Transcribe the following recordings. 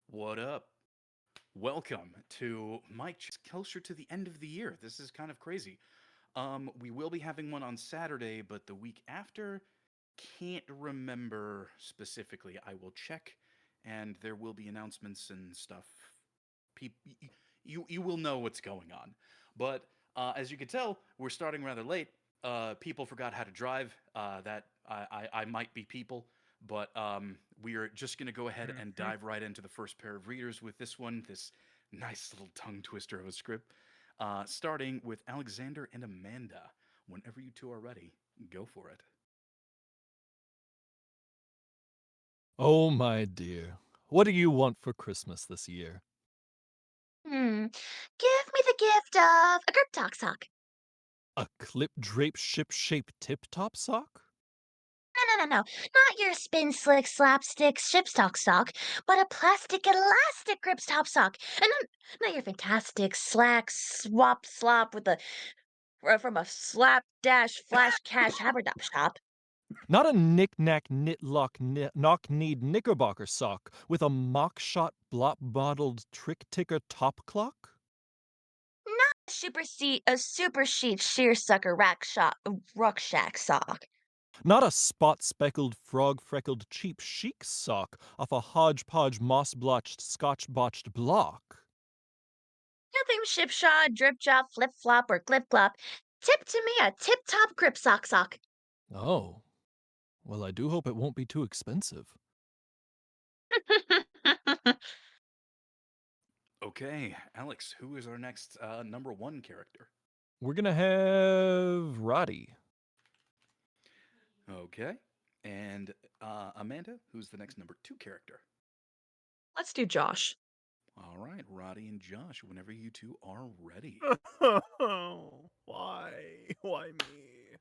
What up? Welcome to Mike. Closer to the end of the year. This is kind of crazy. We will be having one on Saturday, but the week after, can't remember specifically. I will check, and there will be announcements and stuff. You will know what's going on. But as you can tell, we're starting rather late. People forgot how to drive. That I might be people, but we are just going to go ahead and Mhm. dive right into the first pair of readers with this one. This nice little tongue twister of a script. Starting with Alexander and Amanda. Whenever you two are ready, go for it. Oh, my dear. What do you want for Christmas this year? Give me the gift of a grip talk sock. A clip drape ship shape tip top sock? No. Not your spin slick slapstick shipstock sock, but a plastic elastic grip top sock. And not your fantastic slack swap slop with a from a slap dash flash cash haberdop shop. Not a knick-knack knit-lock knock-kneed knickerbocker sock with a mock-shot blop-bottled trick-ticker top clock? Not a super sheet sheer sucker rack shop rucksack sock. Not a spot-speckled frog-freckled cheap chic sock off a hodge-podge moss-blotched scotch-botched block? Nothing shipshod, drip drop, flip flop, or clip clop. Tip to me a tip top grip sock. Oh, well, I do hope it won't be too expensive. Okay, Alex, who is our next number one character? We're gonna have Roddy. Okay, and Amanda, who's the next number two character? Let's do Josh. All right, Roddy and Josh, whenever you two are ready. Why? Why me?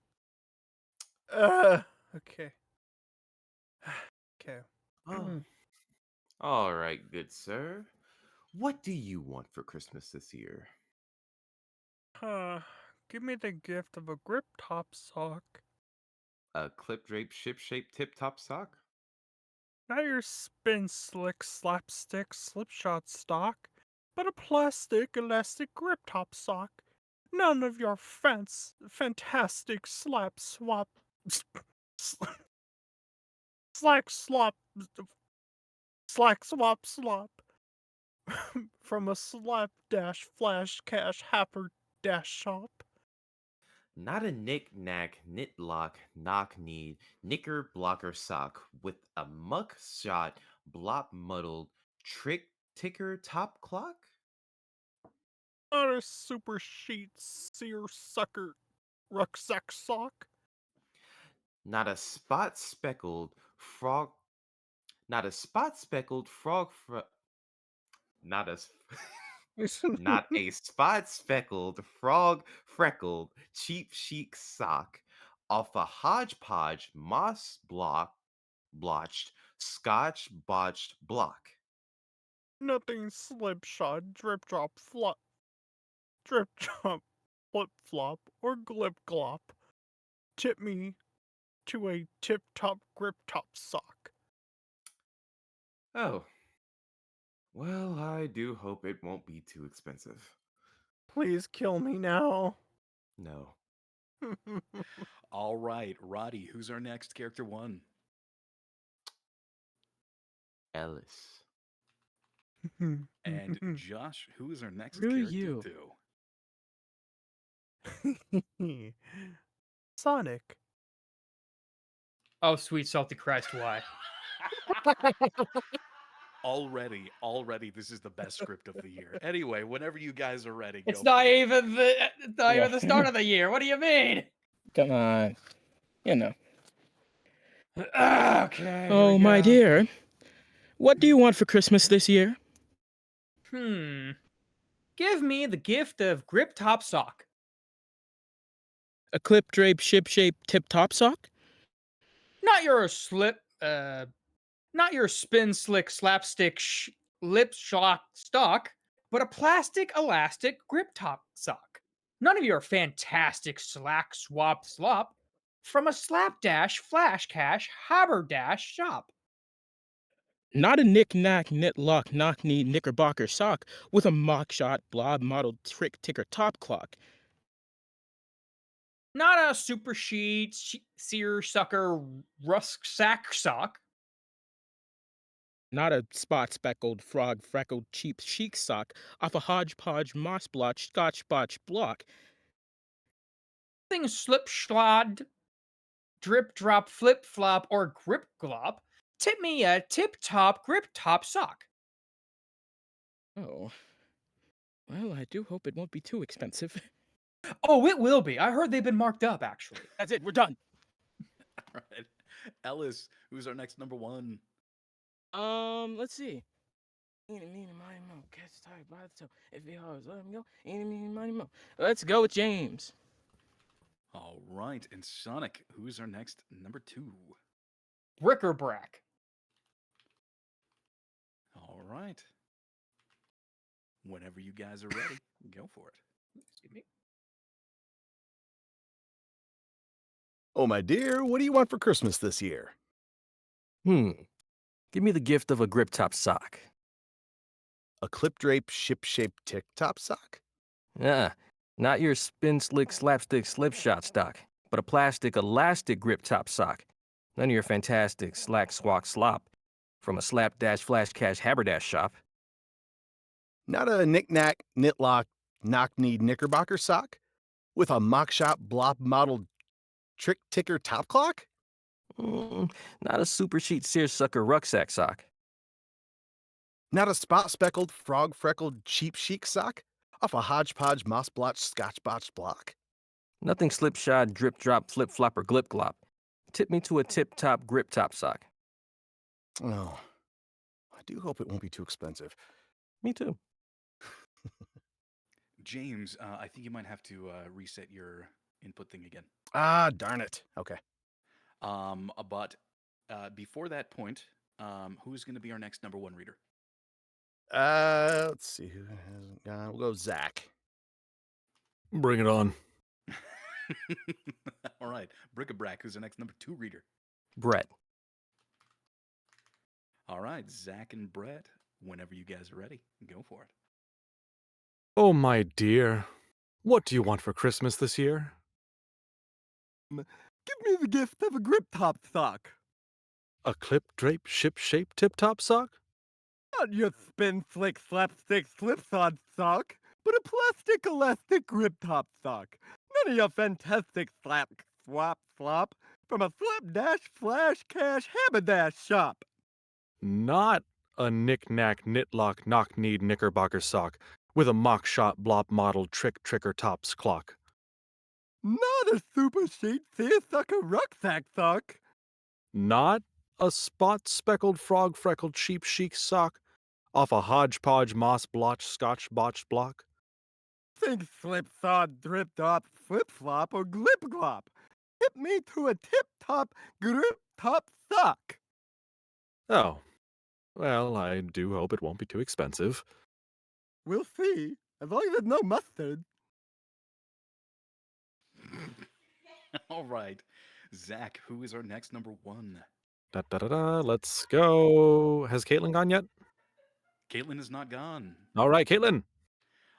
Uh, okay. Okay. Oh, all right, good sir. What do you want for Christmas this year? Uh, Give me the gift of a grip top sock. A clip drape ship shaped tip top sock? Not your spin slick slapstick slipshod stock, but a plastic elastic grip top sock. None of your fantastic slap swap slack slop slack swap slop from a slap dash flash cash happer dash shop. Not a knick knack knit lock knock kneed knicker blocker sock with a muck shot blop muddled trick ticker top clock? Not a super sheet sear sucker rucksack sock. Not a spot speckled frog not a spot speckled not a s- not a spot speckled frog freckled cheap chic sock off a hodgepodge moss blotched scotch botched block. Nothing slipshod drip drop flip flop or glip glop. Tip me to a tip top grip top sock. Oh, well, I do hope it won't be too expensive. Please kill me now. No. All right, Roddy, who's our next character one? Ellis. And Josh, who is our next Screw character you. two? Sonic. Oh, sweet salty Christ, why? Already, this is the best script of the year. Anyway, whenever you guys are ready, It's go not for it. even the start of the year. What do you mean? Come on. You know. Okay, here we Oh, my go. dear. What do you want for Christmas this year? Hmm. Give me the gift of grip top sock. A clip drape ship shape tip top sock? Not your not your spin slick slapstick lip shock stock, but a plastic elastic grip top sock. None of your fantastic slack swap slop from a slapdash flash cash haberdash shop. Not a knick-knack, knit-lock, knock-knee, knickerbocker sock with a mock-shot, blob-modeled trick-ticker top clock. Not a super sheet, seersucker, rusk sack sock. Not a spot-speckled, frog-freckled, cheap chic sock off a Hodge-Podge moss-blotched scotch-botch block. Nothing slip schlod, drip drop, flip flop, or grip glop. Tip me a tip top grip top sock. Oh. Well, I do hope it won't be too expensive. Oh, it will be. I heard they've been marked up, actually. That's it, we're done. All right. Ellis, who's our next number one? Let's see. Eeny, meeny, miny, moe. Catch tired by the toe. If he hollers, let him go. Eeny, meeny, miny, moe. Let's go with James. All right. And Sonic, who's our next number two? Bric-a-brac. All right. Whenever you guys are ready, go for it. Excuse me. Oh, my dear, what do you want for Christmas this year? Give me the gift of a grip top sock. A clip drape ShipShape tick top sock? Not your spin slick slapstick slipshot stock, but a plastic elastic grip top sock. None of your fantastic slack swak slop from a slapdash flash cash haberdash shop. Not a knick-knack, knit-lock, knock-kneed knickerbocker sock? With a mock-shop blob modeled trick ticker top clock? Not a super sheet seersucker rucksack sock. Not a spot-speckled, frog-freckled cheap chic sock? Off a Hodge-Podge moss-blotched scotch-botched block? Nothing slipshod, drip drop, flip flop, or glip glop. Tip me to a tip top grip top sock. Oh, I do hope it won't be too expensive. Me too. James, I think you might have to reset your input thing again. Ah, darn it. Okay. But before that point, who's going to be our next number one reader? Let's see who hasn't gone. We'll go Zach. Bring it on. All right. Bric-a-brac, who's our next number two reader? Brett. All right. Zach and Brett, whenever you guys are ready, go for it. Oh, my dear. What do you want for Christmas this year? Give me the gift of a grip top sock. A clip drape ShipShape tip top sock? Not your spin slick slapstick slipshod sock, but a plastic elastic grip top sock. None of your fantastic slap swap slop from a slapdash flash cash haberdash shop. Not a knick-knack, knit-lock, knock-kneed knickerbocker sock with a mock-shot blob model trick-tricker tops clock. Not a super sheet seersucker rucksack sock. Not a spot-speckled, frog-freckled cheap chic sock off a Hodge-Podge moss-blotched scotch-botched block. Think slipsod drip top flip flop or glip glop. Tip me to a tip top grip top sock. Oh. Well, I do hope it won't be too expensive. We'll see, as long as there's no mustard. All right. Zach, who is our next number one? Da-da-da-da, let's go. Has Caitlin gone yet? Caitlin is not gone. All right, Caitlin.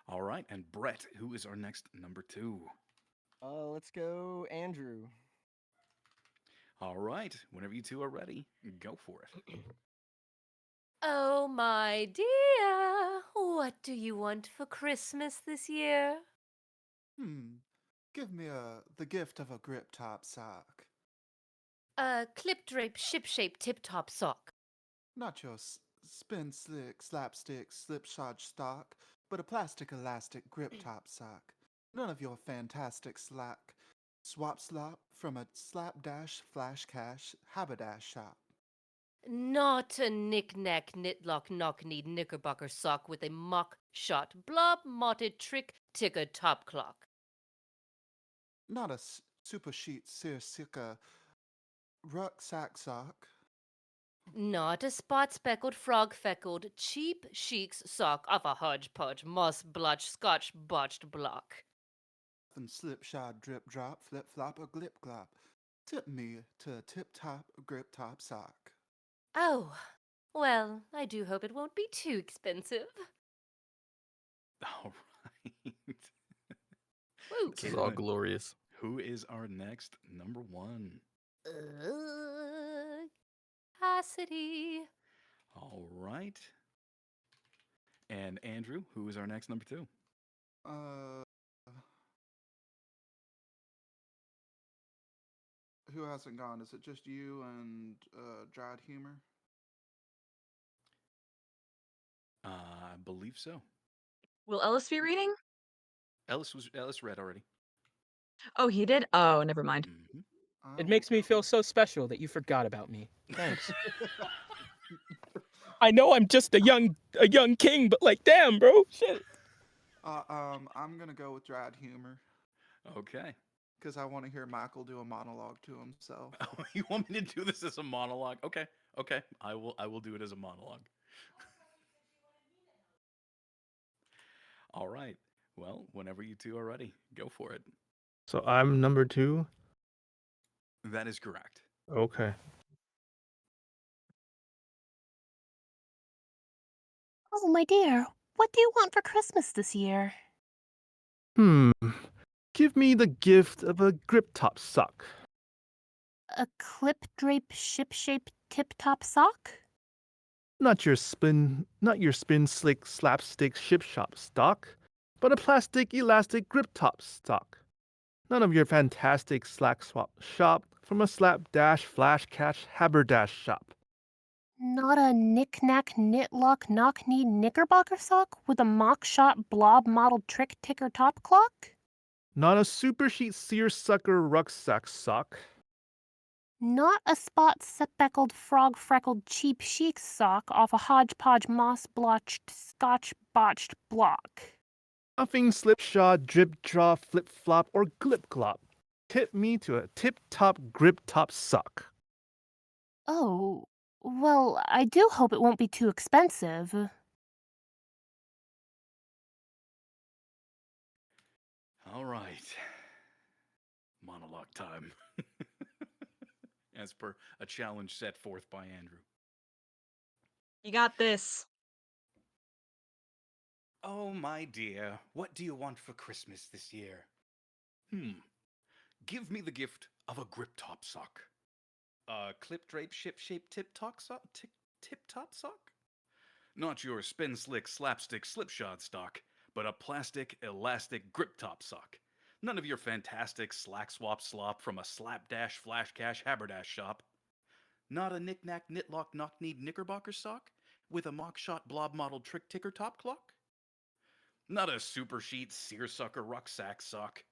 All right. And Brett, who is our next number two? Let's go, Andrew. All right. Whenever you two are ready, go for it. Oh, my dear, what do you want for Christmas this year? Give me the gift of a grip top sock. A clip drape ShipShape tip top sock. Not your spin slick slapstick slipshod stock, but a plastic elastic grip top sock. None of your fantastic slack swap slop from a slapdash flash cash haberdash shop. Not a knick-knack, knit-lock, knock-kneed knickerbocker sock with a mock-shot, blob-motted trick-ticker top clock. Not a super sheet seersucker rucksack sock. Not a spot-speckled, frog-feckled, cheap chics sock off a Hodge-Podge, moss-blotched, scotch-botched block. And slipshod drip drop flip flop or glip glop. Tip me to a tip top grip top sock. Oh, Well, I do hope it won't be too expensive. All right. Woo! This is all Good. glorious. Who is our next number one? Cassidy. All right. And Andrew, who is our next number two? Uh, who hasn't gone? Is it just you and Dried Humor? I believe so. Will Ellis be reading? Ellis read already. Oh, he did? Oh, never mind. Mhm. I It will makes me go. feel so special that you forgot about me. Thanks. I know I'm just a young king, but like, damn, bro, shit. I'm gonna go with Dried Humor Okay. because I want to hear Michael do a monologue to himself. Oh, you want me to do this as a monologue? Okay. Okay. I will do it as a monologue. All right. Well, whenever you two are ready, go for it. So I'm number 2. That is correct. Okay. Oh, my dear, what do you want for Christmas this year? Give me the gift of a grip top sock. A clip drape ShipShape tip top sock? Not your spin slick slapstick ship shop stock, but a plastic elastic grip top stock. None of your fantastic slack swap shop from a slapdash flash catch haberdash shop. Not a knick-knack knit-lock knock-knee knickerbocker sock with a mock-shot blob modeled trick ticker top clock? Not a super sheet seersucker rucksack sock. Not a spot-speckled frog-freckled cheap chic sock off a Hodge-Podge moss-blotched scotch-botched block. Nothing slipshod, drip draw, flip flop, or glip glop. Tip me to a tip top grip top sock. Oh, well, I do hope it won't be too expensive. All right. Monologue time. As per a challenge set forth by Andrew. You got this. Oh, my dear, what do you want for Christmas this year? Give me the gift of a grip top sock. A clip drape ship shape tip top sock? Tip top sock? Not your spin slick slapstick slipshod stock, but a plastic elastic grip top sock. None of your fantastic slack swap slop from a slapdash flash cash haberdash shop. Not a knick-knack knitlock knock-kneed knickerbocker sock with a mock shot blob model trick ticker top clock. Not a super sheet seersucker rucksack sock.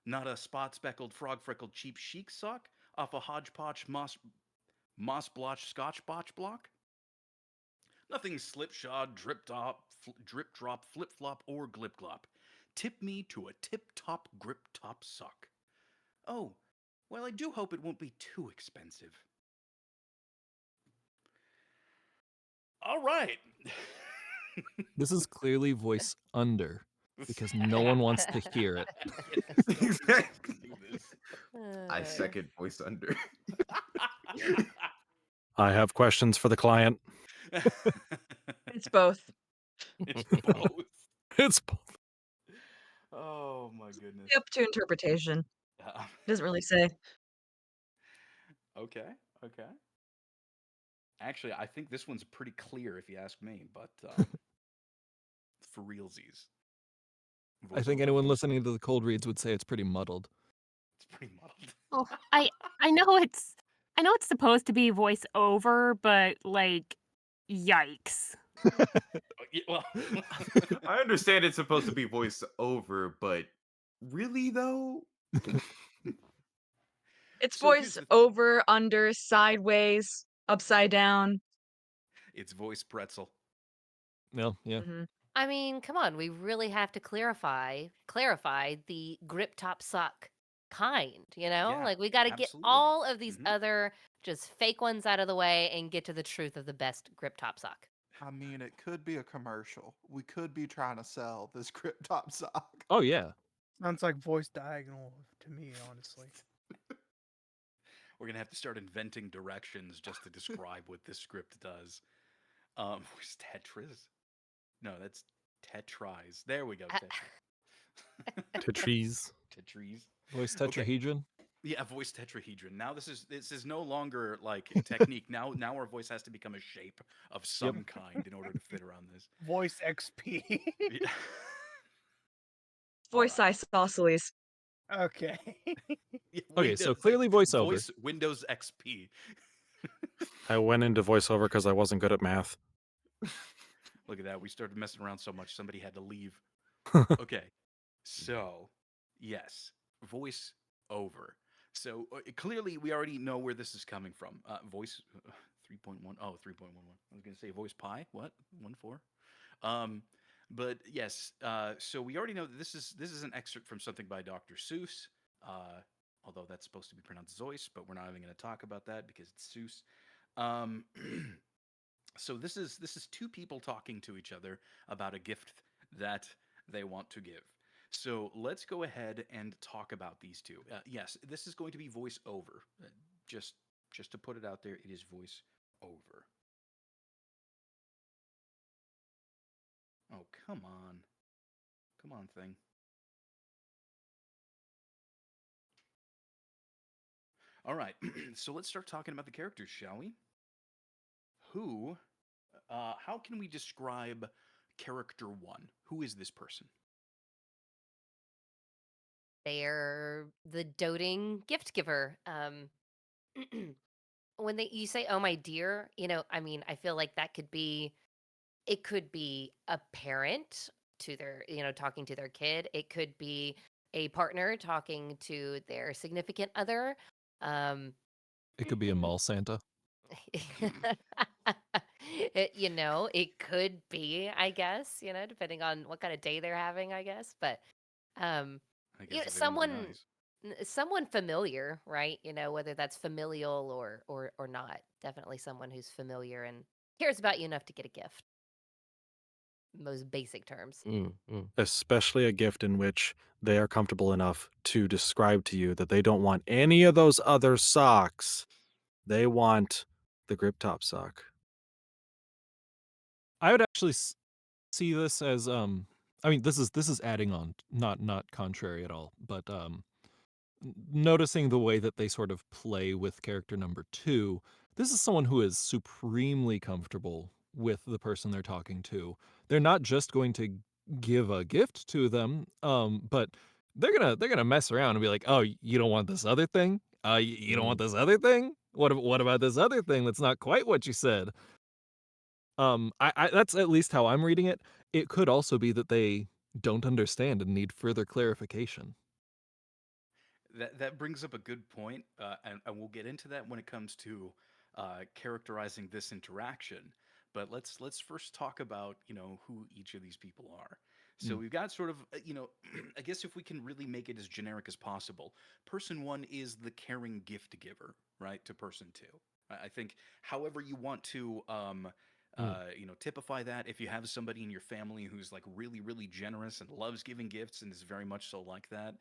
Not a spot speckled frog freckled cheap chic sock off a Hodge-Podge moss blotch scotch botch block. Nothing slipshod, drip drop, flip flop, or glip glop. Tip me to a tip top grip top sock. Oh, well, I do hope it won't be too expensive. All right. This is clearly voice under because no one wants to hear it. Yes, Exactly. do this. I second voice under. I have questions for the client. It's both. It's both. It's Oh my goodness. Up to interpretation. Uh, Doesn't really say. okay, okay. Actually, I think this one's pretty clear if you ask me, but for realsies. I think Voiceover. anyone listening to the cold reads would say it's pretty muddled. It's pretty muddled. Oh, I know it's supposed to be voice over, but like, yikes. Well, I understand it's supposed to be voice over, but really though? It's so here's voice the thing. over, under, sideways, upside down. It's voice pretzel. No, yeah. Mm-hmm. I mean, come on, we really have to clarify the grip top sock kind, you know? Yeah, Like we got to get absolutely. all of these Mhm. other just fake ones out of the way and get to the truth of the best grip top sock. I mean, it could be a commercial. We could be trying to sell this grip top sock. Oh, yeah. Sounds like voice diagonal to me, honestly. We're gonna have to start inventing directions just to describe what this script does. Where's Tetris? No, that's Tetris. There we go, Tetris. Tetris. Tetris. Voice Okay. tetrahedron. Yeah, voice tetrahedron. Now this is no longer like technique. Now our voice has to become a shape of some kind in order to fit around this. Voice XP. Yeah. Voice isosceles. Okay. Yeah, Okay, so Windows clearly voiceover. voice Windows XP. I went into voiceover because I wasn't good at math. Look at that. We started messing around so much somebody had to leave. Okay. So, yes, voice over. So clearly we already know where this is coming from. Voice 3.1. Oh, 3.11. I was going to say voice pi. What? 1.4. But yes, so we already know that this is an excerpt from something by Dr. Seuss. Although that's supposed to be pronounced Zeus, but we're not even going to talk about that because it's Seuss. Um, so this is two people talking to each other about a gift that they want to give. So let's go ahead and talk about these two. Yes, this is going to be voice over. Just to put it out there, it is voice over. Oh, come on. Come on, thing. All right. So let's start talking about the characters, shall we? How can we describe character one? Who is this person? They're the doting gift giver. When you say, "Oh my dear," I mean, I feel like it could be a parent to their, talking to their kid. It could be a partner talking to their significant other. Um, It could be a mall Santa. it could be, I guess, depending on what kind of day they're having, I guess. But um, I guess if they want to be nice. someone familiar, right? Whether that's familial or not. Definitely someone who's familiar and cares about you enough to get a gift. Most basic terms. Especially a gift in which they are comfortable enough to describe to you that they don't want any of those other socks. They want the grip top sock. I would actually see this as I mean this is adding on, not contrary at all, but noticing the way that they sort of play with character number 2. This is someone who is supremely comfortable with the person they're talking to. They're not just going to give a gift to them, but they're gonna mess around and be like, "Oh, you don't want this other thing? You don't want this other thing? What about this other thing that's not quite what you said?" I that's at least how I'm reading it. It could also be that they don't understand and need further clarification. That brings up a good point, and we'll get into that when it comes to characterizing this interaction. But let's first talk about who each of these people are. So we've got sort of I guess if we can really make it as generic as possible, person one is the caring gift giver, right? To person two, I think however you want to typify that. If you have somebody in your family who's like really really generous and loves giving gifts and is very much so like that,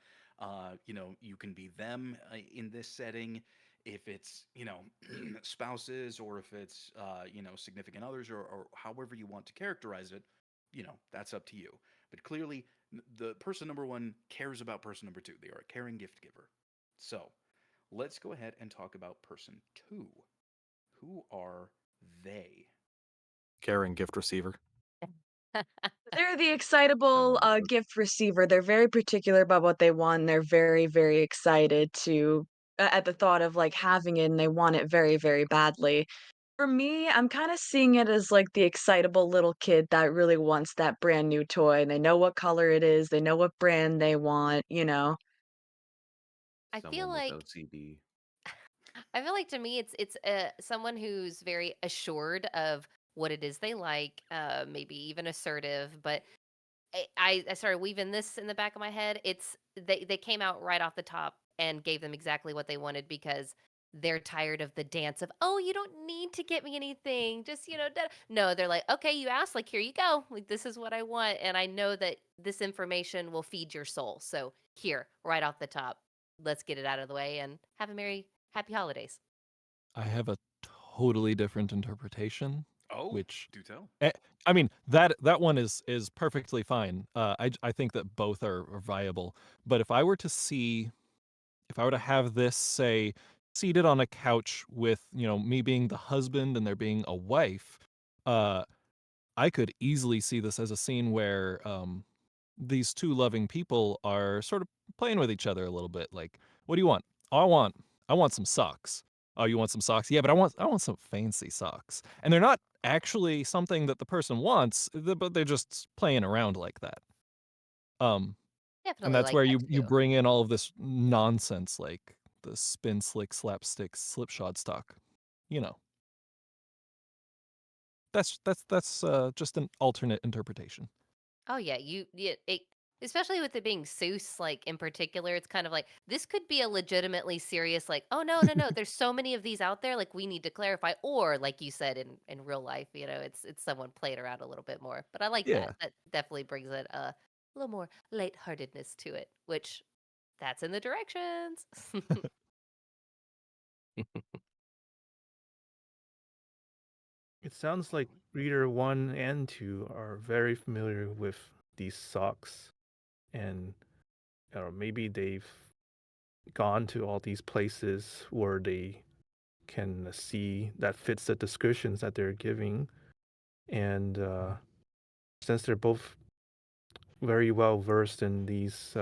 you can be them in this setting. If it's spouses, or if it's significant others, or however you want to characterize it, that's up to you. But clearly the person number one cares about person number two. They are a caring gift giver. So let's go ahead and talk about person two. Who are they? Caring gift receiver. They're the excitable Someone who gift receiver. They're very particular about what they want. And they're very, very excited to at the thought of like having it, and they want it very, very badly. For me, I'm kind of seeing it as like the excitable little kid that really wants that brand new toy. And they know what color it is. They know what brand they want. I feel someone with like OCD. I feel like to me it's someone who's very assured of what it is they like, maybe even assertive. But I started weaving this in the back of my head. They came out right off the top and gave them exactly what they wanted because they're tired of the dance of, oh, you don't need to get me anything, just no, they're like, okay, you asked, like, here you go, like, this is what I want, and I know that this information will feed your soul, so here, right off the top, let's get it out of the way and Happy holidays. I have a totally different interpretation, Oh, which do tell. I mean that one is perfectly fine. I think that both are viable. But if I were to have this, say, seated on a couch with me being the husband and there being a wife, I could easily see this as a scene where these two loving people are sort of playing with each other a little bit. Like, what do you want? Oh, I want some socks. Oh, you want some socks? Yeah, but I want some fancy socks. And they're not actually something that the person wants, but they're just playing around like that. And Definitely that's like where that you too. bring in all of this nonsense, like the spin slick slapstick slipshod stock. You know, that's just an alternate interpretation. Oh yeah, especially with it being Seuss, like in particular, it's kind of like this could be a legitimately serious, like, oh no, no, no, there's so many of these out there, like we need to clarify, or like you said in real life, it's someone playing around a little bit more. But I like that. Yeah. That definitely brings it a little more lightheartedness to it, which that's in the directions. It sounds like reader 1 and 2 are very familiar with these socks, and maybe they've gone to all these places where they can see that fits the descriptions that they're giving. And since they're both very well versed in these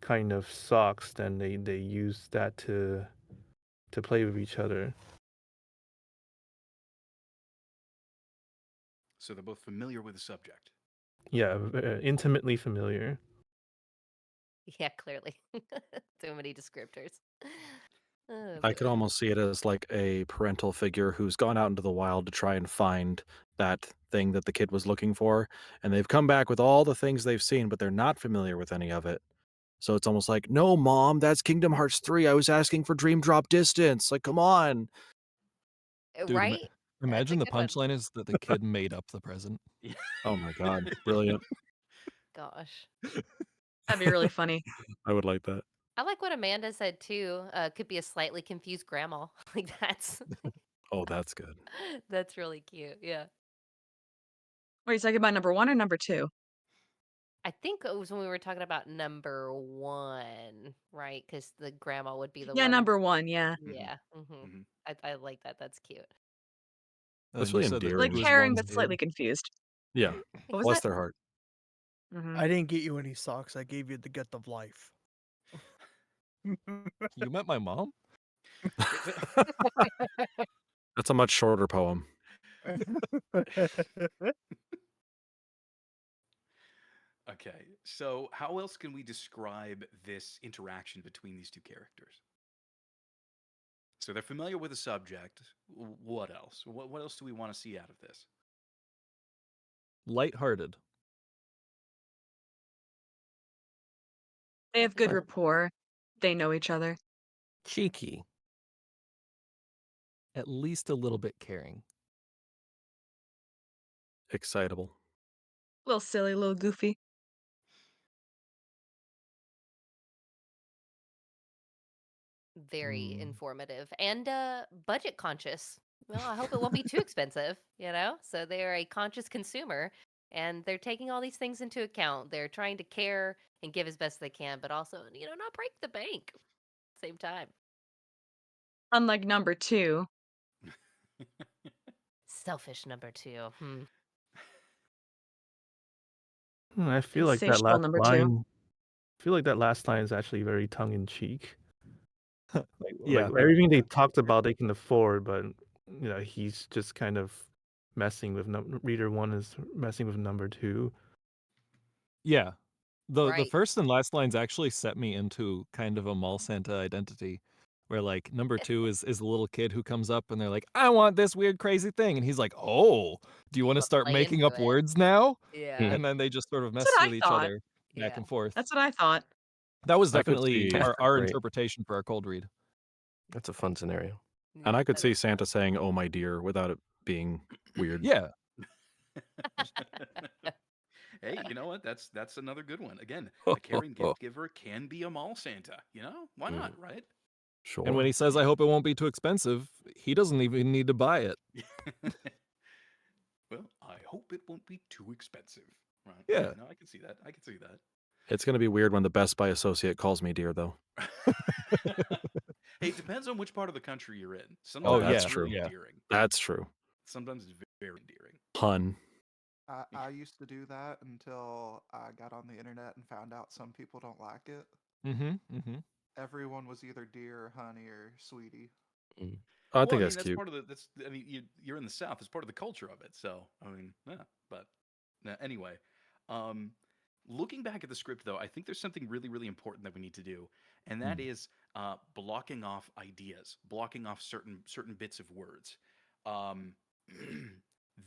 kind of socks, then they use that to play with each other. So they're both familiar with the subject. Yeah, intimately familiar. Yeah, clearly. Too many descriptors. Oh I could boy. almost see it as like a parental figure who's gone out into the wild to try and find that thing that the kid was looking for, and they've come back with all the things they've seen, but they're not familiar with any of it. So it's almost like, "No, mom, that's Kingdom Hearts 3. I was asking for Dream Drop Distance. Like, come on." Dude, Right? That's a imagine the good one. punchline is that the kid made up the present. Oh my god, brilliant. Gosh. That'd be really funny. I would like that. I like what Amanda said too. Could be a slightly confused grandma. Like Oh, that's good. that's really cute. Yeah. Wait, you talking about number 1 or number 2? I think it was when we were talking about number one, right? Because the grandma would be the Yeah, one. number 1, yeah. Yeah. I like that. That's cute. And That's then you really said that Like endearing. who is caring one's but slightly id? confused. Yeah. What was Bless that? their heart. Mhm. I didn't get you any socks. I gave you the gift of life. You met my mom? That's a much shorter poem. Okay, so how else can we describe this interaction between these two characters? So they're familiar with the subject. What else? What else do we want to see out of this? Lighthearted. They That's have a good good Right. one. rapport. They know each other. Cheeky. At least a little bit caring. Excitable. Little silly, little goofy. Very Mm. informative and budget conscious. Well, I hope it won't be too expensive. So they're a conscious consumer and they're taking all these things into account. They're trying to care and give as best they can, but also, not break the bank at the same time. Unlike number 2. Selfish number two. I feel like that Insatiable last number 2. line. I feel like that last line is actually very tongue in cheek. Like Yeah. everything they talked about, they can afford, but he's just kind of messing with reader 1 is messing with number 2. Yeah. The Right. first and last lines actually set me into kind of a mall Santa identity where like number 2 is the little kid who comes up and they're like, "I want this weird crazy thing." And he's like, "Oh, do you want to Wanna start play making into up it. words now?" Yeah. And then they just sort of That's mess what I with each thought. other back Yeah. and forth. That's what I thought. That was I could definitely see our Great. interpretation for our cold read. That's a fun scenario. and I could I see love Santa saying, "Oh my dear," without it being weird. Yeah. Hey, you know what? That's another good one. Again, a caring gift giver can be a mall Santa. Why not, right? Sure. And when he says, "I hope it won't be too expensive," he doesn't even need to buy it. Well, I hope it won't be too expensive. Right. Yeah. No, I can see that. I can see that. It's gonna be weird when the Best Buy associate calls me dear, though. Hey, it depends on which part of the country you're in. Oh, Sometimes that's it's true. really yeah. endearing. That's true. Sometimes it's very endearing. Hun. I used to do that until I got on the internet and found out some people don't like it. Mm-hmm. Everyone was either dear, or honey, or sweetie. Mm. I Well, think I mean, that's that's cute. part of the. That's. I mean, you're in the South. It's part of the culture of it. So, I mean, yeah. But anyway, um, looking back at the script, though, I think there's something really, really important that we need to do, and that is blocking off ideas, blocking off certain bits of words. Um,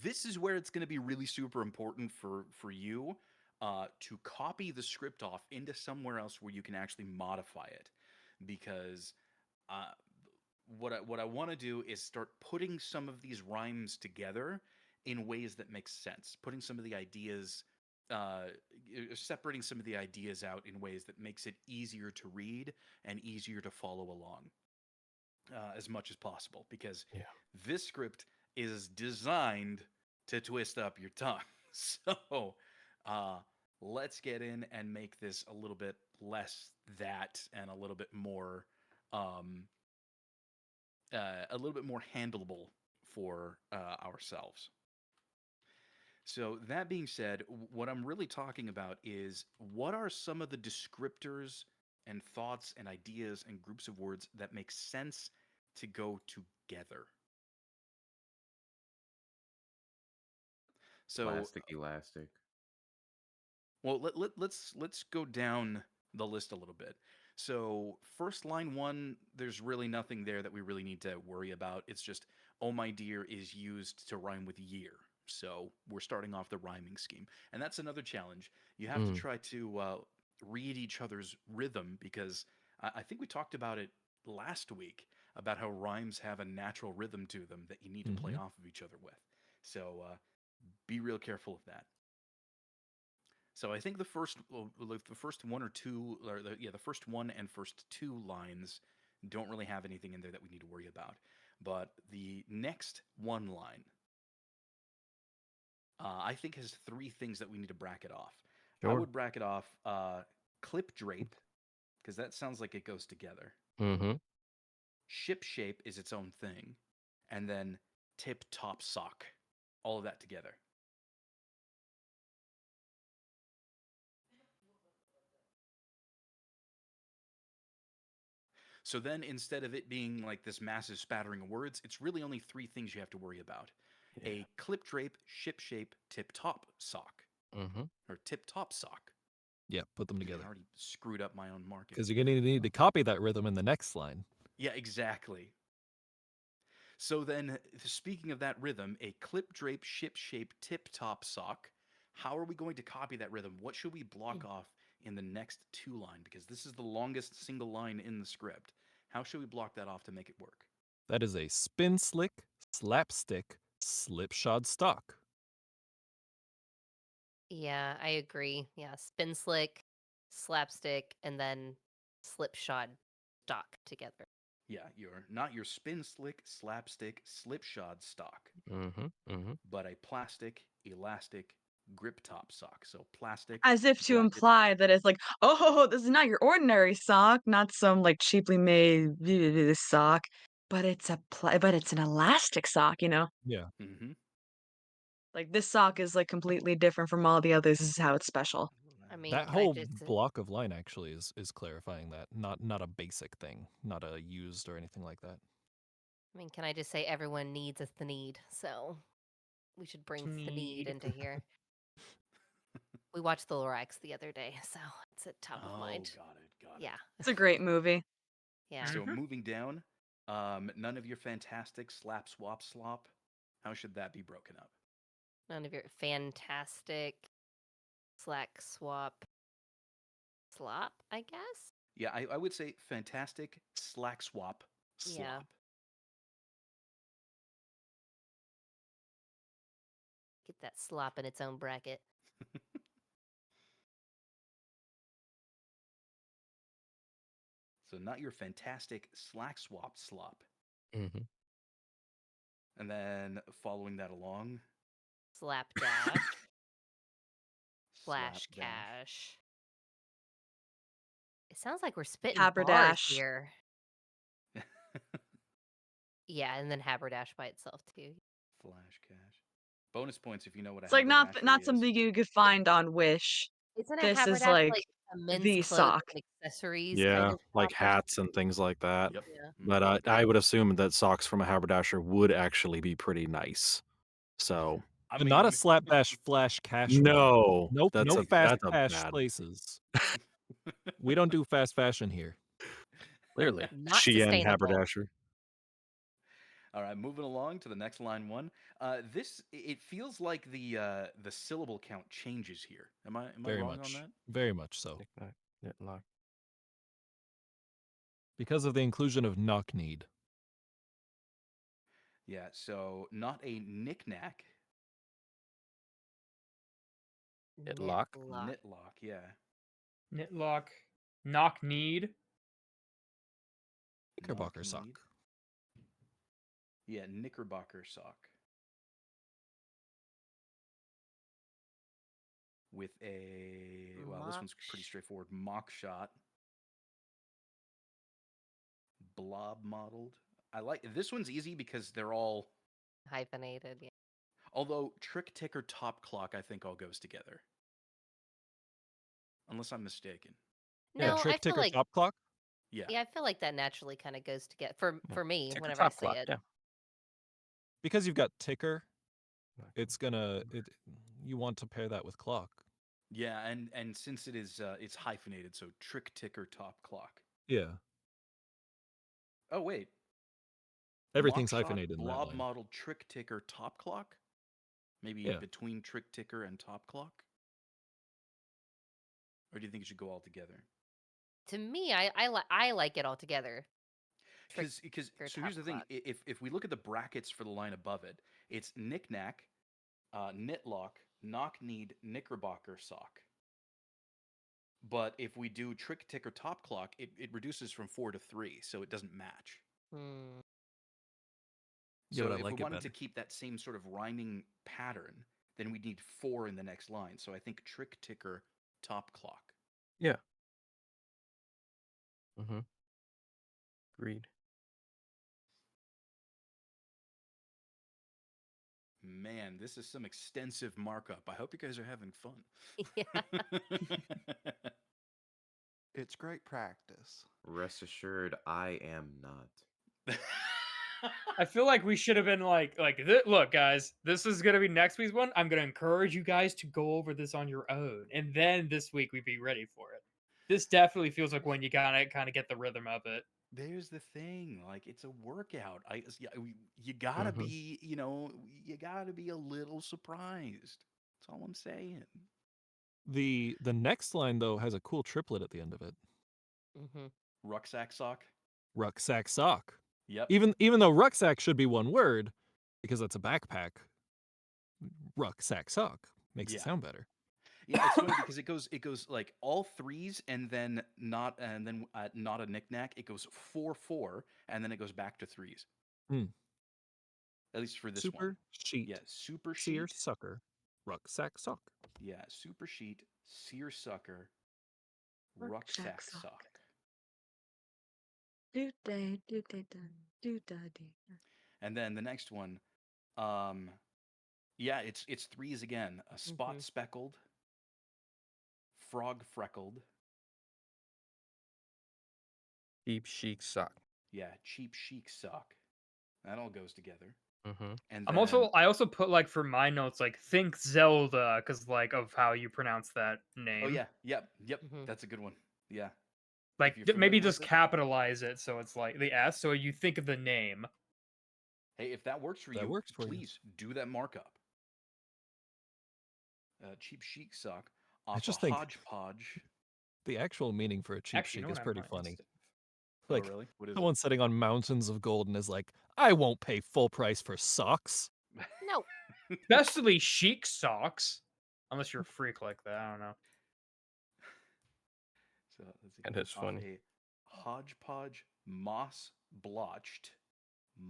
this is where it's going to be really super important for you to copy the script off into somewhere else where you can actually modify it, because uh, what I want to do is start putting some of these rhymes together in ways that make sense. Putting some of the ideas, separating some of the ideas out in ways that makes it easier to read and easier to follow along as much as possible. Because Yeah. this script is designed to twist up your tongue. So uh, let's get in and make this a little bit less that and a little bit more. A little bit more handleable for ourselves. So, that being said, what I'm really talking about is what are some of the descriptors and thoughts and ideas and groups of words that make sense to go together? So, Plastic elastic. well, let's go down the list a little bit. So, first line one, there's really nothing there that we really need to worry about. It's just, oh my dear is used to rhyme with year. So, we're starting off the rhyming scheme. And that's another challenge. You have to Mm. try to read each other's rhythm, because I think we talked about it last week about how rhymes have a natural rhythm to them that you need to play Mm-hmm. off of each other with. So, be real careful of that. So I think the first one or two, or the first one and first two lines don't really have anything in there that we need to worry about. But the next one line, I think, has three things that we need to bracket off. I Sure. would bracket off clip drape, because that sounds like it goes together. Mm-hmm. Ship shape is its own thing, and then tip top sock, all of that together. So then, instead of it being like this massive spattering of words, it's really only three things you have to worry about: Yeah. a clip drape, ship shape, tip top sock, Mm-hmm. or tip top sock. Yeah, put them I together. already screwed up my own marketing. Because you're going to need to copy that rhythm in the next line. Yeah, exactly. So then, speaking of that rhythm, a clip drape, ship shape, tip top sock. How are we going to copy that rhythm? What should we block off in the next two line? Because this is the longest single line in the script. How should we block that off to make it work? That is a spin slick, slapstick, slipshod stock. Yeah, I agree. Yeah, spin slick, slapstick, and then slipshod stock together. Yeah, you're not your spin slick, slapstick, slipshod stock, Mm-hmm. Mm-hmm. but a plastic, elastic, grip top sock. So plastic As if to bracket. imply that it's like, "Oh, this is not your ordinary sock, not some, like, cheaply made sock, but it's an elastic sock, you know? Yeah. Mm-hmm. Like, this sock is, like, completely different from all the others, this is how it's special." I mean, That can I whole just block of line actually is clarifying that. Not a basic thing, not a used or anything like that. can I just say everyone needs a Thneed, so we should bring Thneed Thneed. into here. We watched the Lorax the other day, so it's at top of Oh, mind. got it, got it. Yeah. It's a great movie. Yeah. So moving down, none of your fantastic slap swap slop. How should that be broken up? None of your fantastic slack swap slop, I guess? Yeah, I would say fantastic slack swap Yeah. slop. Get that slop in its own bracket. So not your fantastic slack swap slop. Mm-hmm. And then following that along, Slapdash. Flash Slapdash. cash. It sounds like we're spitting bars Haberdash. here. Yeah, and then Haberdash by itself too. Flash cash. Bonus points if you know what a It's like not haberdashery is. something you could find on Wish. Isn't a This is Haberdash like like a men's the clothes sock. and accessories kind Yeah, of like shop or hats and things like that. Yep. Yeah. But I would assume that socks from a haberdasher would actually be pretty nice. So I But not a mean, slapdash flash cash one. no, Nope, that's no a fast that's a cash bad. places. We don't do fast fashion here. Clearly. Not Shein sustainable. haberdasher. all right, moving along to the next line one. It feels like the syllable count changes here. Am I Very wrong much. on that? Very much so. Knick-knack, knit-lock. Because of the inclusion of knock-kneed. Yeah, so not a knick-knack. Knit-lock. Knitlock, yeah. Knitlock. Knock-kneed. Knickerbocker sock. Knock-kneed. Yeah, knickerbocker sock. With a, well, this one's pretty straightforward. Mock shot. Blob modeled. I like, this one's easy because they're all, Hyphenated, yeah. although trick ticker top clock I think all goes together. Unless I'm mistaken. No, trick I feel ticker like top clock? Yeah. I feel like that naturally kind of goes together for me Ticker whenever I top say clock, it. yeah. Because you've got ticker, it's gonna you want to pair that with clock. Yeah, and since it is it's hyphenated, so trick ticker top clock. Yeah. Oh wait. Everything's Mock shot, hyphenated in that blob line. modeled trick ticker top clock? Maybe Yeah. between trick ticker and top clock? Or do you think it should go all together? To me, I like it all together. Because so here's the thing: if we look at the brackets for the line above it, it's knick-knack, knitlock, knock-kneed, knickerbocker sock. But if we do trick ticker top clock, it reduces from 4 to 3, so it doesn't match. Yeah, So but I if like we it wanted better. to keep that same sort of rhyming pattern, then we need 4 in the next line. So I think trick ticker top clock. Yeah. Mm-hmm. Agreed. Man, this is some extensive markup. I hope you guys are having fun. It's great practice. Rest assured, I am not. I feel like we should have been look, guys, this is gonna be next week's one. I'm gonna encourage you guys to go over this on your own, and then this week we'd be ready for it. This definitely feels like when you gotta kind of get the rhythm of it. There's the thing, like it's a workout. You gotta be, you gotta be a little surprised. That's all I'm saying. The next line though has a cool triplet at the end of it. Rucksack sock. Rucksack sock. Yep. Even though rucksack should be one word, because that's a backpack. Rucksack sock makes it sound better. Yeah, it's funny because it goes like all threes and then not a knick-knack. It goes 4-4 and then it goes back to threes. At least for this one. Super sheet. Yeah, super seer sheet. sucker. Rucksack sock. Yeah, super sheet, seersucker, rucksack sock. And then the next one, yeah, it's threes again. A spot speckled, frog freckled. Cheap chic sock. Yeah, cheap chic sock. That all goes together. And I also put like for my notes like think Zelda because like of how you pronounce that name. Oh yeah, yep. That's a good one. Yeah. Like If you're maybe familiar with just it. capitalize it so it's like the S, so you think of the name. Hey, if that works for you, please do that markup. Cheap chic sock off just a think Hodge-Podge. The actual meaning for a cheap Actually, chic you is know what, pretty I'm funny. Oh, Like really? What is someone sitting on mountains of gold and is like, I won't pay full price for socks. No. Especially chic socks. Unless you're a freak like that, I don't know. So let's see. And it's Off funny. a Hodge-Podge moss blotched.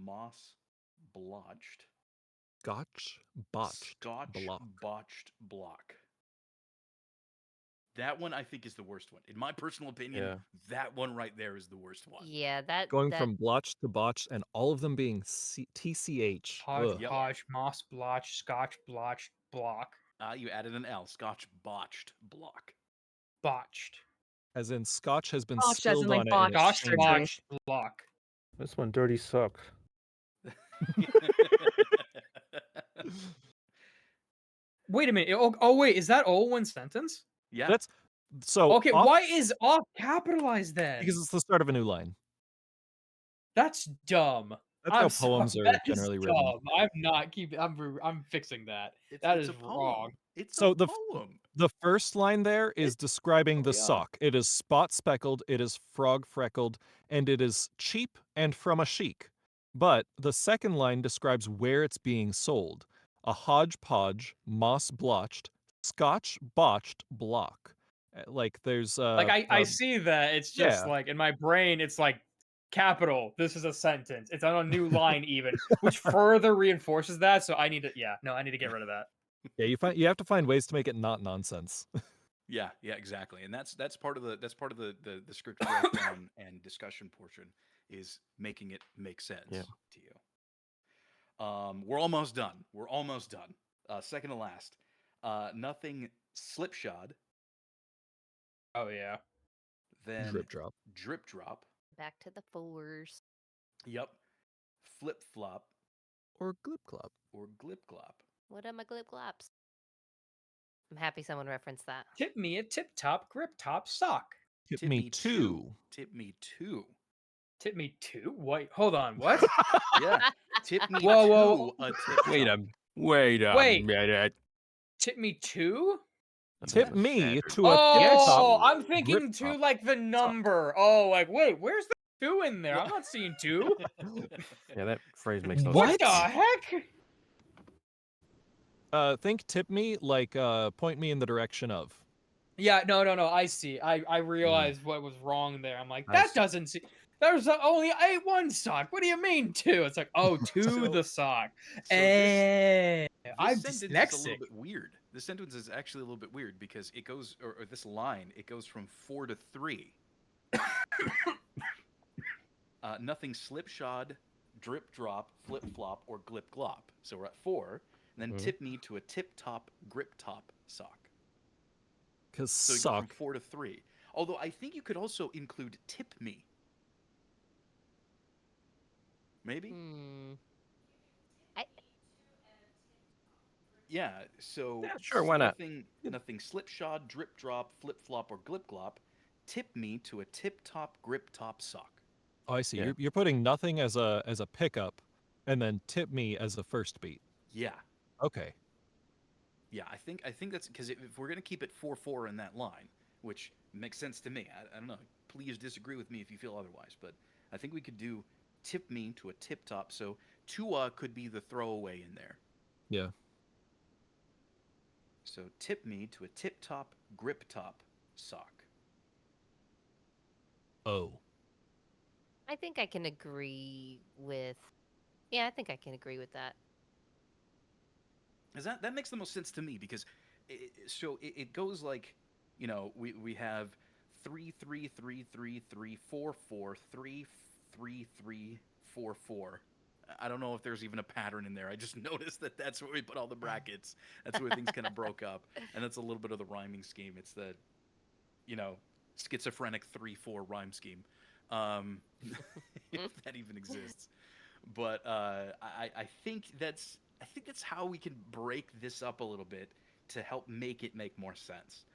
Moss blotched. Scotch botched Scotch block. botched block. That one I think is the worst one. In my personal opinion, Yeah. that one right there is the worst one. Yeah, Going that from blotched to botched, and all of them being TCH. Ugh. Hodge-Podge, moss blotch, scotch blotch, block, You added an L. Scotch botched block. botched. As in, scotch has been Botched as in, spilled like, on it and it's botched Scotch changed. drink. botched block. This one dirty suck. Wait a minute. Oh wait, is that all one sentence? Yeah. That's so. Okay, off- why is off capitalized then? Because it's the start of a new line. That's dumb. That's how poems are that is generally written. dumb. I'm not keeping. I'm fixing that. That is a poem. wrong. It's So a poem. the first line there is describing the yeah. sock. It is spot speckled, it is frog freckled, and it is cheap and from a chic. But the second line describes where it's being sold. A hodgepodge, moss blotched, scotch botched block. Like there's Like I see that. It's just yeah. like in my brain, it's like capital. This is a sentence. It's on a new line even, which further reinforces that. So I need to. Yeah, no, I need to get rid of that. Yeah, you have to find ways to make it not nonsense. Yeah, exactly. And that's part of the script breakdown and discussion portion is making it make sense to you. We're almost done. Second to last. Nothing slipshod. Oh yeah. Then Drip drop. Drip drop. back to the fours. Yep. Flip flop Or glip clop. or glip glop. What are my glip glops? I'm happy someone referenced that. Tip me a tip top grip top sock. Tip me two. Tip me two. Tip me two. Wait, hold on. What? Yeah. Tip me Whoa. to a tip. Wait a Wait. minute. Tip me two. Tip me to a Oh, tip top. I'm thinking grip two top. like the number. Oh, like wait, where's the two in there? I'm not seeing two. Yeah, that phrase makes no What sense. the heck? Think tip me like point me in the direction of. Yeah, no. I see. I realized what was wrong there. I'm like, I that see. doesn't see. There's only one sock. What do you mean two? It's like, oh, to the sock. This I'm sentence is a dyslexic. little bit weird. This sentence is actually a little bit weird because it goes, or this line, it goes from 4 to 3. Nothing slipshod, drip drop, flip flop, or glip glop. So we're at 4. And then tip me to a tip top, grip top sock. Because So you go from 4 to 3. Although I think you could also include tip me. Maybe? Yeah, so Yeah, sure, why not? Nothing slipshod, drip drop, flip flop, or glip glop. Tip me to a tip top, grip top sock. Oh, I see. Yeah. You're putting nothing as a pickup, and then tip me as a first beat. Yeah, Okay. yeah. I think that's because if we're gonna keep it 4-4 in that line, which makes sense to me. I don't know. Please disagree with me if you feel otherwise, but I think we could do tip me to a tip top. So Tua could be the throwaway in there. Yeah. So tip me to a tip top, grip top sock. Oh. I think I can agree with. Yeah, I think I can agree with that. Is that makes the most sense to me because it goes like, you know, we have 3 3 3 3 3 4 4 3 3 3 4 4. I don't know if there's even a pattern in there. I just noticed that that's where we put all the brackets. That's where things kind of broke up, and that's a little bit of the rhyming scheme. It's the, you know, schizophrenic 3-4 rhyme scheme, if that even exists. But I think that's how we can break this up a little bit to help make it make more sense.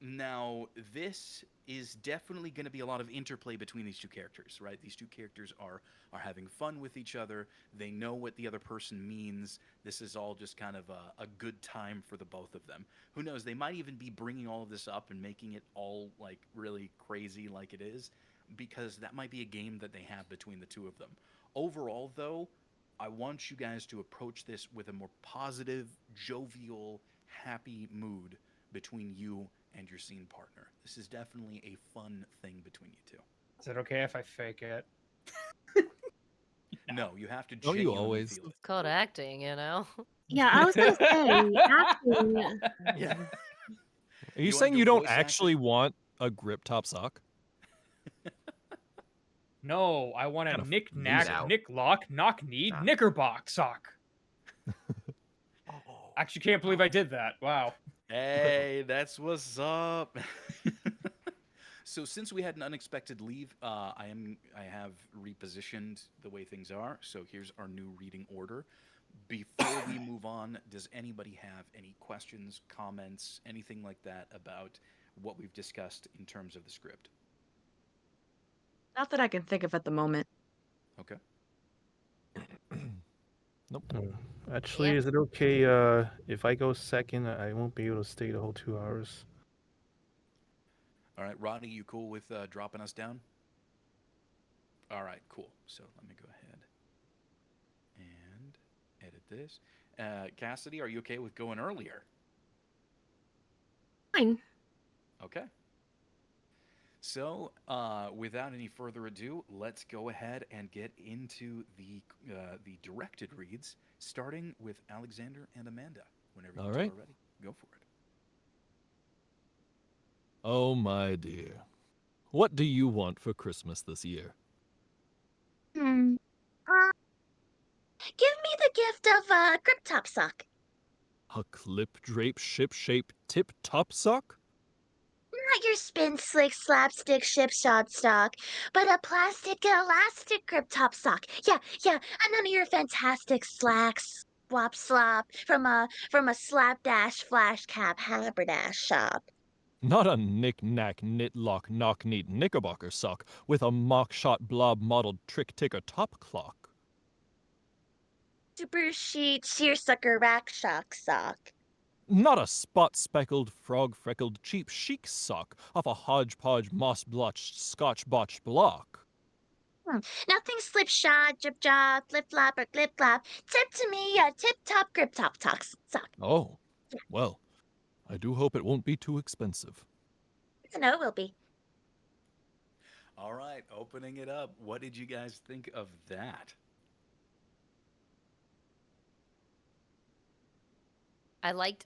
Now, this is definitely going to be a lot of interplay between these two characters, right? These two characters are having fun with each other. They know what the other person means. This is all just kind of a good time for the both of them. Who knows? They might even be bringing all of this up and making it all, like, really crazy like it is, because that might be a game that they have between the two of them. Overall, though, I want you guys to approach this with a more positive, jovial, happy mood between you and your scene partner. This is definitely a fun thing between you two. Is it okay if I fake it? No, you have to Don't you genuinely always? feel it. It's called acting, you know? Yeah, I was gonna say acting. Yeah. Are you You wanna saying do you don't voice acting? actually want a grip top sock? No, I want a Kinda knick-knack, out. knick-lock, knock-kneed, Nah. knickerbock sock. Actually, can't believe I did that. Wow. Hey, that's what's up. So since we had an unexpected leave, I have repositioned the way things are. So here's our new reading order. Before we move on, does anybody have any questions, comments, anything like that about what we've discussed in terms of the script? Not that I can think of at the moment. Okay. Nope. Actually, Yeah. is it okay if I go second? I won't be able to stay the whole 2 hours. All right, Rodney, you cool with dropping us down? All right, cool. So let me go ahead and edit this. Cassidy, are you okay with going earlier? Fine. Okay. So, without any further ado, let's go ahead and get into the directed reads, starting with Alexander and Amanda. Whenever you All two right. are ready, go for it. Oh, my dear. What do you want for Christmas this year? Hmm. Uh, give me the gift of a grip top sock. A clip drape ShipShape tip top sock? Not your spin slick slapstick ship shot stock, but a plastic elastic grip top sock. Yeah, and none of your fantastic slacks swap slop from a slapdash flash cap haberdash shop. Not a knick-knack knit-lock knock-kneed knickerbocker sock with a mock-shot blob-modeled trick-ticker top clock. Super sheet seersucker rack shock sock. Not a spot-speckled, frog-freckled cheap chic sock off a hodge-podge moss-blotched scotch-botched block. Nothing slipshod, drip job, flip flop, or clip clop. Tip to me a tip top grip top sock. Oh, well, I do hope it won't be too expensive. I know it will be. All right, opening it up. What did you guys think of that? I liked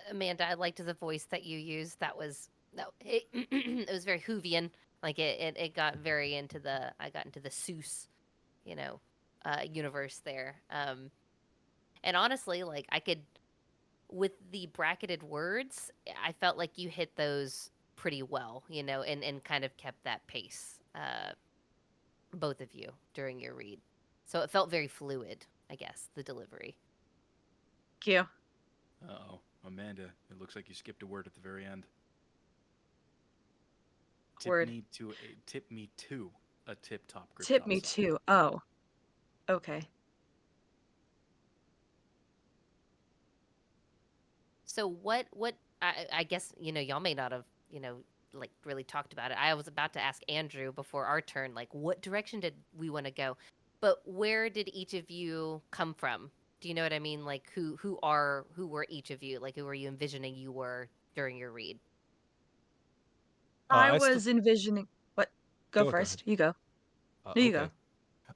Amanda. I liked the voice that you used. That was no, it, it was very Hoovian. Like it got very into the. I got into the Seuss, you know, universe there. And honestly, like I could with the bracketed words, I felt like you hit those pretty well, you know, and kind of kept that pace, both of you during your read. So it felt very fluid, I guess, the delivery. Thank you. Uh-oh, Amanda, it looks like you skipped a word at the very end. Word. Tip me to a tip top grip Tip top me sock. too. Oh, okay. So what I guess, you know, y'all may not have, you know, like really talked about it. I was about to ask Andrew before our turn, like what direction did we want to go? But where did each of you come from? Do you know what I mean? Like who were each of you? Like who were you envisioning you were during your read? I I still was envisioning what? Go go ahead. first. You go. No, you Okay. go.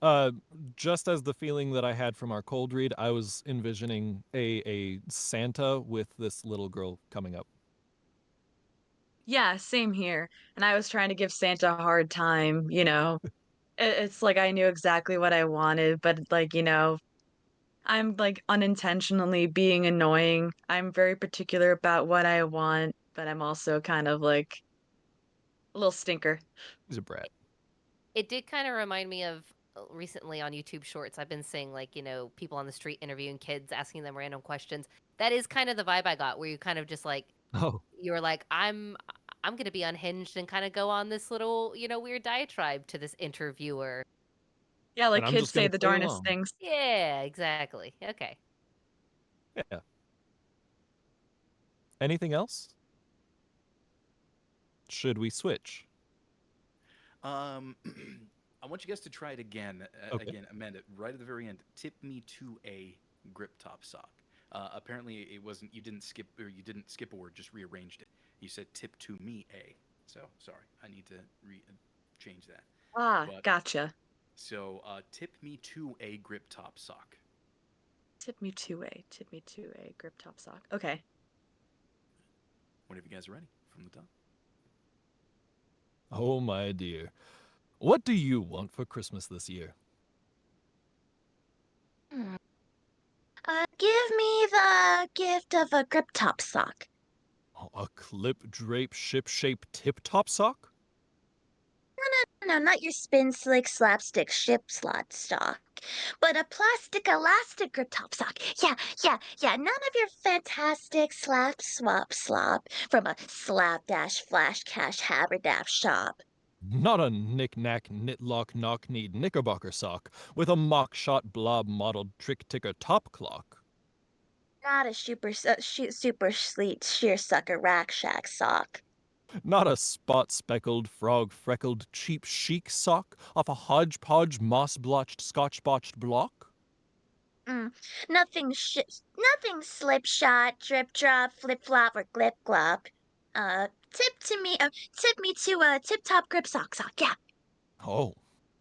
Uh, just as the feeling that I had from our cold read, I was envisioning a Santa with this little girl coming up. Yeah, same here. And I was trying to give Santa a hard time, you know. It's like I knew exactly what I wanted, but like, you know, I'm like unintentionally being annoying. I'm very particular about what I want, but I'm also kind of like a little stinker. He's a brat. It did kind of remind me of recently on YouTube Shorts. I've been seeing like, you know, people on the street interviewing kids, asking them random questions. That is kind of the vibe I got, where you kind of just like Oh, you were like, I'm gonna be unhinged and kind of go on this little, you know, weird diatribe to this interviewer. Yeah, like and I'm kids just say gonna the play darnest along. things. Yeah, exactly. Okay. Yeah. Anything else? Should we switch? Um, I want you guys to try it again. Okay. Again, Amanda, right at the very end. Tip me to a grip top sock. Apparently, it wasn't. You didn't skip, or you didn't skip a word. Just rearranged it. You said tip to me A. So sorry, I need to change that. Ah, But gotcha. so tip me to a grip top sock. Tip me to a, tip me to a grip top sock. Okay. Whenever you guys are ready, from the top. Oh, my dear. What do you want for Christmas this year? Hmm. Give me the gift of a grip top sock. A clip drape ShipShape tip top sock? No, not your spin slick slapstick ship slot stock, but a plastic elastic grip top sock. Yeah. None of your fantastic slap swap slop from a slapdash flash cash haberdab shop. Not a knick-knack knitlock knock-kneed knickerbocker sock with a mock-shot blob modeled trick-ticker top clock. Not a super sleek sheer sucker rack shack sock. Not a spot-speckled, frog-freckled, cheap chic sock off a Hodge-Podge moss-blotched, scotch-botched block? Mm, nothing slipshot, drip drop, flip flop, or glip glop. Tip me to a tip top grip sock. Yeah. Oh,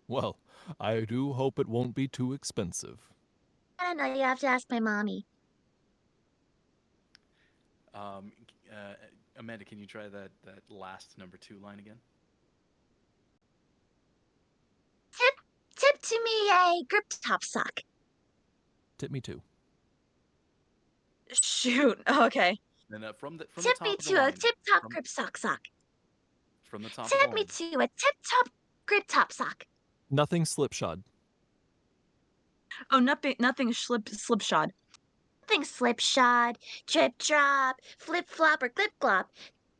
well, I do hope it won't be too expensive. I don't know. You have to ask my mommy. Um, uh, Amanda, can you try that last number 2 line again? Tip to me a grip top sock. Tip me too. Shoot. Okay. Then from the Tip me top of the to a line, tip top from grip sock. from the top of the Tip me line. to a tip top grip top sock. Nothing slipshod. Oh, nothing slipshod. Nothing slipshod, drip drop, flip flop, or glip glop.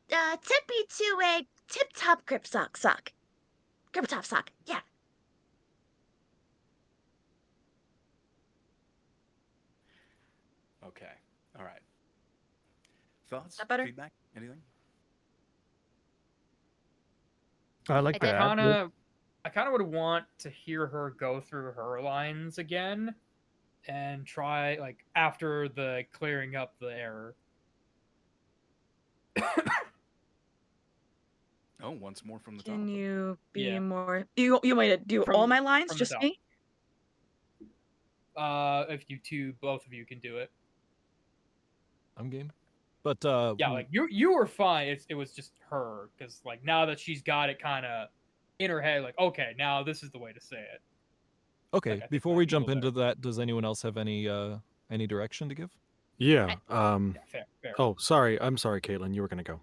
Tip me to a tip top grip sock. Grip top sock. Yeah. Okay. All right. Thoughts? That better? Feedback? Anything? I I like I the definitely. kind ad lib. of, I kind of would want to hear her go through her lines again and try like after the clearing up the error. Oh, once more from the top. Can you be Yeah, more? You want me to do all my lines? from the Just top. me? If both of you can do it. I'm game. But, Yeah, like you were fine. It was just her because like now that she's got it kind of in her head, like okay, now this is the way to say it. okay, Like I think before might we be a jump little into better. that, does anyone else have any direction to give? Yeah. Yeah, fair. Oh, sorry. I'm sorry, Caitlin. You were gonna go.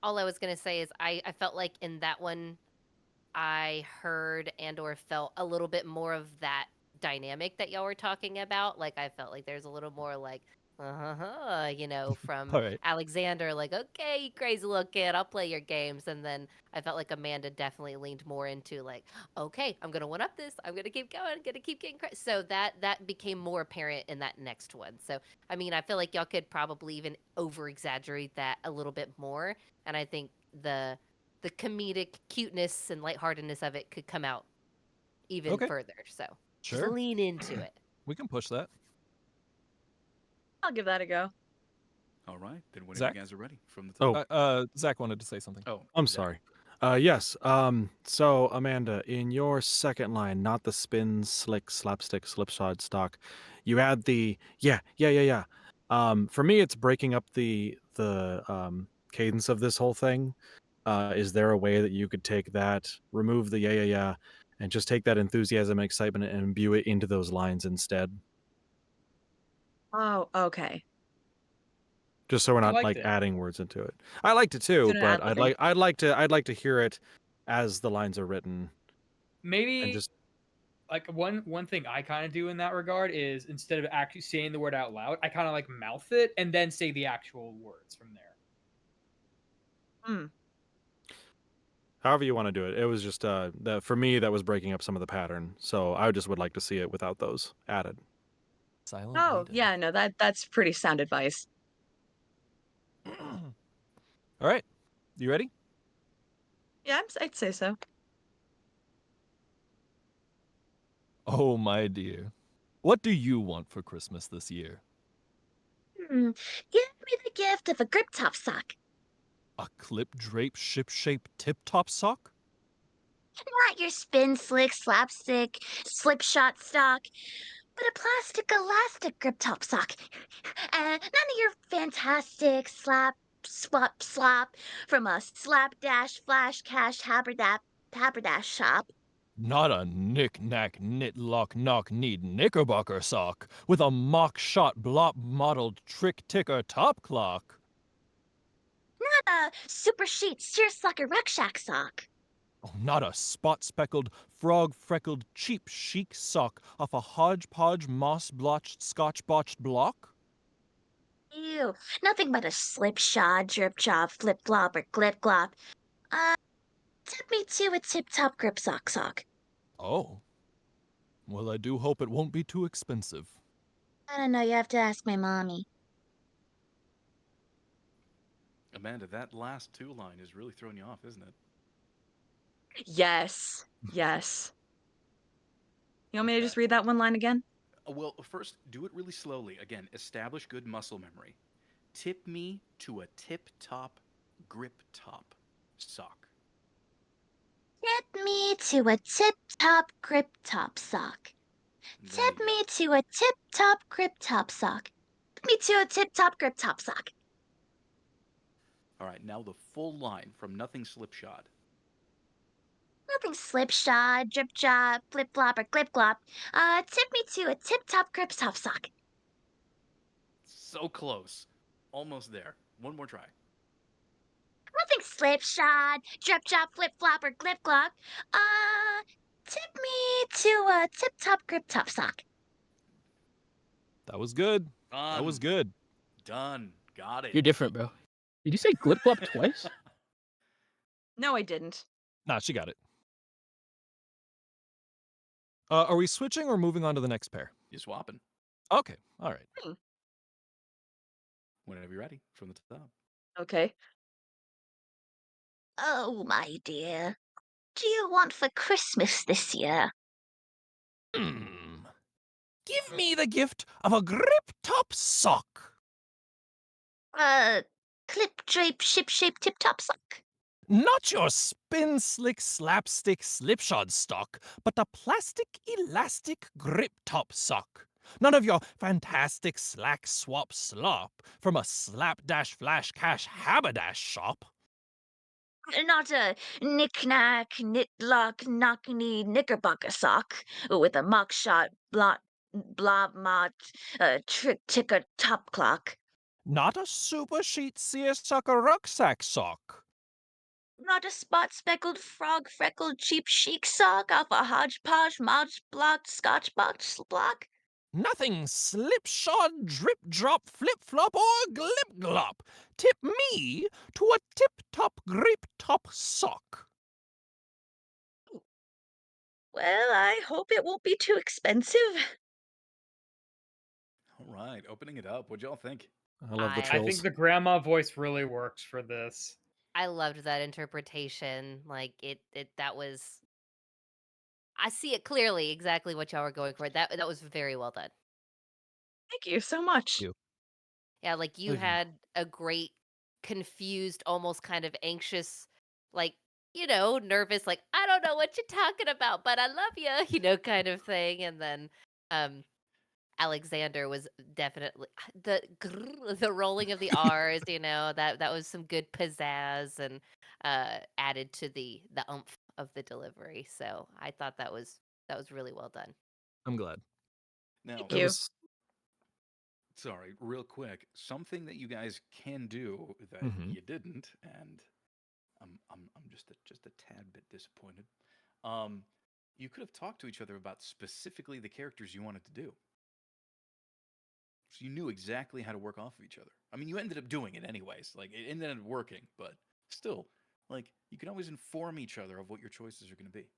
All I was gonna say is I felt like in that one I heard and or felt a little bit more of that dynamic that y'all were talking about. Like I felt like there's a little more like from All right. Alexander, like, okay, you crazy little kid, I'll play your games. And then I felt like Amanda definitely leaned more into like, okay, I'm gonna one up this, I'm gonna keep going, I'm gonna keep getting so that became more apparent in that next one. So I mean, I feel like y'all could probably even over exaggerate that a little bit more. And I think the comedic cuteness and lightheartedness of it could come out even Okay. further. So just Sure. lean into it. We can push that. I'll give that a go. All right. Then whenever you Zach? guys are ready, from the top. Zach wanted to say something. Oh, I'm Zach. sorry. Yes. So Amanda, in your second line, not the spin, slick, slapstick, slipshod stock, you add the yeah. For me, it's breaking up the cadence of this whole thing. Is there a way that you could take that, remove the yeah, and just take that enthusiasm and excitement and imbue it into those lines instead? Oh, okay. Just so we're I not liked like it. adding words into it. I liked it too, Doing an but ad libbing. I'd like to hear it as the lines are written and Maybe just like one thing I kind of do in that regard is instead of actually saying the word out loud, I kind of like mouth it and then say the actual words from there. Hmm. however you want to do it. It was just that for me that was breaking up some of the pattern. So I just would like to see it without those added. Silent Oh, lead-in. yeah, no, that's pretty sound advice. All right. You ready? Yeah, I'd say so. Oh, my dear. What do you want for Christmas this year? Give me the gift of a grip top sock. A clip drape ShipShape tip top sock? Not your spin slick, slapstick, slipshot stock, but a plastic elastic grip top sock. None of your fantastic slap, swap, slop from a slapdash, flash cash, haberdash shop. Not a knick-knack, knit-lock, knock-kneed knickerbocker sock with a mock-shot blop-modeled trick-ticker top clock. Not a super sheet seersucker rucksack sock. Oh, not a spot-speckled, frog-freckled, cheap chic sock off a hodge-podge, moss-blotched, scotch-botched block? Ew, nothing but a slipshod, drip job, flip flop, or glip glop. Tip me to a tip top grip sock. Oh. Well, I do hope it won't be too expensive. I don't know, you have to ask my mommy. Amanda, that last two line is really throwing you off, isn't it? Yes. Yes. You want me to just read that one line again? Well, first, do it really slowly. Again, establish good muscle memory. Tip me to a tip-top grip top sock. Tip me to a tip top grip top sock. There you Tip go. me to a tip top grip top sock. Tip me to a tip top grip top sock. All right, now the full line from Nothing Slipshod. Nothing slipshod, drip job, flip flop, or glip glop. Tip me to a tip top grip top sock. So close. Almost there. One more try. Nothing slipshod, drip job, flip flop, or glip glop. Tip me to a tip top grip top sock. That was good. Done. That was good. Done. Got it. You're different, bro. Did you say glip glop twice? No, I didn't. Nah, she got it. Are we switching or moving on to the next pair? You're swapping. Okay, all right. Whenever you're ready, from the top. Okay. Oh, my dear. What do you want for Christmas this year? Give me the gift of a grip top sock. Clip drape ShipShape tip top sock. Not your spin slick slapstick slipshod stock, but a plastic elastic grip top sock. None of your fantastic slack swap slop from a slapdash flash cash haberdash shop. Not a knick-knack, knit-lock, knock-knee knickerbocker sock with a mock-shot, blob-mot, trick-ticker top clock. Not a super sheet seersucker rucksack sock. Not a spot-speckled, frog-freckled, cheap chic sock off a Hodge-Podge, Mod-blocked, Scotch-box block. Nothing slipshod, drip drop, flip flop, or glip glop. Tip me to a tip top grip top sock. Well, I hope it won't be too expensive. All right, opening it up. What'd y'all think? I love the I trills. think the grandma voice really works for this. I loved that interpretation. Like that was I see it clearly exactly what y'all were going for. That was very well done. Thank you so much. You. Yeah, like you Thank you. had a great confused, almost kind of anxious, like, nervous, like, I don't know what you're talking about, but I love you, kind of thing. And then Alexander was definitely the rolling of the R's, that was some good pizzazz and added to the umph of the delivery. So I thought that was really well done. I'm glad. Now, Thank It you. was sorry, real quick. Something that you guys can do that Mhm. you didn't, and I'm just a tad bit disappointed. You could have talked to each other about specifically the characters you wanted to do. So you knew exactly how to work off of each other. I mean, you ended up doing it anyways. Like, it ended up working, but still, like, you can always inform each other of what your choices are going to be.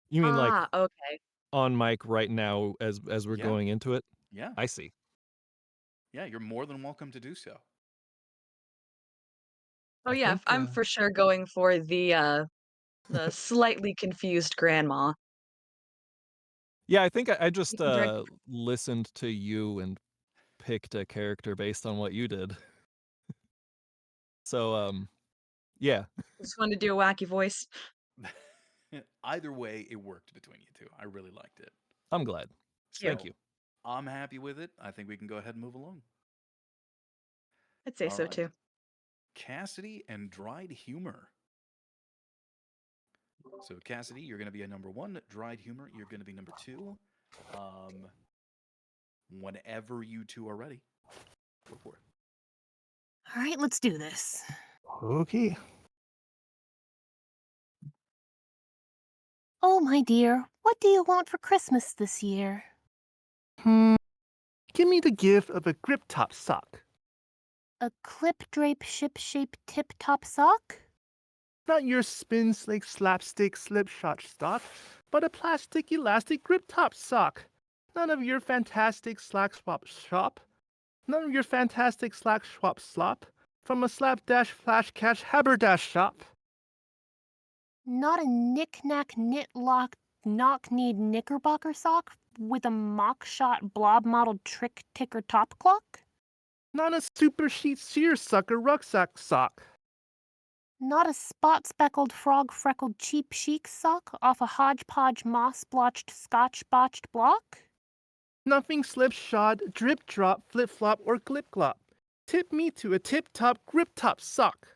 You mean like Okay. on mic right now as we're Yeah. going into it? Yeah. I see. Yeah, you're more than welcome to do so. Oh I yeah, think, I'm for sure going for the slightly confused grandma. Yeah, I think I just You can direct- listened to you and picked a character based on what you did. So yeah. Just wanted to do a wacky voice. Either way, it worked between you two. I really liked it. I'm glad. So, Thank you. I'm happy with it. I think we can go ahead and move along. I'd say All so right. too. Cassidy and dried humor. So Cassidy, you're going to be a number 1. Dried humor, you're going to be number 2. Whenever you two are ready, go for it. All right, let's do this. Okay. Oh, my dear, what do you want for Christmas this year? Give me the gift of a grip top sock. A clip drape ShipShape tip top sock? Not your spin slick slapstick slipshot stock, but a plastic elastic grip top sock. None of your fantastic slack swap shop. None of your fantastic slack swap slop from a slapdash flash catch haberdash shop. Not a knick-knack knit-lock knock-kneed knickerbocker sock with a mock-shot blob-modeled trick ticker top clock? Not a super sheet seersucker rucksack sock. Not a spot-speckled frog-freckled cheap chic sock off a Hodge-Podge moss-blotched scotch-botched block? Nothing slipshod, drip drop, flip flop, or clip clop. Tip me to a tip top grip top sock.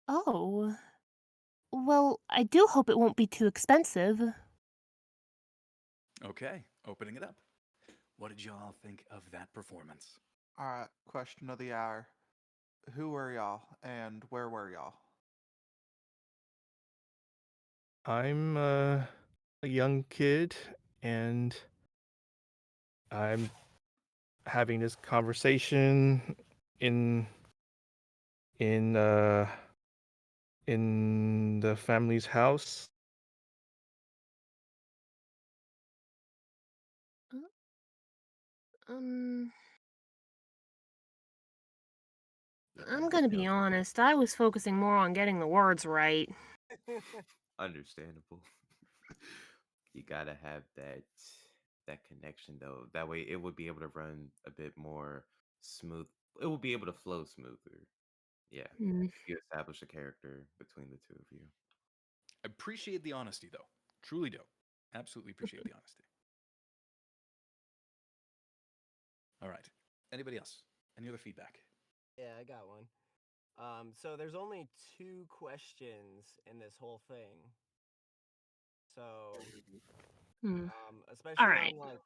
Oh. Well, I do hope it won't be too expensive. Okay, opening it up. What did y'all think of that performance? All right, question of the hour. Who were y'all and where were y'all? I'm a young kid and I'm having this conversation in in uh in the family's house. Um, Yeah, I'm gonna be honest, I was focusing more on getting the words right. understandable. You gotta have that connection though. That way, it would be able to run a bit more smooth. It will be able to flow smoother. Yeah, Hmm. if you establish a character between the two of you. Appreciate the honesty, though. Truly do. Absolutely appreciate the honesty. All right. Anybody else? Any other feedback? Yeah, I got one. So there's only 2 questions in this whole thing. So, Hmm. especially Alright. on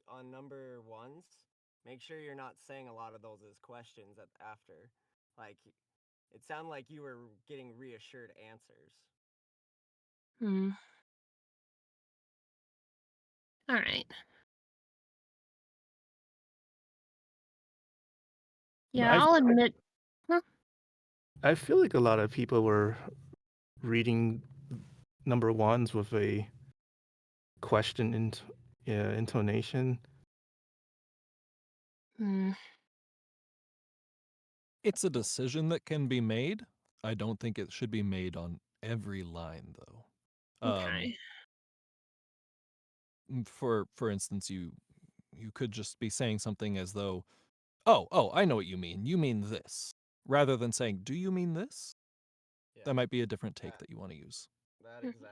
on number ones, make sure you're not saying a lot of those as questions after. Like, it sounded like you were getting reassured answers. Hmm. Alright. Yeah, I'll admit. Huh? I feel like a lot of people were reading number ones with a question intonation. Hmm. It's a decision that can be made. I don't think it should be made on every line though. Okay. For instance, you could just be saying something as though, oh, I know what you mean. You mean this. Rather than saying, do you mean this? Yeah. That might be a different take that you want to use. That exactly.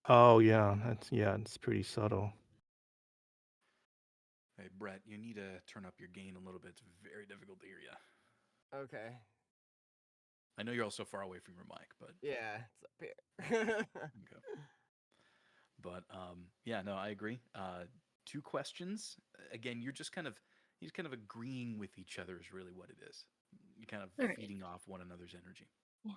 Oh yeah, it's pretty subtle. Hey, Brett, you need to turn up your gain a little bit. It's very difficult to hear you. Okay. I know you're also far away from your mic, but Yeah, it's up here. okay. But yeah, no, I agree. 2 questions. Again, you're just kind of agreeing with each other is really what it is. You're kind of Alright. feeding off one another's energy. Yeah.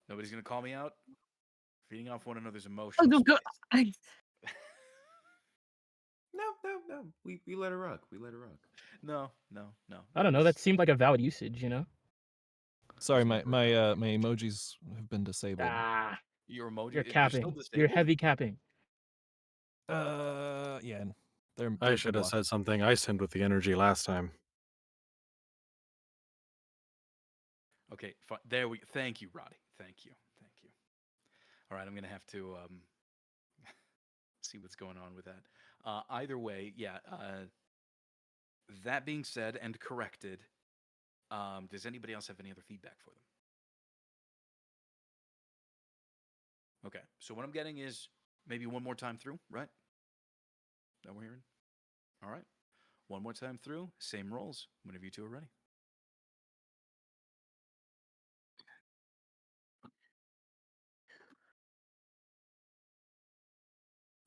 Nobody's gonna call me out. Feeding off one another's Oh, emotions. no, go. No. We let her rock. We let her rock. No. I don't know. That seemed like a valid usage, you know? Sorry, my emojis have been disabled. Ah, Your emoji. you're They're still capping. You're disabled? heavy capping. Yeah, they're I for should have block. said something. I sinned with the energy last time. Okay, fine. There we. Thank you, Roddy. Thank you. All right, I'm gonna have to see what's going on with that. Either way, yeah. That being said and corrected, does anybody else have any other feedback for them? Okay, so what I'm getting is maybe one more time through, right? That we're hearing? All right. One more time through, same rolls whenever you two are ready.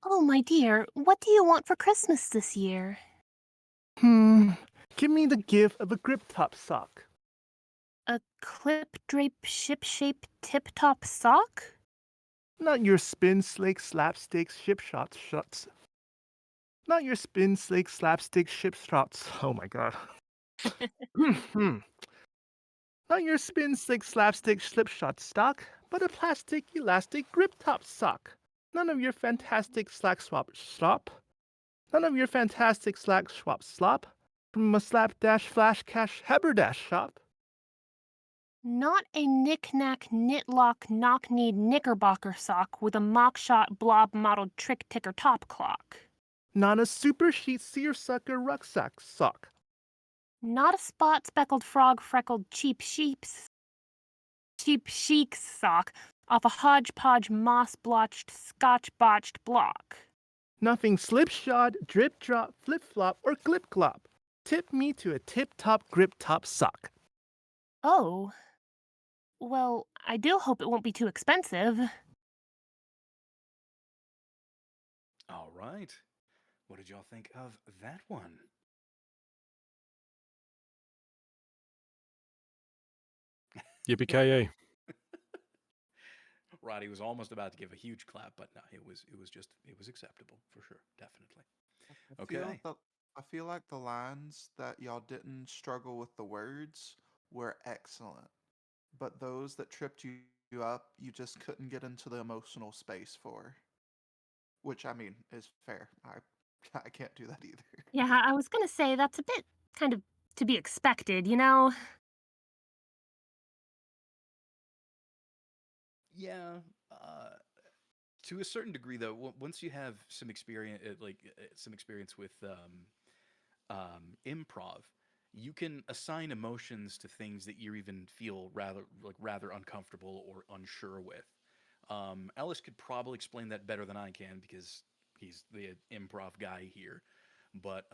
Oh, my dear, what do you want for Christmas this year? Give me the gift of a grip top sock. A clip drape ShipShape tip top sock? Not your spin slick slapstick ship shots. Not your spin slick slapstick ship shots. Oh my god. Not your spin slick slapstick slipshot stock, but a plastic elastic grip top sock. None of your fantastic slack swap slop. None of your fantastic slack swap slop from a slapdash flash cash haberdash shop. Not a knick-knack knit-lock knock-kneed knickerbocker sock with a mock-shot blob-mottled trick-ticker top clock. Not a super sheet seersucker rucksack sock. Not a spot-speckled frog-freckled cheap chic sock off a Hodge-Podge moss-blotched scotch-botched block. Nothing slipshod, drip drop, flip flop, or glip glop. Tip me to a tip top grip top sock. Oh. Well, I do hope it won't be too expensive. All right. What did y'all think of that one? Yippee-ki-yay. Roddy was almost about to give a huge clap, but no, it was acceptable for sure, definitely. Okay. I feel like the lines that y'all didn't struggle with the words were excellent, but those that tripped you up, you just couldn't get into the emotional space for. Which I mean is fair. I can't do that either. Yeah, I was gonna say that's a bit kind of to be expected, you know? Yeah, to a certain degree, though, once you have some experience with improv, you can assign emotions to things that you even feel rather uncomfortable or unsure with. Ellis could probably explain that better than I can because he's the improv guy here, but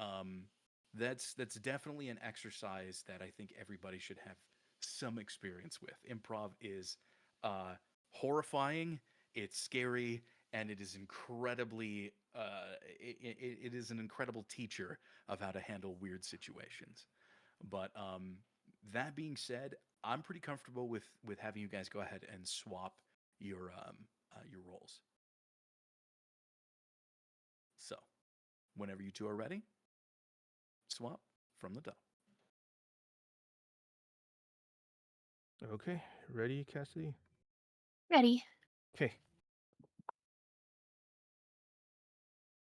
that's definitely an exercise that I think everybody should have some experience with. Improv is horrifying, it's scary, and it is incredibly it is an incredible teacher of how to handle weird situations. But that being said, I'm pretty comfortable with having you guys go ahead and swap your roles. So, whenever you two are ready, swap from the top. Okay, ready, Cassidy? Ready. Okay.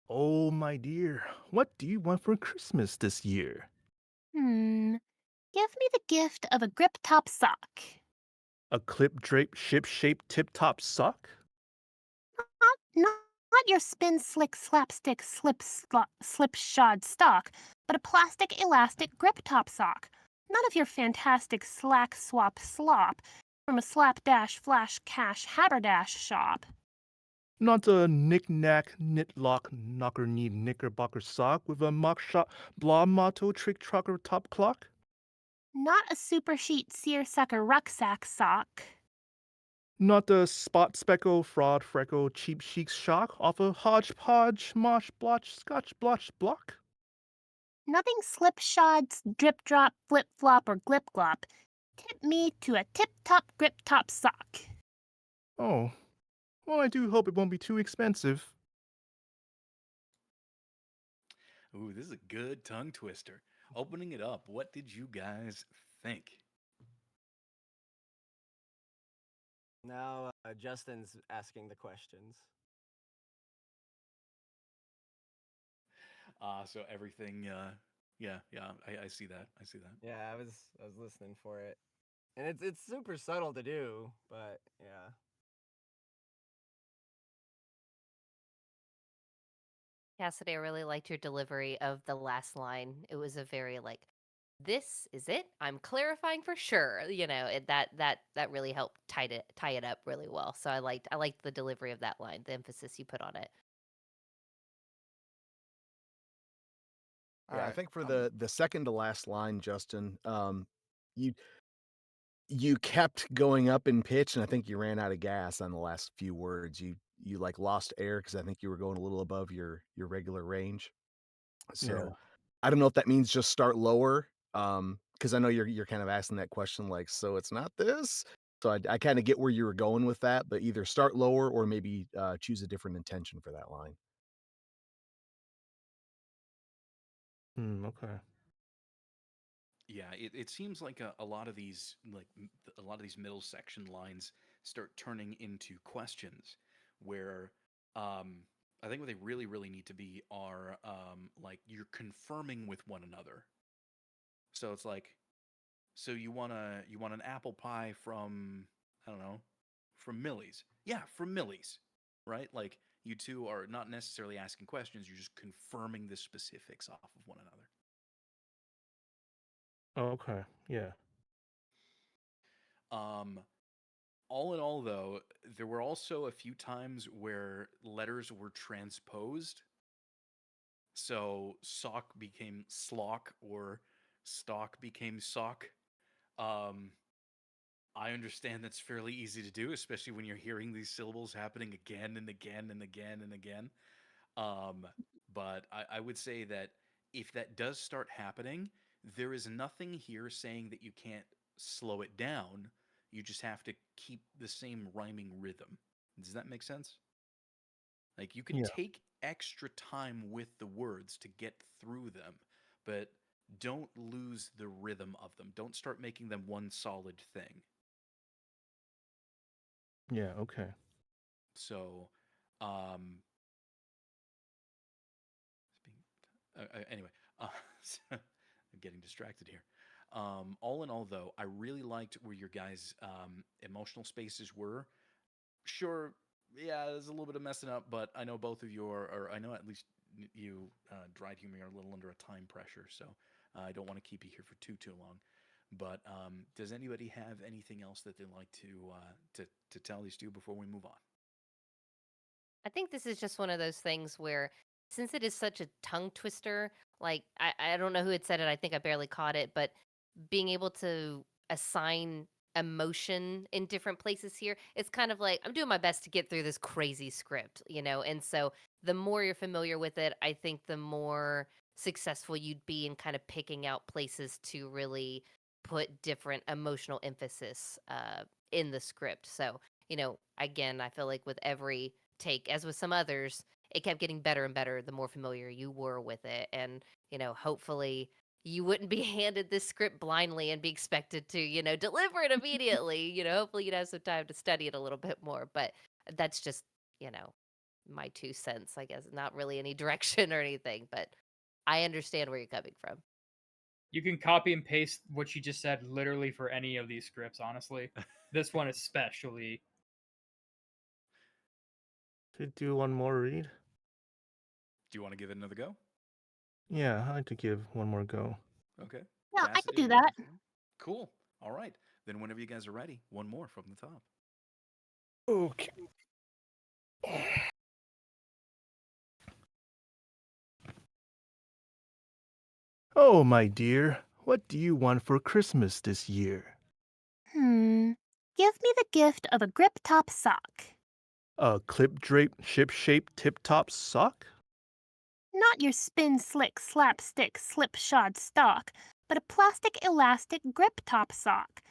Oh, my dear, what do you want for Christmas this year? Give me the gift of a grip top sock. A clip drape ship shaped tip top sock? Not your spin slick slapstick slipshod stock, but a plastic elastic grip top sock. None of your fantastic slack swap slop from a slapdash flash cash haberdash shop. Not a knick-knack, knit-lock, knocker-kneed knickerbocker sock with a mock-shot blob motto trick-trucker top clock? Not a super sheet seersucker rucksack sock. Not a spot speckle, fraud, freckle, cheap chic shock off a hodge-podge, mosh, blotch, scotch, blotch, block? Nothing slipshods, drip drop, flip flop, or glip glop. Tip me to a tip top grip top sock. Oh, well, I do hope it won't be too expensive. Ooh, this is a good tongue twister. Opening it up, what did you guys think? Now Justin's asking the questions. So everything, yeah, I see that. I see that. Yeah, I was listening for it, and it's super subtle to do, but yeah. Cassidy, I really liked your delivery of the last line. It was a very like, "This is it. I'm clarifying for sure." That really helped tie it up really well. So I liked the delivery of that line, the emphasis you put on it. All Yeah, I right. think for the second to last line, Justin, you you kept going up in pitch, and I think you ran out of gas on the last few words. You like lost air because I think you were going a little above your regular range. Yeah. So I don't know if that means just start lower. Because I know you're kind of asking that question like, so it's not this. So I kind of get where you were going with that, but either start lower or maybe choose a different intention for that line. Okay. Yeah, it seems like a lot of these a lot of these middle section lines start turning into questions where I think what they really need to be are like you're confirming with one another. So it's like, so you want an apple pie from, I don't know, from Millie's. Yeah, from Millie's. Right? Like you two are not necessarily asking questions, you're just confirming the specifics off of one another. Okay. Yeah. Um all in all, though, there were also a few times where letters were transposed. So sock became slock or stock became sock. Um, I understand that's fairly easy to do, especially when you're hearing these syllables happening again and again and again and again. Um, but I would say that if that does start happening, there is nothing here saying that you can't slow it down. You just have to keep the same rhyming rhythm. Does that make sense? Like you can Yeah. take extra time with the words to get through them, but don't lose the rhythm of them. Don't start making them one solid thing. Yeah. Okay. So, um, anyway, I'm getting distracted here. All in all, though, I really liked where your guys' emotional spaces were. Sure, yeah, there's a little bit of messing up, but I know both of you are, or I know at least you, Dried Humor, are a little under a time pressure, so I don't want to keep you here for too long. But does anybody have anything else that they'd like to tell these two before we move on? I think this is just one of those things where, since it is such a tongue twister, like I don't know who had said it. I think I barely caught it, but being able to assign emotion in different places here, it's kind of like I'm doing my best to get through this crazy script, you know. And so the more you're familiar with it, I think the more successful you'd be in kind of picking out places to really put different emotional emphasis in the script. So again, I feel like with every take, as with some others, it kept getting better and better the more familiar you were with it. And, hopefully you wouldn't be handed this script blindly and be expected to, deliver it immediately. Hopefully you'd have some time to study it a little bit more. But that's just, my 2 cents, I guess. Not really any direction or anything, but I understand where you're coming from. You can copy and paste what you just said literally for any of these scripts, honestly. This one especially. Should do one more read? Do you want to give it another go? Yeah, I'd like to give one more go. Okay. Yeah, I could Cassidy, are do you that. ready for one? Cool. All right. Then whenever you guys are ready, one more from the top. Okay. Oh, my dear, what do you want for Christmas this year? Give me the gift of a grip top sock. A clip drape ship-shaped tip-top sock? Not your spin slick slapstick slipshod stock, but a plastic elastic grip top sock.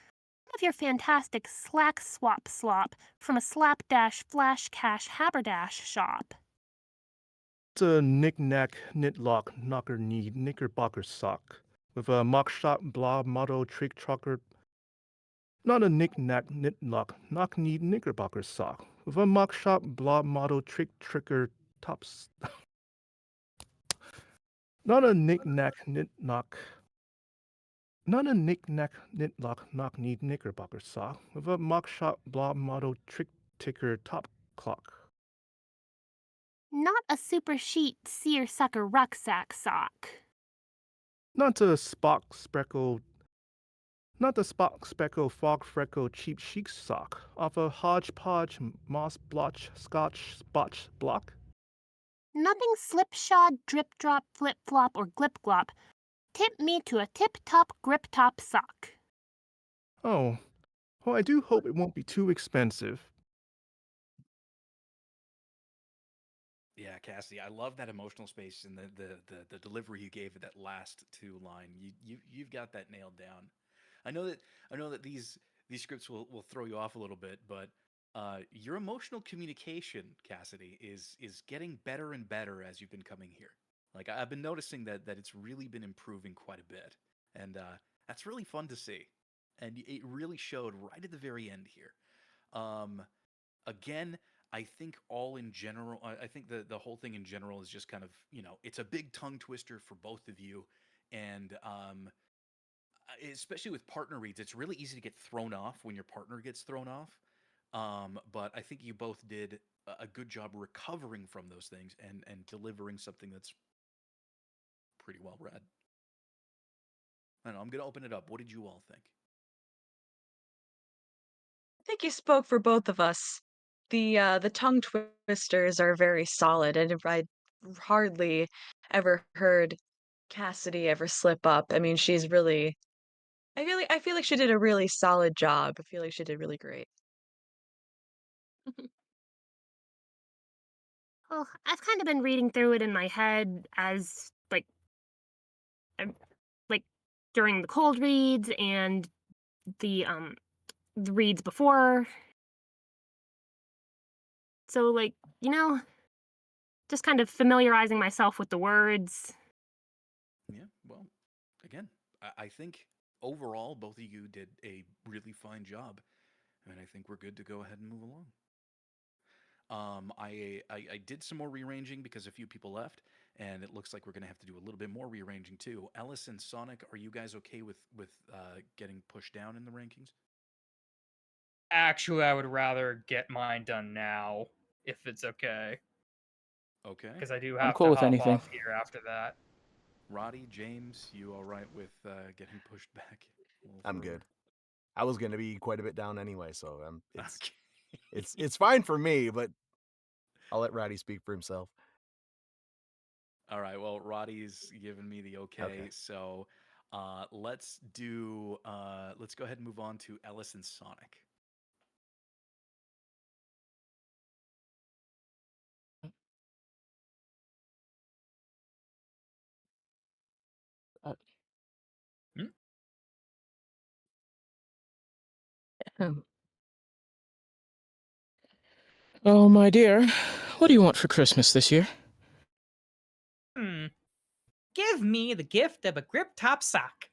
One of your fantastic slack swap slop from a slapdash flash cash haberdash shop. It's a knick-knack knitlock knocker-kneed knickerbocker sock with a mock-shop blob motto trick trucker. Not a knick-knack knitlock knock-kneed knickerbocker sock with a mock-shop blob motto trick tricker tops. Not a knick-knack knit-knock. Not a knick-knack knitlock knock-kneed knickerbocker sock with a mock-shop blob motto trick ticker top clock. Not a super sheet seersucker rucksack sock. Not the Spock speckled fog freckle cheap chic sock off a hodgepodge moss blotch scotch spotch block. Nothing slipshod, drip drop, flip flop, or glip glop. Tip me to a tip top grip top sock. Oh, well, I do hope it won't be too expensive. Yeah, Cassie, I love that emotional space and the delivery you gave at that last two line. You've got that nailed down. I know that these scripts will throw you off a little bit, but your emotional communication, Cassidy, is getting better and better as you've been coming here. Like I've been noticing that it's really been improving quite a bit, and that's really fun to see. And it really showed right at the very end here. Um, Again, I think all in general, I think the whole thing in general is just kind of, it's a big tongue twister for both of you, and especially with partner reads, it's really easy to get thrown off when your partner gets thrown off. But I think you both did a good job recovering from those things and delivering something that's pretty well read. I don't know, I'm gonna open it up. What did you all think? I think you spoke for both of us. The tongue twisters are very solid, and I hardly ever heard Cassidy ever slip up. I mean, she's really. I feel like she did a really solid job. I feel like she did really great. Well, I've kind of been reading through it in my head as I'm- like during the cold reads and the reads before. So just kind of familiarizing myself with the words. Yeah, well, again, I think overall both of you did a really fine job, and I think we're good to go ahead and move along. I did some more rearranging because a few people left, and it looks like we're going to have to do a little bit more rearranging too. Ellis and Sonic, are you guys okay with getting pushed down in the rankings? Actually, I would rather get mine done now, if it's okay, Okay. because I do I'm have cool to with hop anything. off here after that. Roddy, James, you all right with getting pushed back a little I'm further? good. I was going to be quite a bit down anyway, so it's Okay. it's fine for me, but I'll let Roddy speak for himself. All right. Well, Roddy's given me the okay, so let's go ahead and move on to Ellis and Sonic. Uh, Hmm? Oh, my dear, what do you want for Christmas this year? Give me the gift of a grip top sock.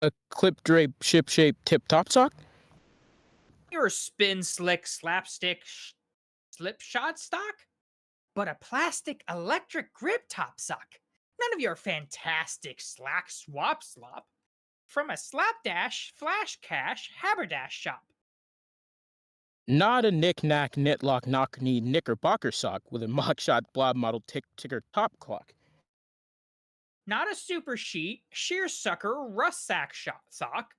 A clip drape ShipShape tip top sock? Your spin slick slapstick slipshod stock, but a plastic electric grip top sock. None of your fantastic slack swap slop from a slapdash flash cash haberdash shop. Not a knick-knack knitlock knock-knee knickerbocker sock with a mockshot blob model ticker top clock. Not a super sheet sheer sucker rust sack sock.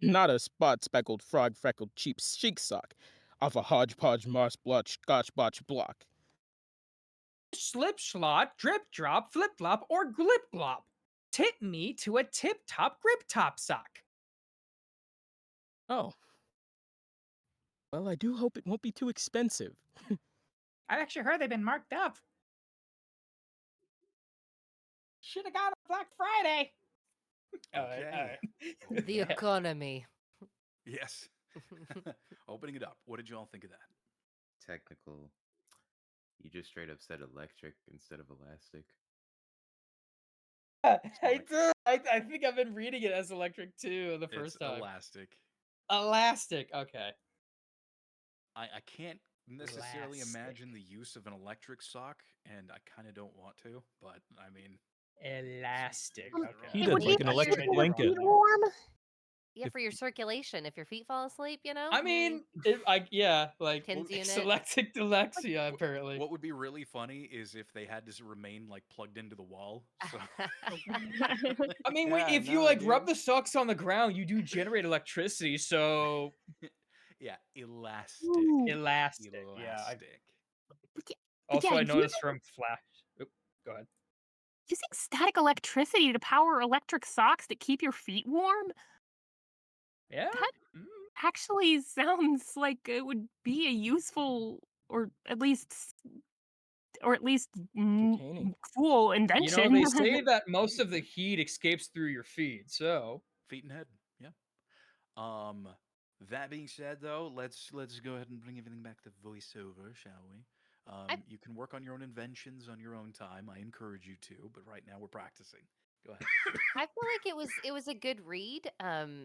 Not a spot-speckled frog-freckled cheap chic sock off a Hodge-Podge moss blotch scotch botch block. Slip slot, drip drop, flip flop, or glip glop. Tip me to a tip top grip top sock. Oh. Well, I do hope it won't be too expensive. I actually heard they've been marked up. Should have got on Black Friday. Okay. All right. The economy. Yes. Opening it up. What did you all think of that? Technical. You just straight up said electric instead of elastic. I think I've been reading it as electric too the first It's time. elastic. Elastic. Okay. I can't necessarily imagine the use of an electric sock, and I kind of don't want to, but I mean, Elastic. Heat Okay. it like an electric blanket. Warm? Yeah, If for your circulation. If your feet fall asleep, you know, I mean, like Tins unit. selectic dyslexia apparently. What would be really funny is if they had to remain like plugged into the wall. So I mean, Yeah, if you no, like dude. rub the socks on the ground, you do generate electricity. So yeah, elastic. Ooh. elastic. Yeah. Elastic. But Also, yeah, I do you noticed from Flash. Oop, go ahead. using static electricity to power electric socks that keep your feet warm? Yeah. That Mm. actually sounds like it would be a useful or at least Entertaining. cool You know, invention. they say that most of the heat escapes through your feet. So Feet and head. Yeah. Um that being said though, let's go ahead and bring everything back to voiceover, shall we? I You can work on your own inventions on your own time. I encourage you to, but right now we're practicing. Go ahead. I feel like it was a good read.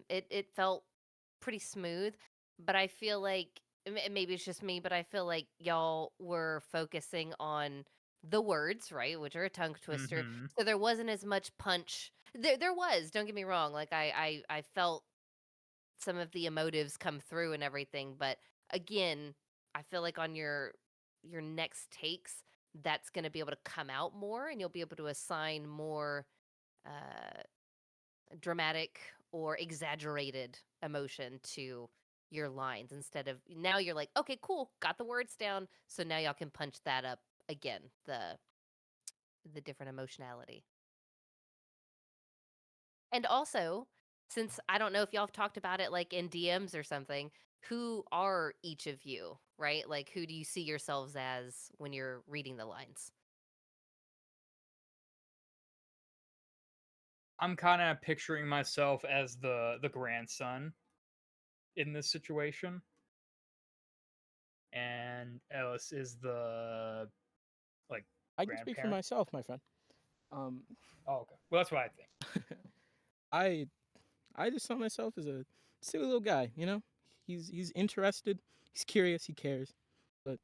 It felt pretty smooth, but I feel like maybe it's just me, but I feel like y'all were focusing on the words, right, which are a tongue twister. Mhm. So there wasn't as much punch. There was. Don't get me wrong. Like I felt some of the emotives come through and everything, but again, I feel like on your next takes, that's going to be able to come out more, and you'll be able to assign more uh dramatic or exaggerated emotion to your lines instead of now you're like, okay, cool, got the words down. So now y'all can punch that up again, the different emotionality. And also, since I don't know if y'all have talked about it like in DMs or something, who are each of you, right? Like who do you see yourselves as when you're reading the lines? I'm kind of picturing myself as the grandson in this situation, and Ellis is the like I can speak for grandparent. myself, my friend. Um, Oh, okay. Well, that's what I think. I I just saw myself as a silly little guy. You know, he's interested, he's curious, he cares, but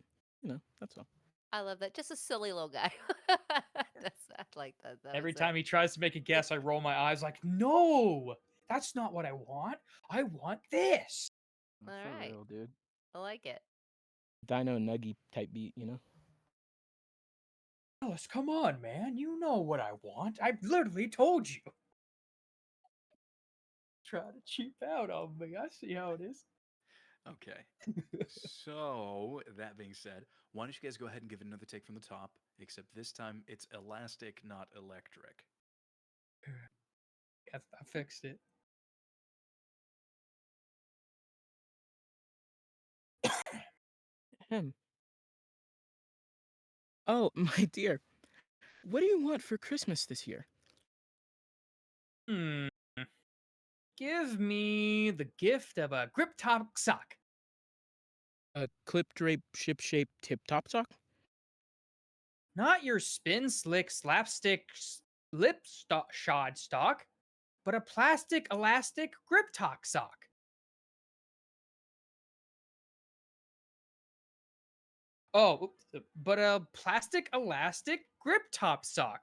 that's all. I love that. Just a silly little guy. That's I like that. That Every was it. time he tries to make a guess, I roll my eyes like, no, that's not what I want. I want this. All For right. real, dude. I like it. Dino Nuggy type beat, Ellis, come on, man. You know what I want. I literally told you. Try to cheap out on me. I see how it is. Okay. So, that being said, why don't you guys go ahead and give it another take from the top, except this time it's elastic, not electric. I fixed it. Him. Oh, my dear. What do you want for Christmas this year? Hmm. Give me the gift of a grip top sock. A clip drape ShipShape tip top sock? Not your spin slick slapstick shod stock, but a plastic elastic grip top sock. Oh, but a plastic elastic grip top sock.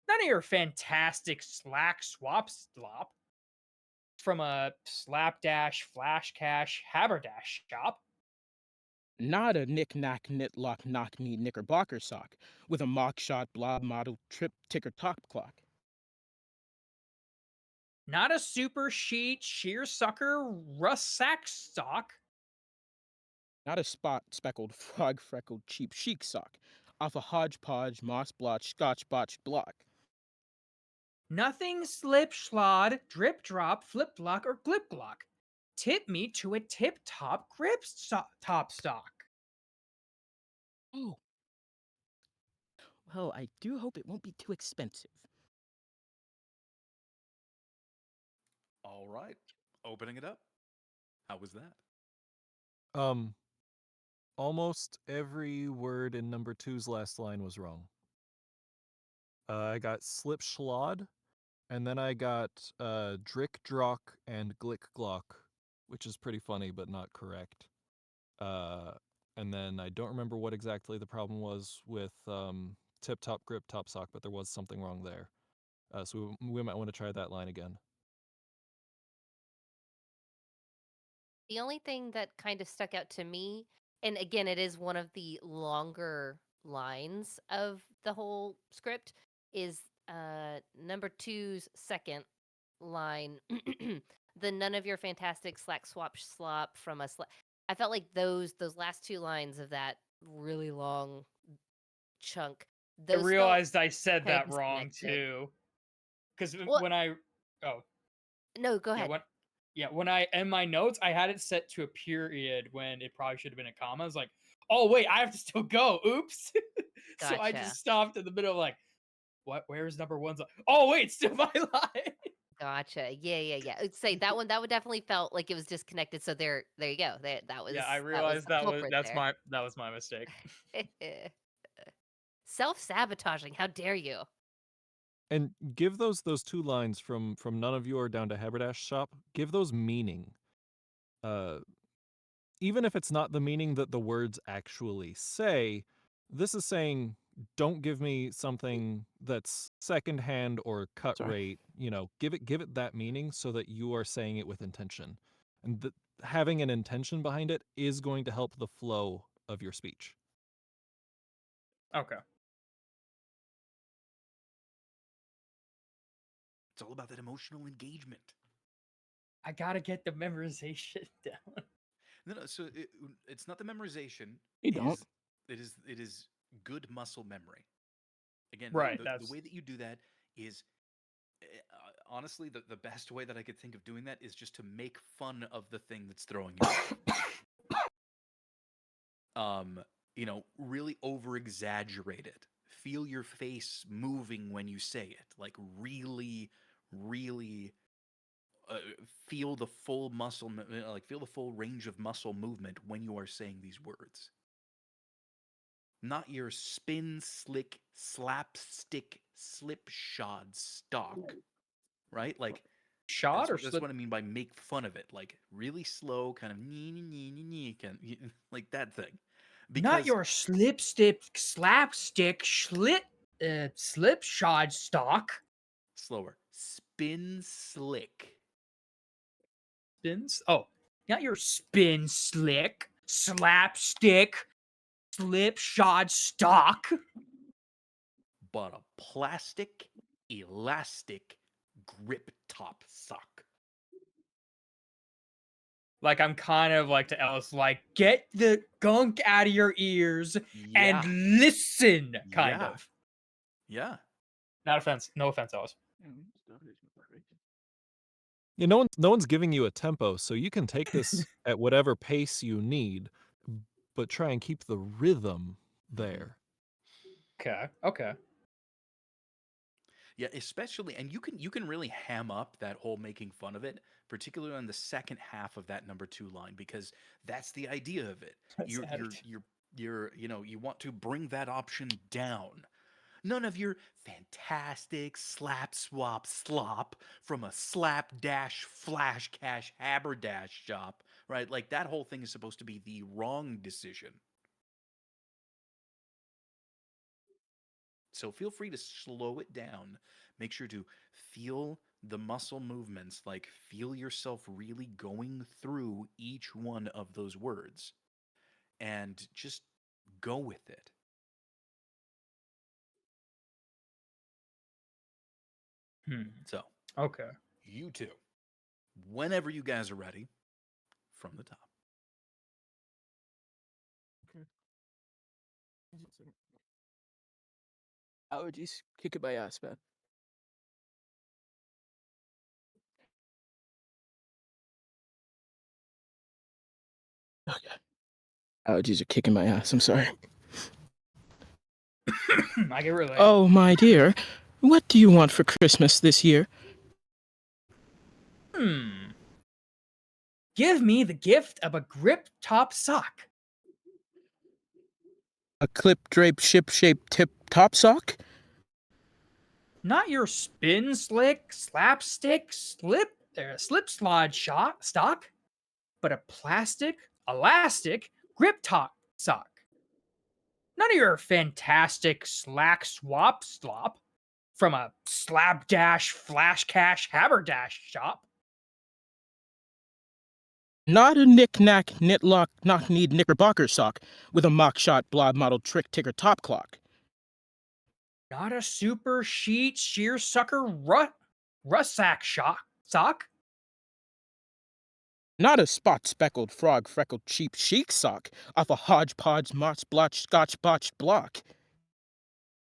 None of your fantastic slack swap slop from a slapdash flash cash haberdash shop. Not a knick-knack knit-lock knock-knee knickerbocker sock with a mock-shot blob model trip ticker top clock. Not a super sheet sheer sucker rust sack sock. Not a spot-speckled frog-freckled cheap chic sock off a Hodge-Podge moss-blotch scotch-botched block. Nothing slip schlod, drip drop, flip block, or glip glock. Tip me to a tip top grip top stock. Oh. Well, I do hope it won't be too expensive. All right. Opening it up. How was that? Um, almost every word in number two's last line was wrong. I got slip schlod, and then I got drick drock and glick glock, which is pretty funny but not correct. And then I don't remember what exactly the problem was with tip top grip top sock, but there was something wrong there. So we might want to try that line again. The only thing that kind of stuck out to me, and again, it is one of the longer lines of the whole script, is number two's second line. The none of your fantastic slack swap slop from a I felt like those last two lines of that really long chunk, I those felt realized I said kind of that wrong disconnected. too. Because Well, when I oh no, go yeah ahead. when I in my notes I had it set to a period when it probably should have been a comma. I was like, oh wait, I have to still go. Oops. So I Gotcha. just stopped in the middle, like, what? Where's number one's? Oh wait, still my line. Gotcha. Yeah. I'd say that one that would definitely felt like it was disconnected. So there you go. That Yeah, I was realized the culprit there. that was my mistake. Self-sabotaging. How dare you? And give those two lines from none of you are down to Haberdash shop. Give those meaning. Even if it's not the meaning that the words actually say, this is saying don't give me something that's secondhand or cut Sorry. rate. Give it that meaning so that you are saying it with intention, and having an intention behind it is going to help the flow of your speech. Okay. It's all about that emotional engagement. I gotta get the memorization down. No. So it's not the memorization. You don't. It is good muscle memory. Again, Right. the way that you do that is honestly the best way that I could think of doing that is just to make fun of the thing that's throwing you off. Really over exaggerate it. Feel your face moving when you say it. Like really, really feel the full feel the full range of muscle movement when you are saying these words. Not your spin, slick, slapstick, slipshod stock, right? Like Shot or that's slip? what I mean by make fun of it. Like really slow, kind of like that thing. Not Because your slipstick, slapstick, slipshod stock. slower. Spin slick. Spins? Oh, not your spin slick, slapstick, slipshod stock. But a plastic, elastic grip top sock. Like I'm kind of like to Ellis, like get the gunk out of your ears Yeah. and listen, kind Yeah. of. Yeah. Not offense, no offense, Ellis. Yeah, no one's giving you a tempo, so you can take this at whatever pace you need, but try and keep the rhythm there. Okay. Yeah, especially, and you can really ham up that whole making fun of it, particularly on the second half of that number two line, because that's the idea of it. You want to bring that option down. None of your fantastic slap swap slop from a slapdash flash cash haberdash shop, right? Like that whole thing is supposed to be the wrong decision. So feel free to slow it down. Make sure to feel the muscle movements, like feel yourself really going through each one of those words and just go with it. So, Okay. you two, whenever you guys are ready, from the top. Okay. Allergies kicking my ass, man. Okay. Allergies are kicking my ass. I'm sorry. I can relate. Oh, my dear. What do you want for Christmas this year? Give me the gift of a grip top sock. A clip drape ship shape tip top sock? Not your spin slick, slapstick, slip slide stock, but a plastic, elastic grip top sock. None of your fantastic slack swap slop from a slapdash flash cash haberdash shop. Not a knick-knack, knitlock, knock-kneed knickerbocker sock with a mock-shot blob model trick-ticker top clock. Not a super sheet sheer sucker russack sock. Not a spot-speckled, frog-freckled cheap chic sock off a Hodge-Podge moss-blotched scotch-botched block.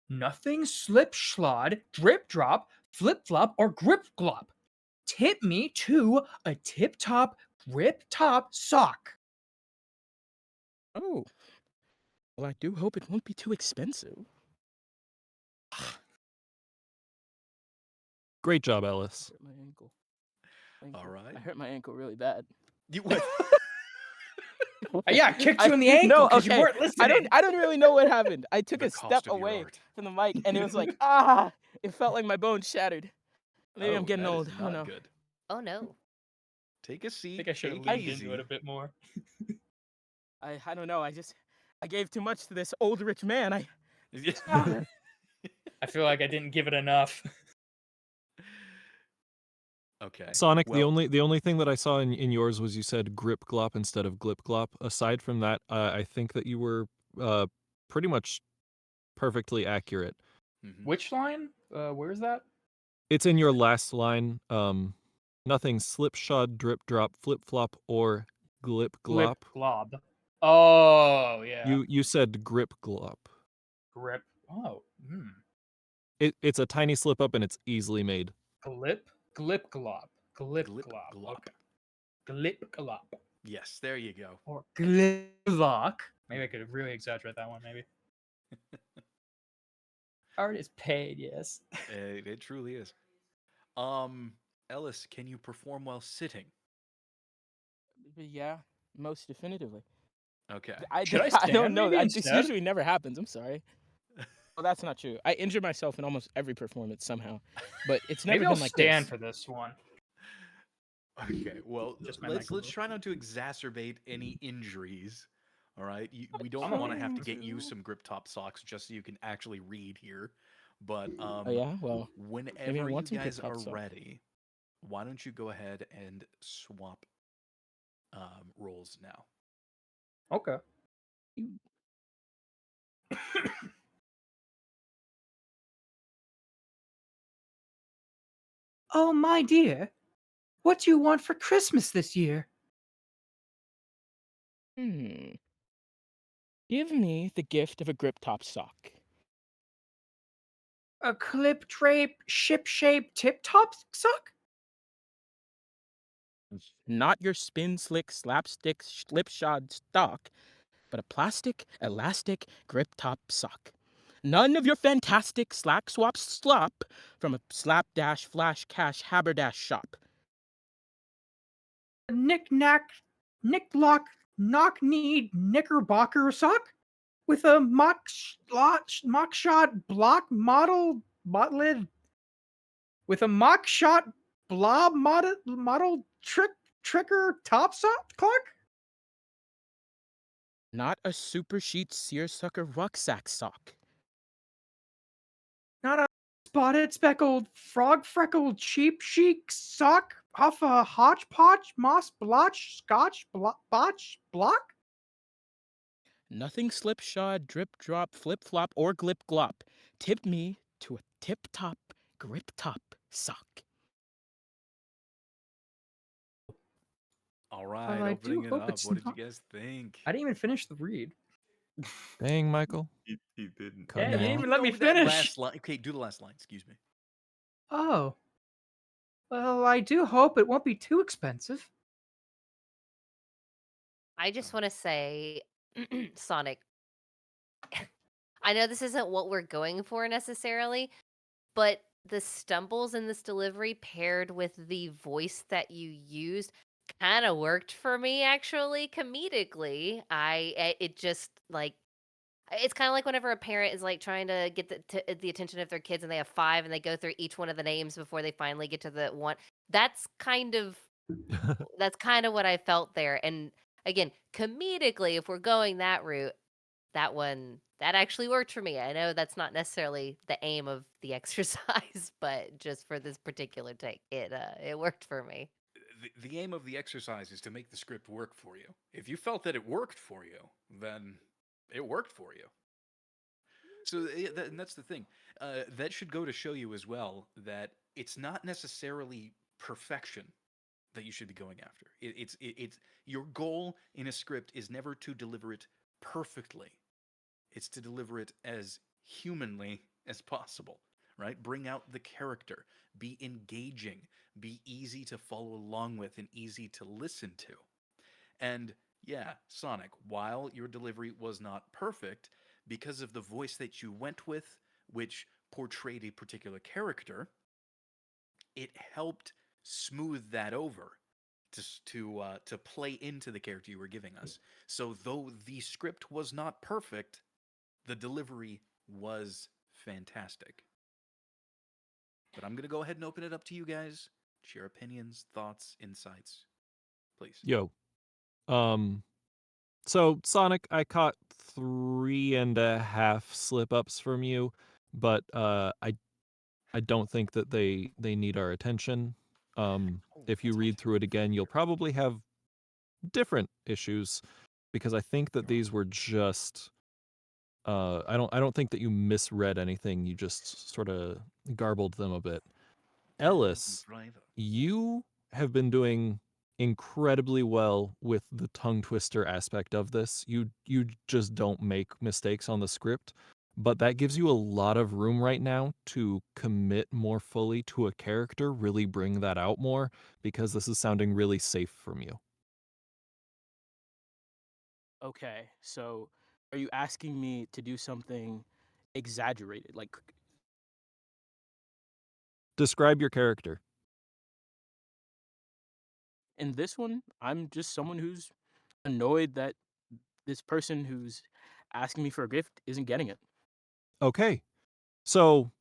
Nothing slip schlod, drip drop, flip flop, or grip glop. Tip me to a tip top grip top sock. Oh. Well, I do hope it won't be too expensive. Great job, Ellis. My ankle. All right. I hurt my ankle really bad. You what? Yeah, I kicked you in the ankle No, because you okay. weren't listening. I don't really know what happened. I took The a cost step of your away art. from the mic, and it was like, it felt like my bones shattered. Maybe I'm getting that old. is I don't not know. good. Oh no. Take a seat. I think I should have take it leaned into easy. it a bit more. I don't know. I gave too much to this old rich man. I feel like I didn't give it enough. Okay. Sonic, well, the only thing that I saw in yours was you said grip glop instead of glip glop. Aside from that, I think that you were pretty much perfectly accurate. Which line? Where's that? It's in your last line. Nothing slipshod, drip drop, flip flop, or glip glop. Glip glob. Oh yeah. You said grip glop. Grip. Oh. It's a tiny slip up and it's easily made. Glip glob. Glip glob. Okay. Glip glob. yes, there you go. Or glip. Maybe I could really exaggerate that one. Maybe. Art is paid. Yes. It truly is. Ellis, can you perform while sitting? Yeah, most definitively. Okay. Should I I stand don't know. maybe This instead? usually never happens. I'm sorry. Well, that's not true. I injure myself in almost every performance somehow, but it's never Maybe I'll been like stand this. for this one. Okay. Well, Just my let's neck a try not to exacerbate any injuries. All right. We don't I'm want to have to trying get you to. some grip top socks just so you can actually read here. But Oh yeah, well, maybe I whenever you want some guys grip top are socks. ready, why don't you go ahead and swap roles now? Okay. Oh, my dear. What do you want for Christmas this year? Give me the gift of a grip top sock. A clip drape ShipShape tip top sock? Not your spin slick slapstick slipshod stock, but a plastic elastic grip top sock. None of your fantastic slack swap slop from a slapdash flash cash haberdash shop. A knick-knack, nick-lock, knock-kneed knickerbocker sock? With a mock-shot block model botlid? With a mock-shot blob model tricker top sock clock? Not a super sheet seersucker rucksack sock. Not a spotted, speckled, frog-freckled, cheap chic sock off a Hodge-Podge moss blotch scotch botch block? Nothing slipshod, drip drop, flip flop, or glip glop. Tip me to a tip top grip top sock. All right, I opening do it hope up. it's What did you not- guys think? I didn't even finish the read. Dang, Michael. He didn't. Cutting Yeah, you you didn't off. even let me No, that finish. last line. Okay, do the last line. Excuse me. Oh. Well, I do hope it won't be too expensive. I just want to say, Sonic, I know this isn't what we're going for necessarily, but the stumbles in this delivery paired with the voice that you used kind of worked for me actually comedically. It just like it's kind of like whenever a parent is like trying to get the attention of their kids and they have five and they go through each one of the names before they finally get to the one. That's kind of what I felt there. And again, comedically, if we're going that route, that actually worked for me. I know that's not necessarily the aim of the exercise, but just for this particular take, it worked for me. the aim of the exercise is to make the script work for you. If you felt that it worked for you, then it worked for you. So and that's the thing. That should go to show you as well that it's not necessarily perfection that you should be going after. It's your goal in a script is never to deliver it perfectly. It's to deliver it as humanly as possible, right? Bring out the character, be engaging, be easy to follow along with and easy to listen to. And yeah, Sonic, while your delivery was not perfect, because of the voice that you went with, which portrayed a particular character, it helped smooth that over to play into the character you were giving us. So though the script was not perfect, the delivery was fantastic. But I'm gonna go ahead and open it up to you guys. Share opinions, thoughts, insights, please. Yo. So Sonic, I caught 3.5 slip ups from you, but I don't think that they need our attention. If you read through it again, you'll probably have different issues because I think that these were just I don't think that you misread anything. You just sort of garbled them a bit. Ellis, you have been doing incredibly well with the tongue twister aspect of this. You just don't make mistakes on the script, but that gives you a lot of room right now to commit more fully to a character, really bring that out more because this is sounding really safe from you. Okay, so are you asking me to do something exaggerated? Like, Describe your character. in this one, I'm just someone who's annoyed that this person who's asking me for a gift isn't getting it. Okay. So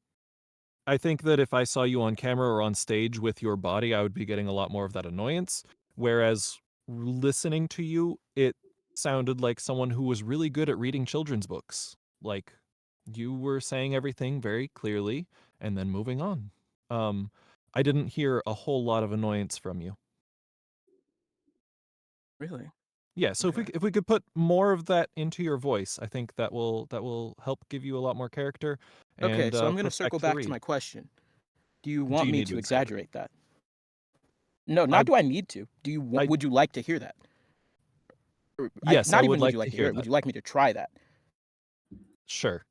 I think that if I saw you on camera or on stage with your body, I would be getting a lot more of that annoyance. Whereas listening to you, it sounded like someone who was really good at reading children's books. Like you were saying everything very clearly and then moving on. Um, I didn't hear a whole lot of annoyance from you. Really? Yeah, so Okay. if we could put more of that into your voice, I think that will help give you a lot more character Okay, and so I'm going to circle perfect the back to read. my question. Do you Do want you me need to to exaggerate? exaggerate that? No, I not do I need to. Do you I would you like to hear that? yes, I Not would even would like you to like to hear hear it. Would that. you like me to try that? Sure.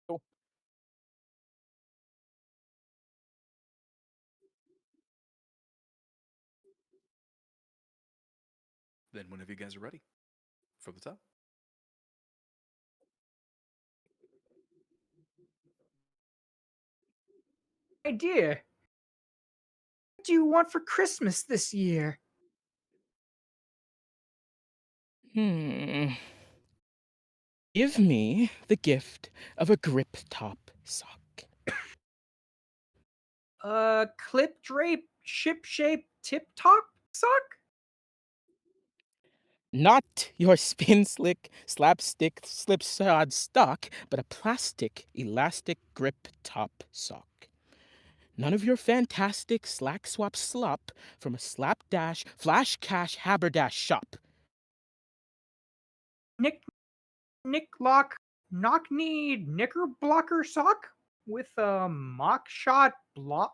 Cool. Then whenever you guys are ready, from the top. Idea. What do you want for Christmas this year? Hmm. Give me the gift of a grip top sock. Clip drape ShipShape tip top sock? Not your spin slick slapstick slipshod stock, but a plastic elastic grip top sock. None of your fantastic slack swap slop from a slapdash flash cash haberdash shop. Nick lock knock knee knicker blocker sock with a mock shot blah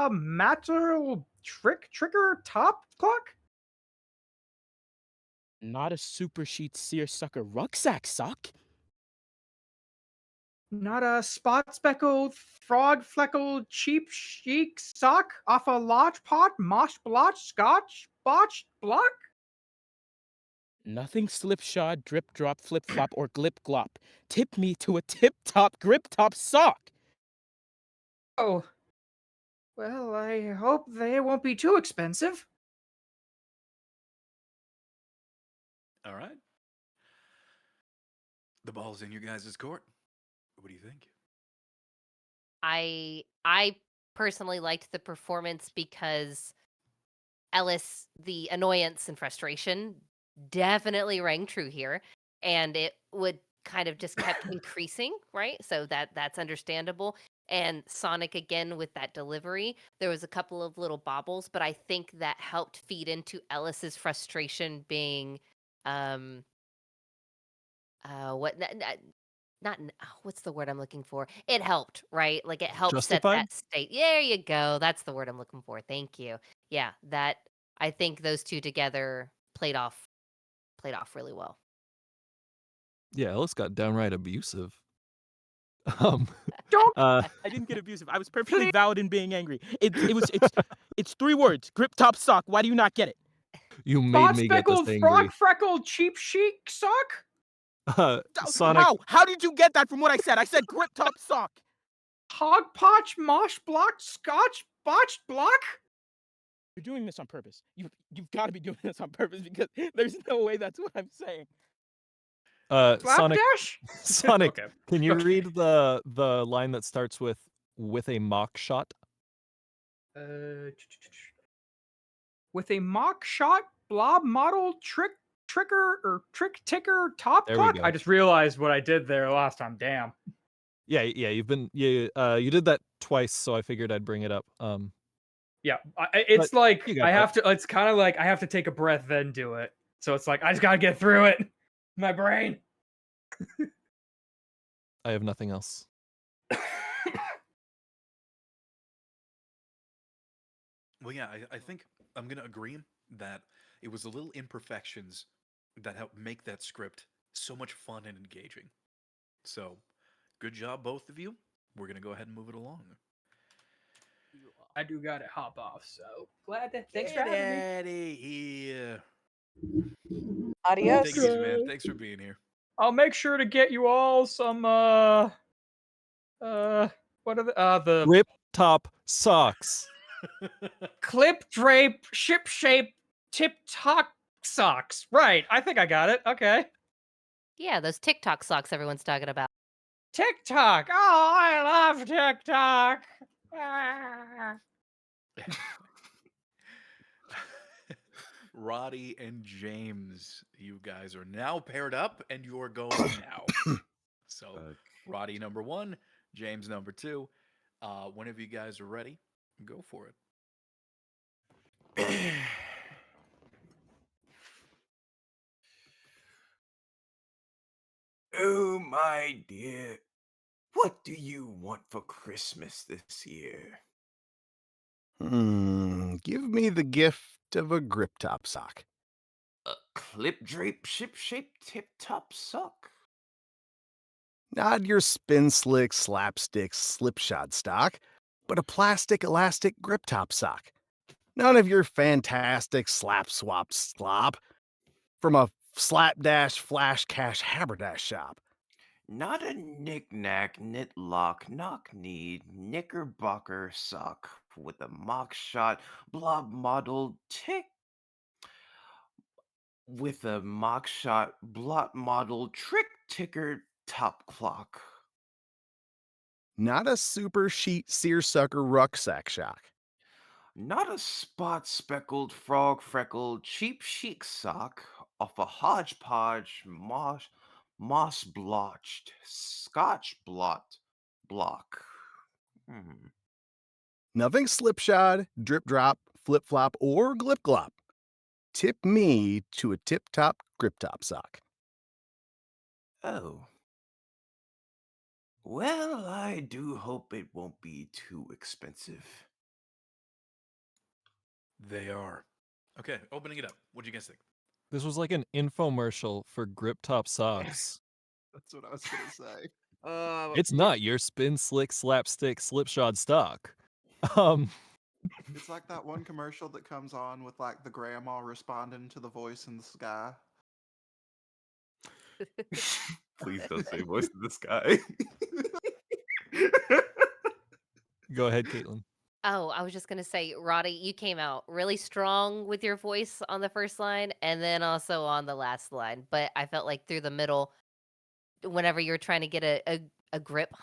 material tricker top clock? Not a super sheet seersucker rucksack sock. Not a spot speckled frog fleckled cheap chic sock off a lodge pot mosh blotch scotch botched block? Nothing slipshod, drip drop, flip flop, or glip glop. Tip me to a tip top grip top sock. Oh, well, I hope they won't be too expensive. All right. The ball's in your guys' court. What do you think? I personally liked the performance because Ellis, the annoyance and frustration definitely rang true here, and it would kind of just kept increasing, right? So that's understandable. And Sonic again with that delivery, there was a couple of little bobbles, but I think that helped feed into Ellis's frustration being, what not what's the word I'm looking for? It helped, right? Like it helped set Justified? that state. There you go. That's the word I'm looking for. Thank you. Yeah, that I think those two together played off really well. Yeah, Ellis got downright abusive. Um, Don't. uh, I didn't get abusive. I was perfectly valid in being angry. It's 3 words. Grip top sock. Why do you not get it? you made Spot me get this speckled frog angry. freckled cheap chic sock. Sonic, How did you get that from what I said? I said grip top sock. Hodge-Podge mosh blocked scotch botched block. You're doing this on purpose. You've got to be doing this on purpose because there's no way that's what I'm saying. Sonic, Slapdash? Sonic, Okay. can you Okay. read the line that starts with a mock shot? With a mock shot blob model trick ticker top There we clock. go. I just realized what I did there last time. Damn. Yeah, you did that twice, so I figured I'd bring it up. Yeah, it's like you got I that. have to. It's kind of like I have to take a breath then do it. So it's like I just gotta get through it. My brain. I have nothing else. Well, yeah, I think I'm going to agree that it was the little imperfections that helped make that script so much fun and engaging. So, good job, both of you. We're going to go ahead and move it along. I do gotta hop off. So glad to. Thanks for having me. Get outta here. Adios. Take it easy, man. Thanks for being here. I'll make sure to get you all some what are the Rip top socks. clip drape ShipShape tip top socks. Right. I think I got it. Okay. Yeah, those TikTok socks everyone's talking about. TikTok. Oh, I love TikTok. Ah. Roddy and James, you guys are now paired up and you are going now. So, Roddy number 1, James number 2. Whenever you guys are ready, go for it. Oh, my dear. What do you want for Christmas this year? Give me the gift of a grip top sock. A clip drape ShipShape tip top sock? Not your spin slick slapstick slipshod stock, but a plastic elastic grip top sock. None of your fantastic slap swap slop from a slapdash flash cash haberdash shop. Not a knick-knack, knit-lock, knock-kneed, knickerbocker sock with a mock-shot, blob-modeled tick with a mock-shot, blot-modeled trick-ticker top clock. Not a super sheet seersucker rucksack shock. Not a spot-speckled, frog-freckled, cheap chic sock off a Hodge-Podge, moss-blotched, scotch-blot block. Nothing slipshod, drip drop, flip flop, or glip glop. Tip me to a tip top grip top sock. Oh. Well, I do hope it won't be too expensive. They are. Okay, opening it up. What do you guys think? This was like an infomercial for grip top socks. That's what I was gonna say. It's not your spin slick slapstick slipshod stock. It's like that one commercial that comes on with like the grandma responding to the voice in the sky. Please don't say voice in the sky. Go ahead, Caitlin. Oh, I was just gonna say, Roddy, you came out really strong with your voice on the first line and then also on the last line. But I felt like through the middle, whenever you're trying to get a grip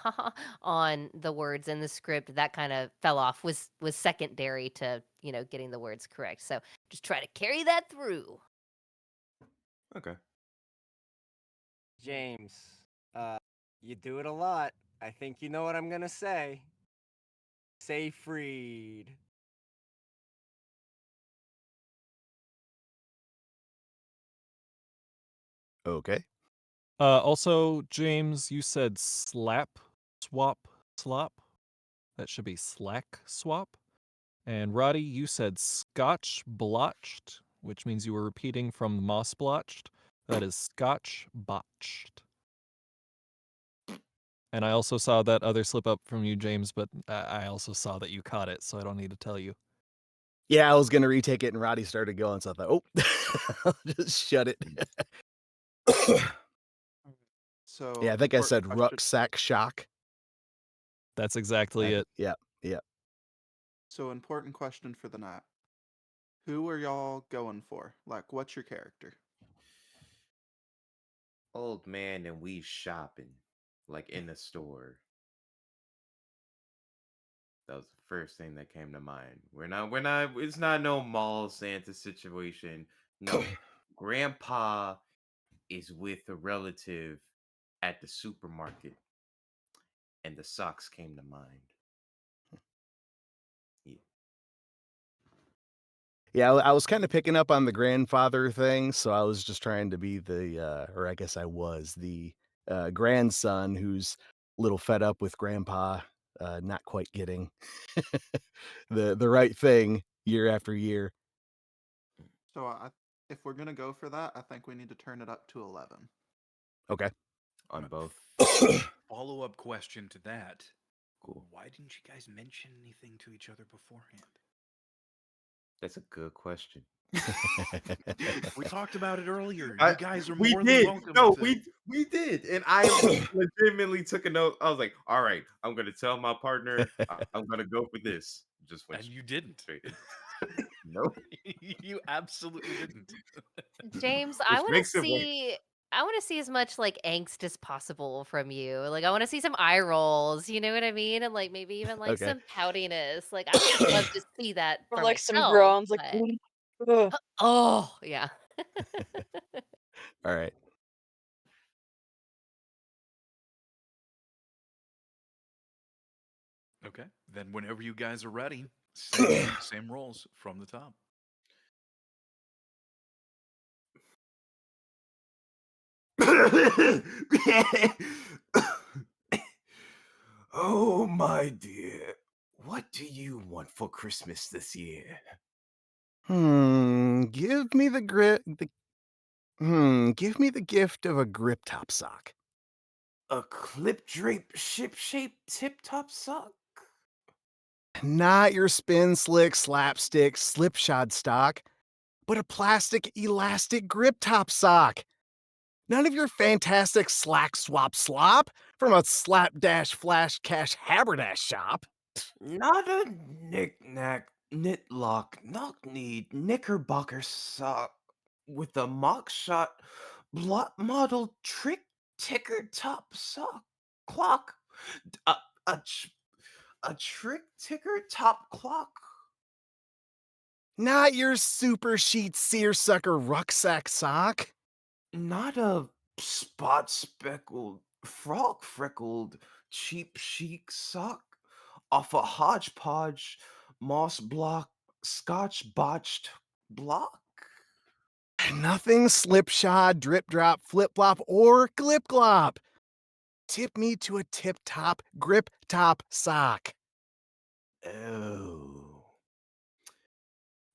on the words in the script, that kind of fell off, was secondary to, getting the words correct. So just try to carry that through. Okay. James, You do it a lot. I think you know what I'm gonna say. Say freed. Okay. Also, James, you said slap, swap, slop. That should be slack swap. And Roddy, you said scotch blotched, which means you were repeating from moss blotched. That is scotch botched. And I also saw that other slip up from you, James, but I also saw that you caught it, so I don't need to tell you. Yeah, I was gonna retake it, and Roddy started going, so I thought, oh, I'll just shut it. So Yeah, I think I important said question. rucksack shock. That's exactly it. Yeah, yeah. So important question for the night. Who are y'all going for? Like, what's your character? Old man and we shopping, like in the store. That was the first thing that came to mind. It's not no mall Santa situation. No. Grandpa is with a relative at the supermarket, and the socks came to mind. Yeah. Yeah, I was kind of picking up on the grandfather thing, so I was just trying to be or I guess I was the grandson who's a little fed up with grandpa not quite getting the right thing year after year. So if we're gonna go for that, I think we need to turn it up to 11. Okay. On both. Follow-up question to that. Cool. Why didn't you guys mention anything to each other beforehand? That's a good question. We talked about it earlier. I- You guys are we more did. than welcome No, to... we did, and I legitimately took a note. I was like, "All right, I'm gonna tell my partner I'm gonna go for this." Just went And you didn't. straight. Nope. You absolutely didn't. James, Which makes it worse. I want to see as much like angst as possible from you. Like I want to see some eye rolls, you know what I mean? And like maybe even like Okay. some poutiness. Like I would just love to see that Or for like some myself. groans, like, But ugh. oh, yeah. All right. Okay. Then whenever you guys are ready, same rolls from the top. Oh, my dear. What do you want for Christmas this year? Give me give me the gift of a grip top sock. A clip drape ShipShape tip top sock? Not your spin slick slapstick slipshod stock, but a plastic elastic grip top sock. None of your fantastic slack swap slop from a slapdash flash cash haberdash shop. Not a knick-knack, knit-lock, knock-kneed, knickerbocker sock with a mock shot, blot model trick ticker top sock clock. A, a, ch- a trick ticker top clock. Not your super sheet seersucker rucksack sock. Not a spot speckled, frog freckled, cheap chic sock off a hodgepodge, moss block, scotch botched block. Nothing slipshod, drip drop, flip flop, or glip glop. Tip me to a tip top grip top sock. Oh.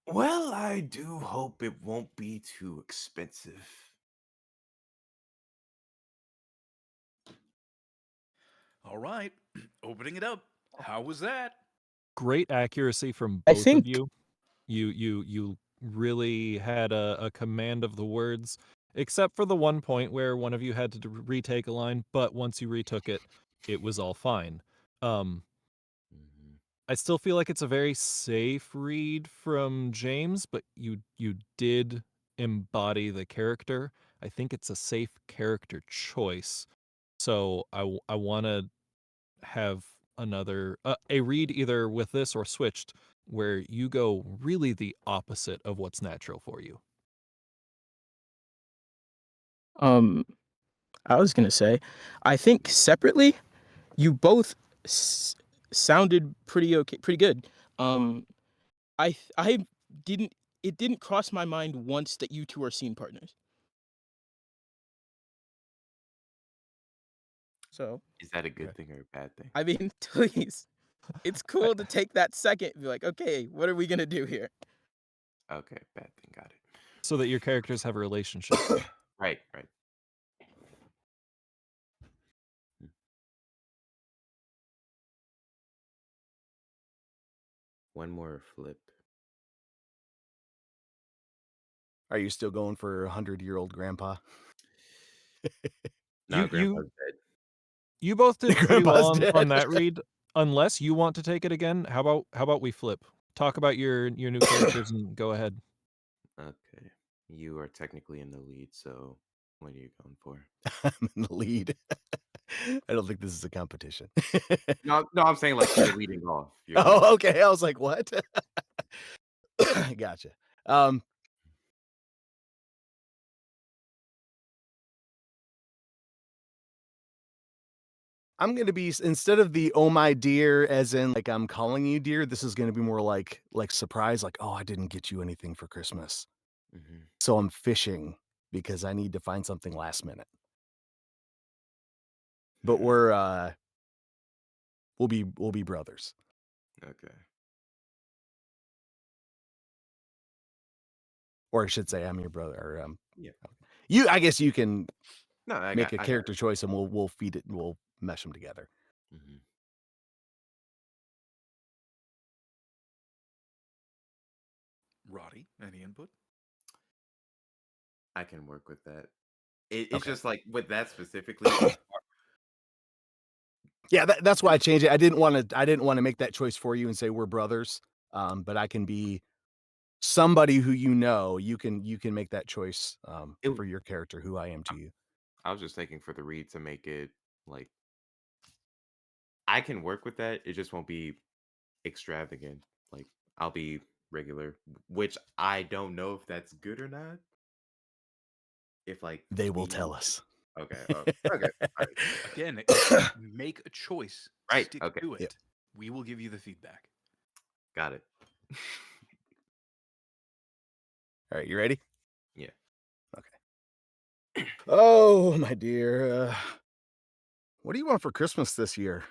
Well, I do hope it won't be too expensive. All right. Opening it up. How was that? Great accuracy from I both think of you. You really had a command of the words, except for the one point where one of you had to retake a line, but once you retook it, it was all fine. I still feel like it's a very safe read from James, but you did embody the character. I think it's a safe character choice. So I want to have another a read either with this or switched where you go really the opposite of what's natural for you. um I was gonna say, I think separately, you both sounded pretty okay, pretty good. I didn't. It didn't cross my mind once that you two are scene partners. So, Is that a good thing or a bad thing? I mean, please, it's cool to take that second and be like, okay, what are we gonna do here? Okay, bad thing. Got it. So that your characters have a relationship. Right, right. One more flip. Are you still going for 100-year-old grandpa? No, You Grandpa's dead. you both did pretty Grandpa's well on dead. that read. Unless you want to take it again, how about we flip? Talk about your new characters and go ahead. Okay. You are technically in the lead, so what are you going for? I'm in the lead. I don't think this is a competition. No, I'm saying like you're leading off. You're leading. Oh, okay. I was like, what? Gotcha. I'm gonna be instead of the "Oh my dear," as in like I'm calling you dear, this is gonna be more like surprise, like, "Oh, I didn't get you anything for Christmas." Mhm. So I'm fishing because I need to find something last minute. But we'll be brothers. Okay. Or I should say I'm your brother or Yeah. I guess you can No, make a I got character it. choice and we'll feed it and we'll mesh them together. Mhm. Roddy, any input? I can work with that. It's Okay. just like with that specifically. It's Yeah, that's why I changed it. I didn't want to make that choice for you and say we're brothers. But I can be somebody who you can make that choice it, for your character who I am to you. I was just thinking for the read to make it like I can work with that. It just won't be extravagant. Like I'll be regular, which I don't know if that's good or not. If like They will we tell us. okay, okay, all right, Again, if you make a choice, right, stick okay, to Yep. it. We will give you the feedback. got it. All right, you ready? Yeah. Okay. Oh, my dear. What do you want for Christmas this year?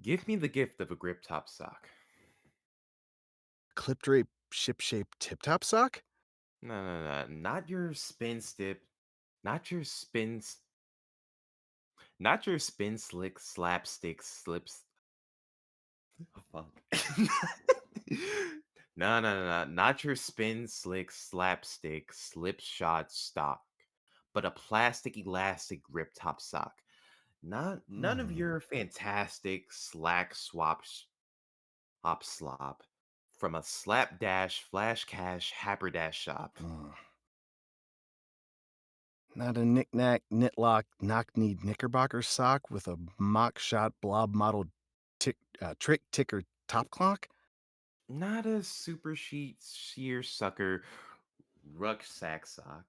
Give me the gift of a grip top sock. Clip drape ShipShape tip top sock? No, not your spin stip, not your spins, not your spin slick slapstick slips. Oh, fuck. No, not your spin slick slapstick slipshod stock, but a plastic elastic grip top sock. None of your fantastic slack swaps hop slop from a slapdash flash cash haberdash shop. Not a knick-knack, knitlock, knock-kneed knickerbocker sock with a mock shot blob model trick ticker top clock? Not a super sheet sheer sucker rucksack sock.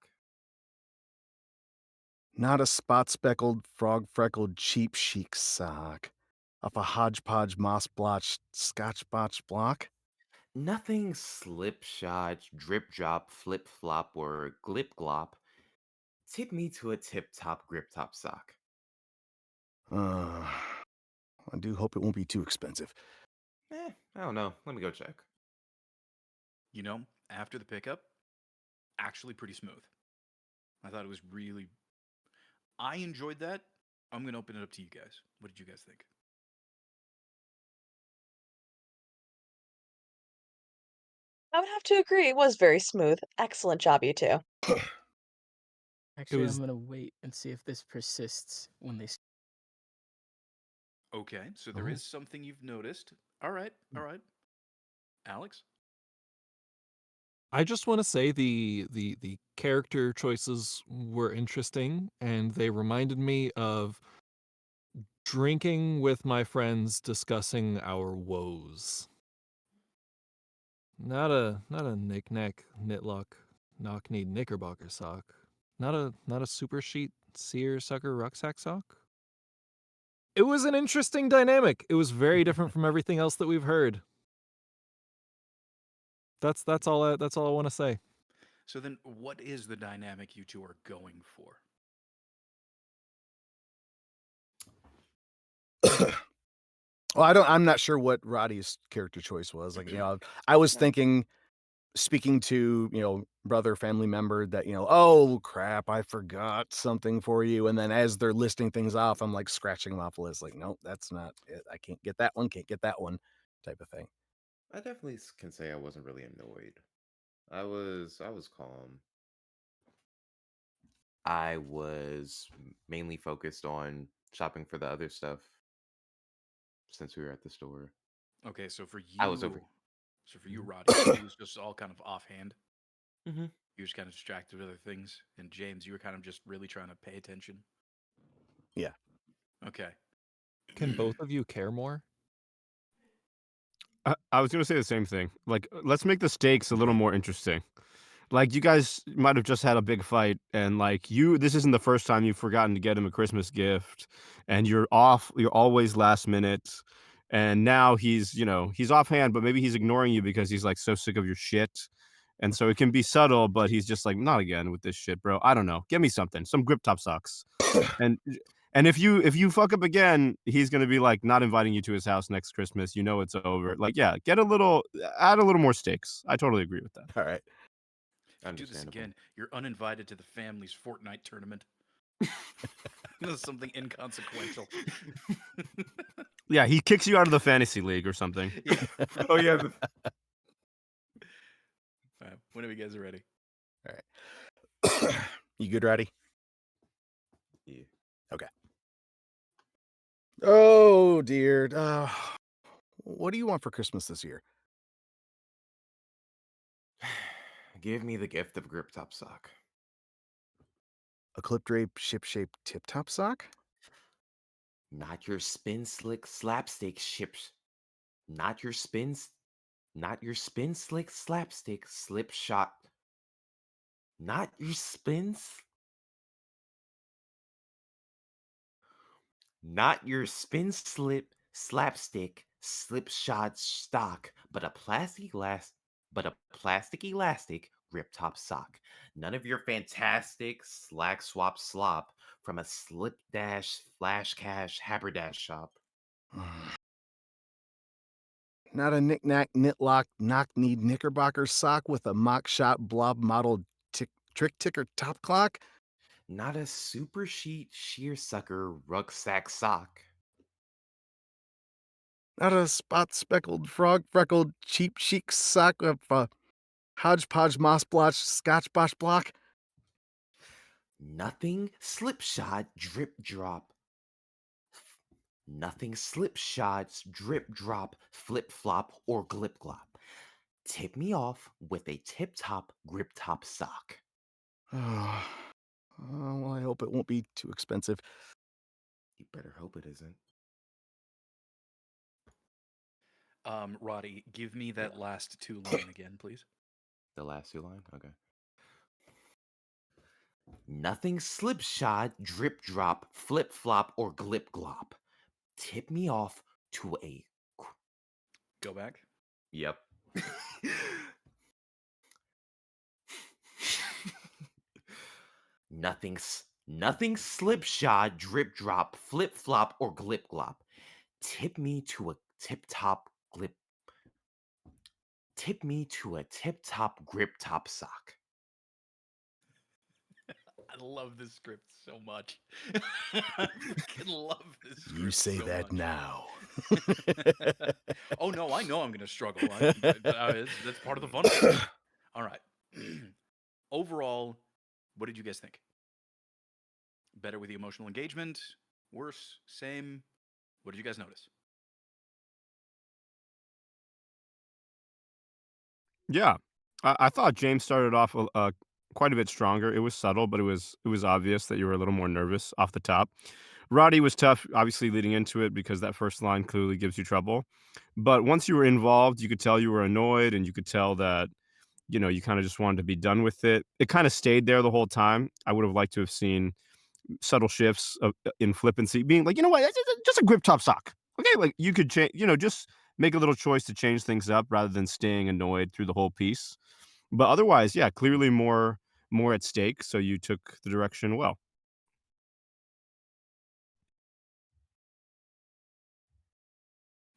Not a spot-speckled, frog-freckled cheap chic sock off a Hodge-Podge moss-blotched scotch-botch block? Nothing slipshod, drip drop, flip flop, or glip glop. Tip me to a tip top grip top sock. I do hope it won't be too expensive. I don't know. Let me go check. You know, after the pickup, actually pretty smooth. I thought it was really. I enjoyed that. I'm going to open it up to you guys. What did you guys think? I would have to agree. It was very smooth. Excellent job, you two. Actually, was- I'm gonna wait and see if this persists when they. Okay, so there is something you've noticed. All right, all right. Alex? I just want to say the character choices were interesting, and they reminded me of drinking with my friends discussing our woes. Not a knick-knack knitlock knock-kneed knickerbocker sock. Not a super sheet seer sucker rucksack sock? It was an interesting dynamic. It was very different from everything else that we've heard. That's all I want to say. So then, what is the dynamic you two are going for? Well, I'm not sure what Roddy's character choice was. Like, I was thinking, speaking to, brother, family member that, oh crap, I forgot something for you. And then as they're listing things off, I'm like scratching them off the list. Like, nope, that's not it. I can't get that one, can't get that one type of thing. I definitely can say I wasn't really annoyed. I was calm. I was mainly focused on shopping for the other stuff since we were at the store. Okay, so for I was over. you, Roddy, it was just all kind of offhand. Mhm. You were just kind of distracted with other things, and James, you were kind of just really trying to pay attention. Yeah. Okay. Can both of you care more? I was gonna say the same thing. Like, let's make the stakes a little more interesting. Like, you guys might have just had a big fight, and like this isn't the first time you've forgotten to get him a Christmas gift, and you're always last minute, and now he's offhand, but maybe he's ignoring you because he's like so sick of your shit. And so it can be subtle, but he's just like, not again with this shit, bro. I don't know. Give me something, some grip top socks. And if you fuck up again, he's gonna be like not inviting you to his house next Christmas. You know it's over. Like, yeah, add a little more stakes. I totally agree with that. All right. If you do this again, you're uninvited to the family's Fortnite tournament. This is something inconsequential. Yeah, he kicks you out of the fantasy league or something. Yeah. Oh yeah. Whenever you guys are ready. All right. You good, Roddy? Yeah. Okay. Oh dear. What do you want for Christmas this year? Give me the gift of grip top sock. A clip drape ShipShape tip top sock? Not your spin slick slapstick ships. Not your spin slick slapstick slip shot. Not your Not your spin slip slapstick slipshod stock, but a plastic elastic grip top sock. None of your fantastic slack swap slop from a slip dash flash cash haberdash shop. Not a knick-knack, knit-lock, knock-kneed knickerbocker sock with a mock-shot blob model trick ticker top clock? Not a super sheet sheer sucker rucksack sock. Not a spot-speckled, frog-freckled, cheap chic sock of Hodge-Podge moss blotch scotch bosh block? Nothing slipshod drip drop. Nothing slipshods drip drop flip flop or glip glop. Tip me off with a tip top grip top sock. Oh, well, I hope it won't be too expensive. You better hope it isn't. Roddy, give me that last two line again, please. The last two line? Okay. Nothing slipshod drip drop flip flop or glip glop. Tip me off to a. Go back. Yep. Nothing slipshod drip drop flip flop or glip glop. Tip me to a tip top grip top sock. I love this script so much. I fucking love this script. You say so that much. now. Oh no, I know I'm gonna struggle. That's part of the fun. All right. Overall, what did you guys think? Better with the emotional engagement? Worse? Same? What did you guys notice? Yeah, I thought James started off quite a bit stronger. It was subtle, but it was obvious that you were a little more nervous off the top. Roddy was tough, obviously leading into it because that first line clearly gives you trouble. But once you were involved, you could tell you were annoyed, and you could tell that you know, you kind of just wanted to be done with it. It kind of stayed there the whole time. I would have liked to have seen subtle shifts in flippancy, being like, you know what, just a grip top sock. Okay, like you could change, you know, just make a little choice to change things up rather than staying annoyed through the whole piece. But otherwise, yeah, clearly more at stake. So you took the direction well.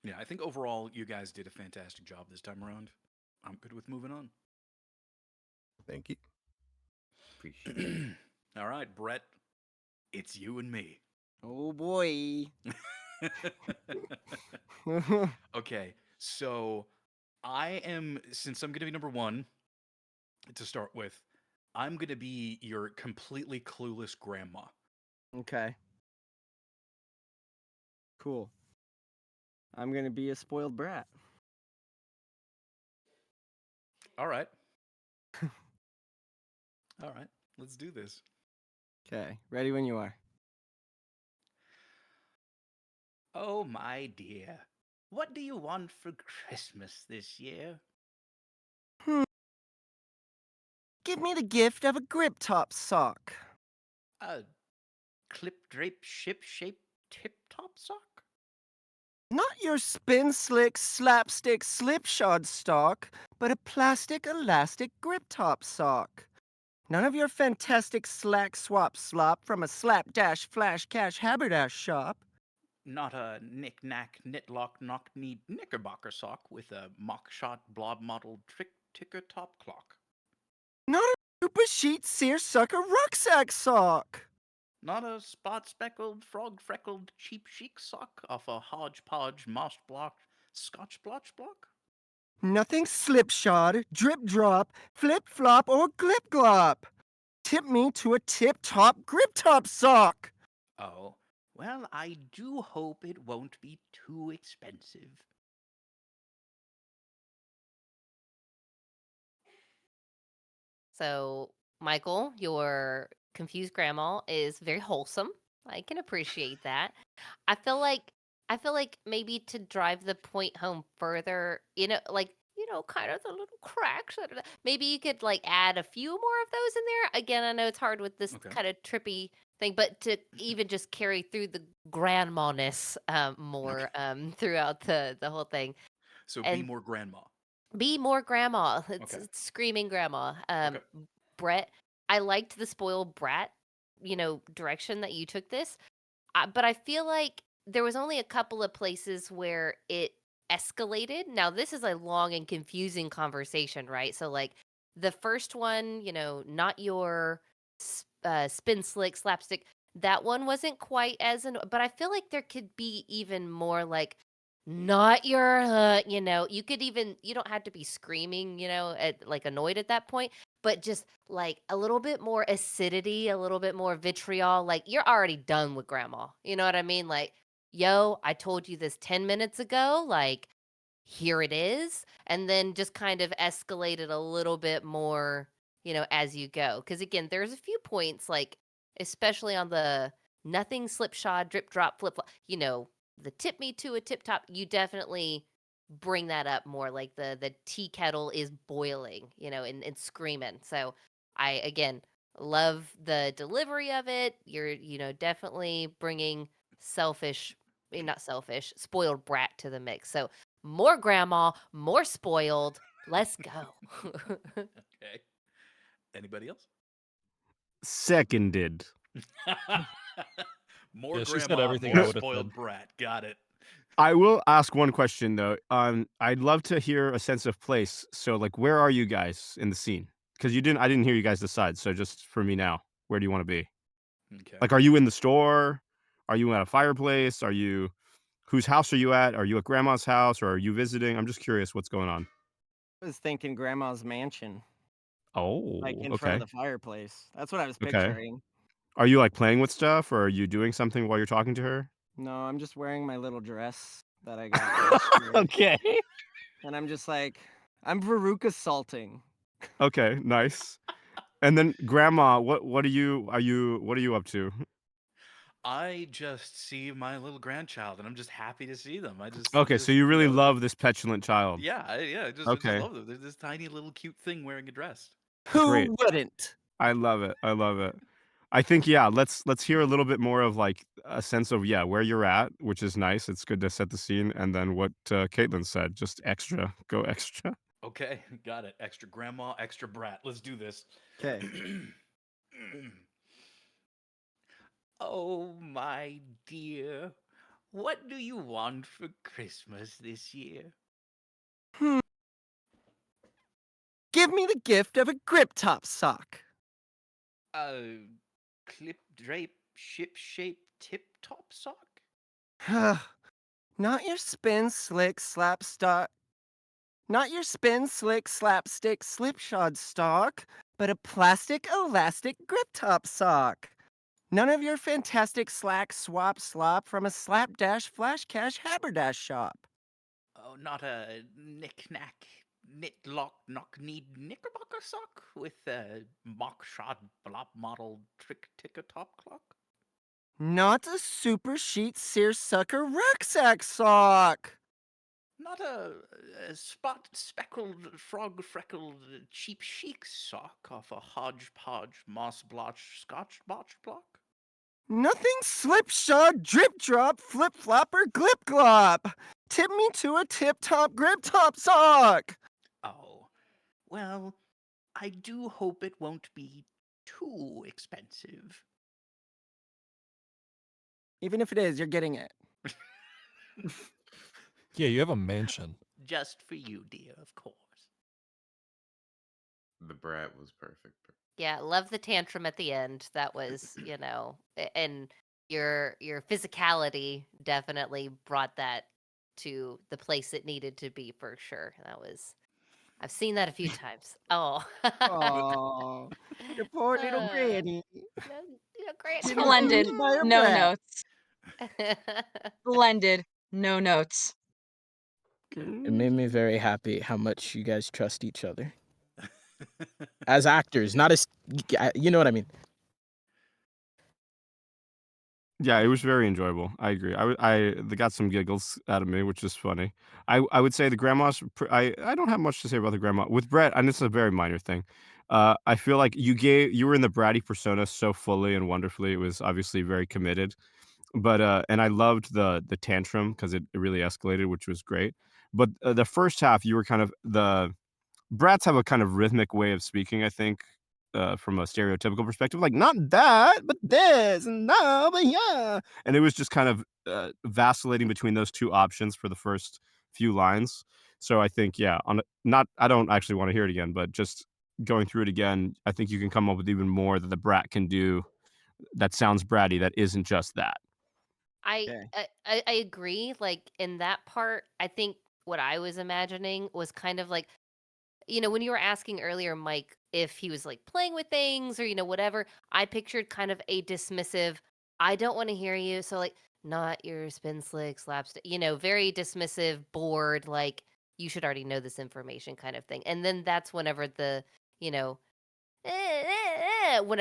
Yeah, I think overall you guys did a fantastic job this time around. I'm good with moving on. Thank you. Appreciate it. All right, Brett, it's you and me. Oh boy. Okay, so since I'm going to be number one to start with, I'm going to be your completely clueless grandma. Okay. Cool. I'm gonna be a spoiled brat. All right. All right, let's do this. Okay. Ready when you are. Oh, my dear. What do you want for Christmas this year? Give me the gift of a grip top sock. A clip drape ShipShape tip top sock? Not your spin slick slapstick slipshod stock, but a plastic elastic grip top sock. None of your fantastic slack swap slop from a slapdash flash cash haberdash shop. Not a knick-knack knit-lock knock-kneed knickerbocker sock with a mock-shot blob-mottled trick ticker top clock. Not a super sheet seersucker rucksack sock. Not a spot-speckled, frog-freckled cheap chic sock off a Hodge-Podge moss-blocked scotch blotch block? Nothing slipshod, drip drop, flip flop, or glip glop. Tip me to a tip top grip top sock. Oh, well, I do hope it won't be too expensive. So, Michael, your confused grandma is very wholesome. I can appreciate that. I feel like I feel like maybe to drive the point home further, kind of the little cracks. Maybe you could like add a few more of those in there. Again, I know it's hard with this Okay. kind of trippy thing, but to even just carry through the grandma-ness more throughout the whole thing. So be And more grandma. be more grandma. It's, Okay. it's screaming grandma. Okay. Brett, I liked the spoiled brat, direction that you took this. But I feel like there was only a couple of places where it escalated. Now, this is a long and confusing conversation, right? So, like the first one, not your spin slick slapstick. That one wasn't quite as but I feel like there could be even more like not your, you could even, you don't have to be screaming, at like annoyed at that point, but just like a little bit more acidity, a little bit more vitriol. Like you're already done with grandma. You know what I mean? Like, yo, I told you this 10 minutes ago. Like, here it is. And then just kind of escalate it a little bit more, as you go. Because again, there's a few points, like, especially on the nothing slipshod, drip drop, flip flop, the tip me to a tip top, you definitely bring that up more, like the tea kettle is boiling, and screaming. So I again love the delivery of it. You're definitely bringing not selfish, spoiled brat to the mix. So more grandma, more spoiled. Let's go. Okay. Anybody else? Seconded. More Yeah, she said grandma, everything more I would have spoiled said. brat. Got it. I will ask one question though. I'd love to hear a sense of place. So, like, where are you guys in the scene? Because I didn't hear you guys decide. So, just for me now, where do you want to be? Okay. Like, are you in the store? Are you at a fireplace? Whose house are you at? Are you at grandma's house, or are you visiting? I'm just curious what's going on. I was thinking grandma's mansion, like Oh, in front of okay, the fireplace. That's what I was okay. picturing. Are you like playing with stuff, or are you doing something while you're talking to her? No, I'm just wearing my little dress that I got last year. Okay. And I'm just like, I'm Veruca salting. Okay, nice. And then grandma, what are you up to? I just see my little grandchild, and I'm just happy to see them. I Okay, so you you really know, love this petulant child. yeah, I just Okay, love them. They're this tiny little cute thing wearing a dress. great. Who wouldn't? I love it. I love it. I think yeah, let's hear a little bit more of like a sense of yeah, where you're at, which is nice. It's good to set the scene, and then what Caitlin said, just extra, go extra. Okay, got it. Extra grandma, extra brat. Let's do this. Okay. Oh, my dear. What do you want for Christmas this year? Hmm. Give me the gift of a grip top sock. Clip drape ship shape tip top sock? Not your spin slick slapstock. Not your spin slick slapstick slipshod stock, but a plastic elastic grip top sock. None of your fantastic slack swap slop from a slapdash flash cash haberdash shop. Oh, not a knick-knack knit lock knock need knickerbocker sock with a mock shot blop model trick ticker top clock? Not a super sheet seersucker rucksack sock. Not a spot speckled frog freckled cheap chic sock off a hodge-podge moss blotch scotch botch block? Nothing slipshod drip drop flip flop or glip glop. Tip me to a tip top grip top sock. Oh, well, I do hope it won't be too expensive. Even if it is, you're getting it. Yeah, you have a mansion. Just for you, dear, of course. The brat was perfect. Yeah, love the tantrum at the end. That was, and your physicality definitely brought that to the place it needed to be for sure. I've seen that a few times. Oh. Aww, your poor little Uh, granny. great Getting Splendid. bullied by a No brat. notes. Splendid. No notes. It made me very happy how much you guys trust each other as actors, not as you know what I mean. Yeah, it was very enjoyable. I agree. They got some giggles out of me, which is funny. I would say the grandma's. I don't have much to say about the grandma with Brett, and it's a very minor thing. I feel like you were in the bratty persona so fully and wonderfully. It was obviously very committed, but and I loved the tantrum because it really escalated, which was great. But the first half, you were kind of the brats have a kind of rhythmic way of speaking, I think, from a stereotypical perspective, like not that, but this, and no, but yeah. And it was just kind of vacillating between those two options for the first few lines. So I think, yeah, I don't actually want to hear it again, but just going through it again, I think you can come up with even more that the brat can do that sounds bratty that isn't just that. I, Okay. I agree. Like in that part, I think what I was imagining was kind of like, when you were asking earlier, Mike, if he was like playing with things or whatever, I pictured kind of a dismissive, I don't want to hear you, so like not your spin slick slapstick, very dismissive, bored, like you should already know this information kind of thing. And then that's whenever the, you know, when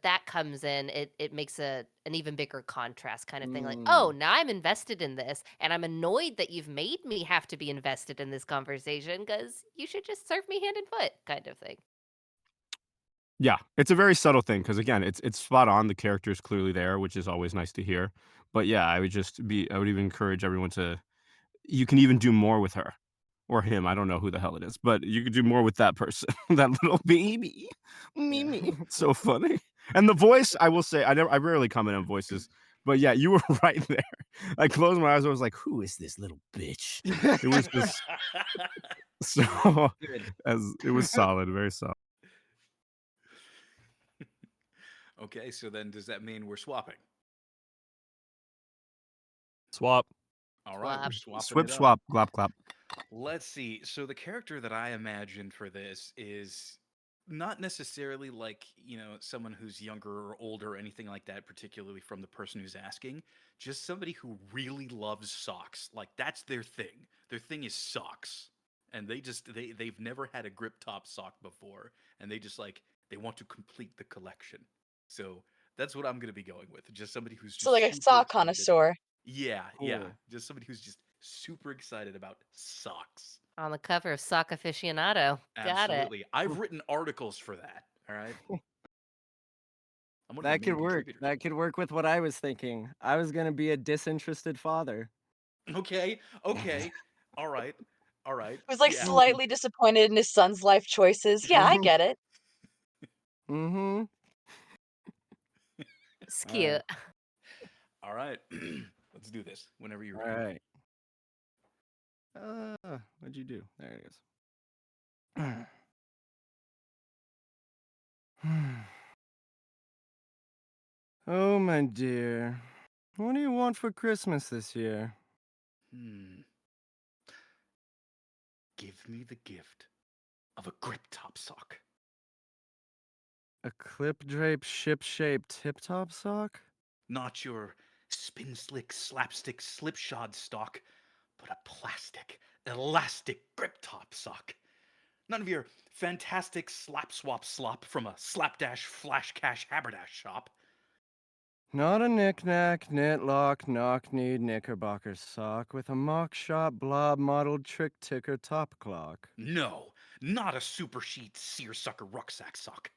that comes in, it makes an even bigger contrast kind of thing. Like, oh, now I'm invested in this, and I'm annoyed that you've made me have to be invested in this conversation because you should just serve me hand and foot, kind of thing. Yeah, it's a very subtle thing because again, it's spot on. The character is clearly there, which is always nice to hear. But yeah, I would even encourage everyone to. You can even do more with her or him. I don't know who the hell it is, but you could do more with that person, that little baby, Mimi. So funny. And the voice, I will say, I rarely comment on voices, but yeah, you were right there. I closed my eyes. I was like, "Who is this little bitch?" It was just so. As it was solid, very solid. Okay, so then does that mean we're swapping? Swap. All right, we're Swap. swapping Swip it up. swap, glop glop. Let's see. So the character that I imagined for this is not necessarily like, someone who's younger or older or anything like that, particularly from the person who's asking. Just somebody who really loves socks. Like that's their thing. Their thing is socks. And they've never had a grip top sock before. And they just like they want to complete the collection. So That's what I'm gonna be going with. Just somebody who's So just like a super sock excited. connoisseur. Yeah, yeah. Cool. Just somebody who's just super excited about socks. On the cover of Sock Aficionado. Got it. Absolutely. I've written articles for that. All right. I'm one of the That main could work. contributors. That could work with what I was thinking. I was gonna be a disinterested father. Okay. Okay. All right. All right. Who's like Yeah. slightly disappointed in his son's life choices. Yeah, I get it. Mm-hmm. It's All right. cute. All right. Let's do this whenever you're All ready. right. What'd you do? There it is. Oh, my dear. What do you want for Christmas this year? Give me the gift of a grip top sock. A clip drape ShipShape tip top sock? Not your spin slick slapstick slipshod stock, but a plastic, elastic grip top sock. None of your fantastic slap swap slop from a slapdash flash cash haberdash shop. Not a knick-knack, knit-lock, knock-kneed knickerbocker sock with a mock-shop blob-modeled trick-ticker top clock. No, not a super sheet seersucker rucksack sock.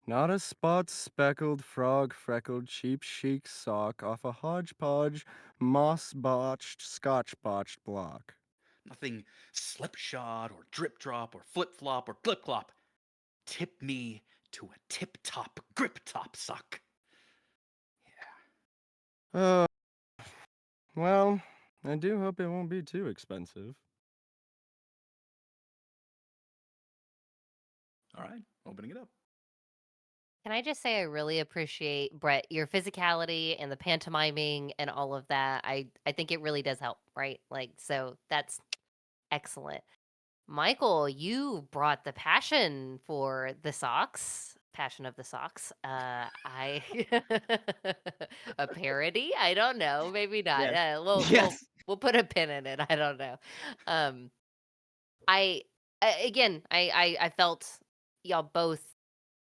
Not a spot-speckled, frog-freckled, cheap-chic sock off a Hodge-Podge, moss-botched, scotch-botched block. Nothing slipshod or drip drop or flip flop or clip clop. Tip me to a tip top grip top sock. Uh, well, I do hope it won't be too expensive. All right, opening it up. Can I just say I really appreciate, Brett, your physicality and the pantomiming and all of that. I think it really does help, right? Like, so that's excellent. Michael, you brought the passion for the socks. Passion of the socks. I a parody. I don't know. Maybe not. Yes. We'll Yes. we'll put a pin in it. I don't know. Um, I again, I felt y'all both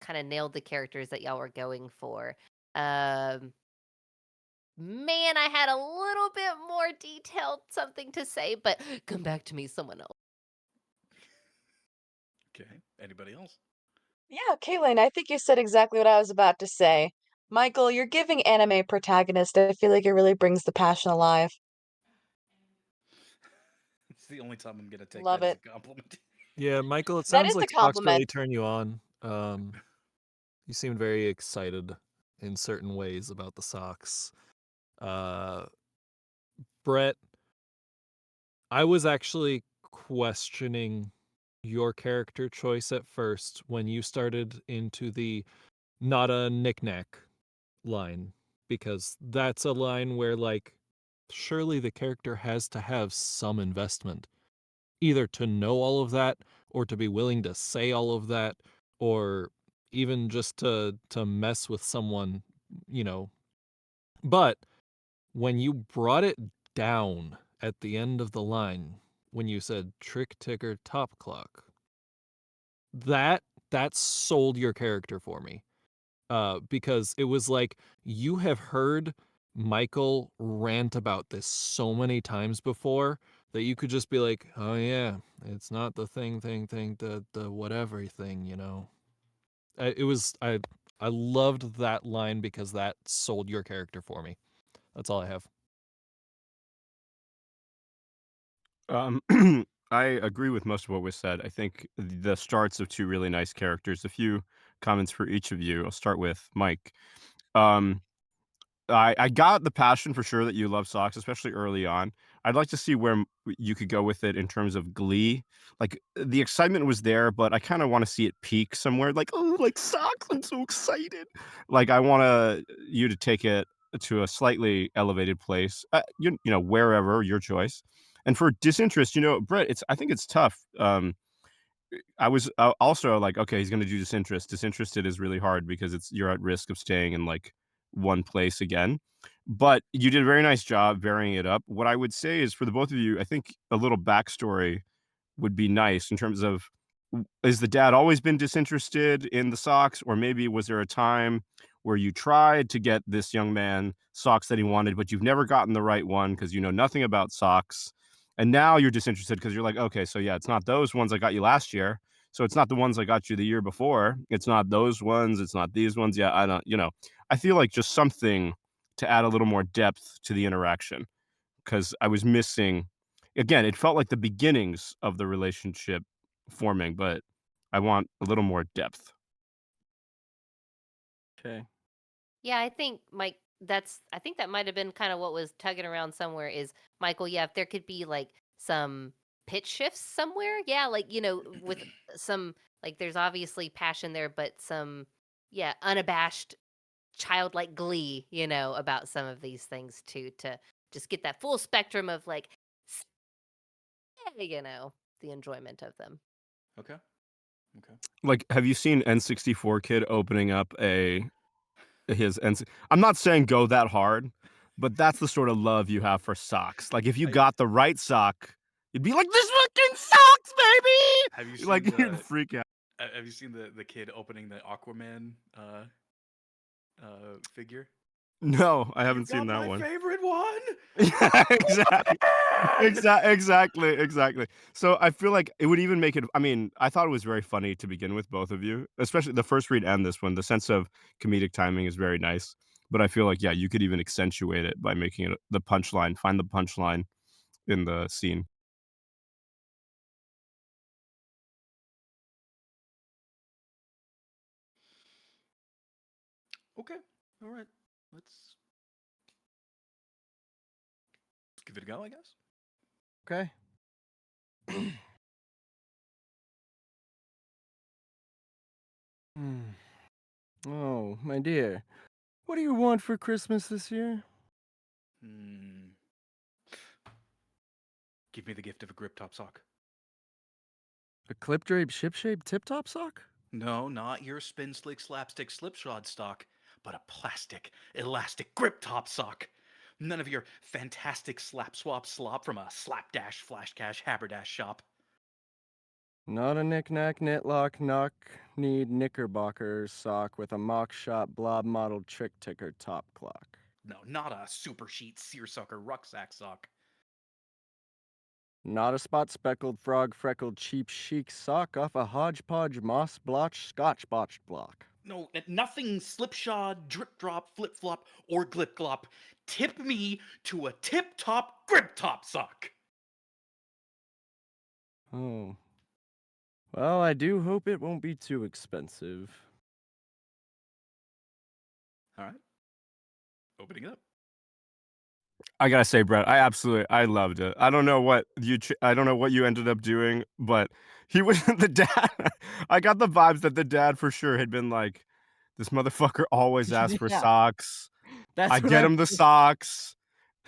kind of nailed the characters that y'all were going for. Um, man, I had a little bit more detailed something to say, but come back to me, someone else. Okay, anybody else? Yeah, Kaylin, I think you said exactly what I was about to say. Michael, you're giving anime protagonist. I feel like it really brings the passion alive. It's the only time I'm gonna take Love that as it. a compliment. Yeah, Michael, it That sounds is a like socks really compliment. turn you on. You seemed very excited in certain ways about the socks. Uh, Brett, I was actually questioning your character choice at first when you started into the not a knickknack line, because that's a line where, like, surely the character has to have some investment, either to know all of that or to be willing to say all of that, or even just to mess with someone, you know. But when you brought it down at the end of the line, when you said trick ticker top clock, that that sold your character for me. Because it was like, you have heard Michael rant about this so many times before that you could just be like, oh yeah, it's not the the whatever thing, you know. I loved that line because that sold your character for me. That's all I have. I agree with most of what was said. I think the starts of two really nice characters. A few comments for each of you. I'll start with Mike. Um, I got the passion for sure that you love socks, especially early on. I'd like to see where you could go with it in terms of glee. Like the excitement was there, but I kind of want to see it peak somewhere. Like, oh, like socks! I'm so excited. Like I want you to take it to a slightly elevated place. You know, wherever your choice. And for disinterest, you know, Brett, I think it's tough. I was also like, okay, he's going to do disinterest. Disinterested is really hard because you're at risk of staying in like one place again. But you did a very nice job varying it up. What I would say is for the both of you, I think a little backstory would be nice in terms of is the dad always been disinterested in the socks, or maybe was there a time where you tried to get this young man socks that he wanted, but you've never gotten the right one because you know nothing about socks, and now you're disinterested because you're like, okay, so yeah, it's not those ones I got you last year, so it's not the ones I got you the year before, it's not those ones, it's not these ones. Yeah, I don't, I feel like just something to add a little more depth to the interaction because I was missing. Again, it felt like the beginnings of the relationship forming, but I want a little more depth. Okay. Yeah, I think Mike, I think that might have been kind of what was tugging around somewhere is Michael, yeah, if there could be like some pitch shifts somewhere. Yeah, like, with some like there's obviously passion there, but some yeah, unabashed childlike glee, about some of these things too, to just get that full spectrum of like the enjoyment of them. Okay. Okay. Like, have you seen N64 Kid opening up his N? I'm not saying go that hard, but that's the sort of love you have for socks. Like, if you got the right sock, you'd be like, "This fucking socks, baby!" Have you seen Like, you'd the freak out. Have you seen the kid opening the Aquaman figure? No, I You haven't seen got that my one. favorite one. Yeah, exactly. Aquaman! Exactly. So I feel like it would even make it. I mean, I thought it was very funny to begin with, both of you, especially the first read and this one. The sense of comedic timing is very nice. But I feel like, yeah, you could even accentuate it by making it the punchline. Find the punchline in the scene. Okay. All right. Let's give it a go, I guess. Okay. Oh, my dear. What do you want for Christmas this year? Give me the gift of a grip top sock. A clip drape ShipShape tip top sock? No, not your spin slick slapstick slipshod stock, but a plastic, elastic grip top sock. None of your fantastic slap swap slop from a slapdash flash cash haberdash shop. Not a knick-knack, knitlock, knock-kneed knickerbocker sock with a mock shop blob modeled trick ticker top clock. No, not a super sheet seersucker rucksack sock. Not a spot-speckled, frog-freckled, cheap chic sock off a Hodge-Podge moss-blotched scotch-botched block. No, nothing slipshod, drip drop, flip flop, or glip glop. Tip me to a tip top grip top sock. Oh. Well, I do hope it won't be too expensive. All right. Opening it up. I gotta say, Brett, I loved it. I don't know what you ended up doing, but he was the dad. I got the vibes that the dad for sure had been like, this motherfucker always asks for Yeah. socks. That's I what get I'm him the socks,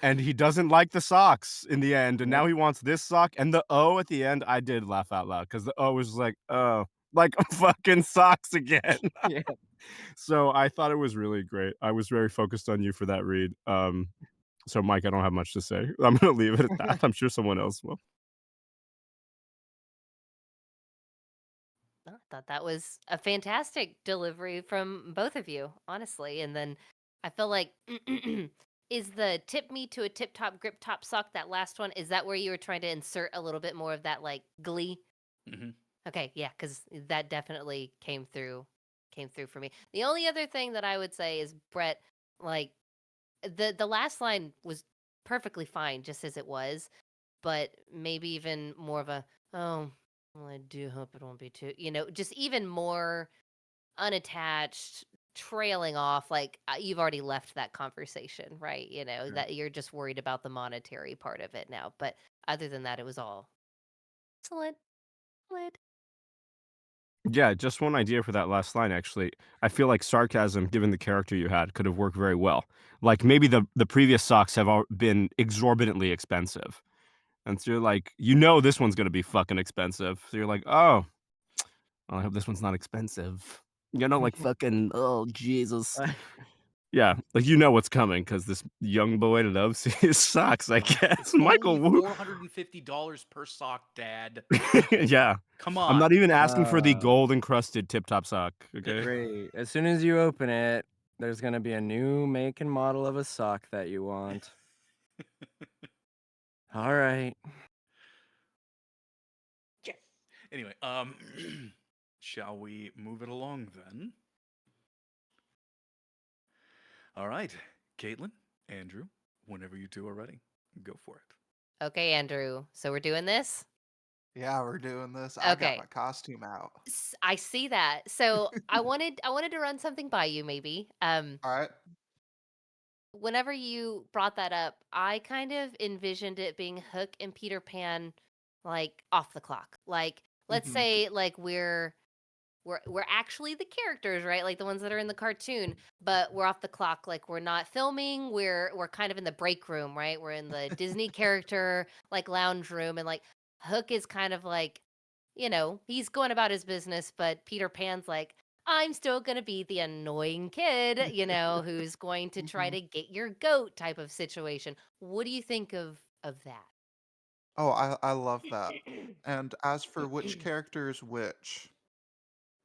and he doesn't like the socks in the end, and Yep. now he wants this sock. And the O at the end, I did laugh out loud because the O was like, oh, like fucking socks again. Yeah. So I thought it was really great. I was very focused on you for that read. So Mike, I don't have much to say. I'm gonna leave it at that. I'm sure someone else will. I thought that was a fantastic delivery from both of you, honestly. And then I feel like is the tip me to a tip top grip top sock that last one? Is that where you were trying to insert a little bit more of that like glee? Mm-hmm. Okay, yeah, because that definitely came through for me. The only other thing that I would say is Brett, like the last line was perfectly fine just as it was, but maybe even more of a oh well, I do hope it won't be too, just even more unattached, trailing off. Like you've already left that conversation, right? Sure. That you're just worried about the monetary part of it now. But other than that, it was all excellent. Excellent. Yeah, just one idea for that last line, actually. I feel like sarcasm, given the character you had, could have worked very well. Like maybe the previous socks have all been exorbitantly expensive. And so you're like, this one's gonna be fucking expensive. So you're like, oh, I hope this one's not expensive. Like fucking, oh Jesus. Yeah, like you know what's coming because this young boy loves his socks. I guess It's Michael. only $450 per sock, Dad. Yeah, Come I'm not on. even asking for the gold encrusted tip top sock. Okay. Great. As soon as you open it, there's gonna be a new make and model of a sock that you want. All right. Yes. Anyway, shall we move it along then? All right, Caitlin, Andrew, whenever you two are ready, go for it. Okay, Andrew. So we're doing this? Yeah, we're doing this. I got Okay. my costume out. I see that. So I wanted to run something by you maybe. All right. Whenever you brought that up, I kind of envisioned it being Hook and Peter Pan like off the clock. Like let's Mhm. say like we're actually the characters, right? Like the ones that are in the cartoon, but we're off the clock. Like we're not filming. We're kind of in the break room, right? We're in the Disney character like lounge room, and like Hook is kind of like, he's going about his business, but Peter Pan's like, I'm still gonna be the annoying kid, who's going to try Mhm. to get your goat type of situation. What do you think of that? Oh, I love that. And as for which character is which,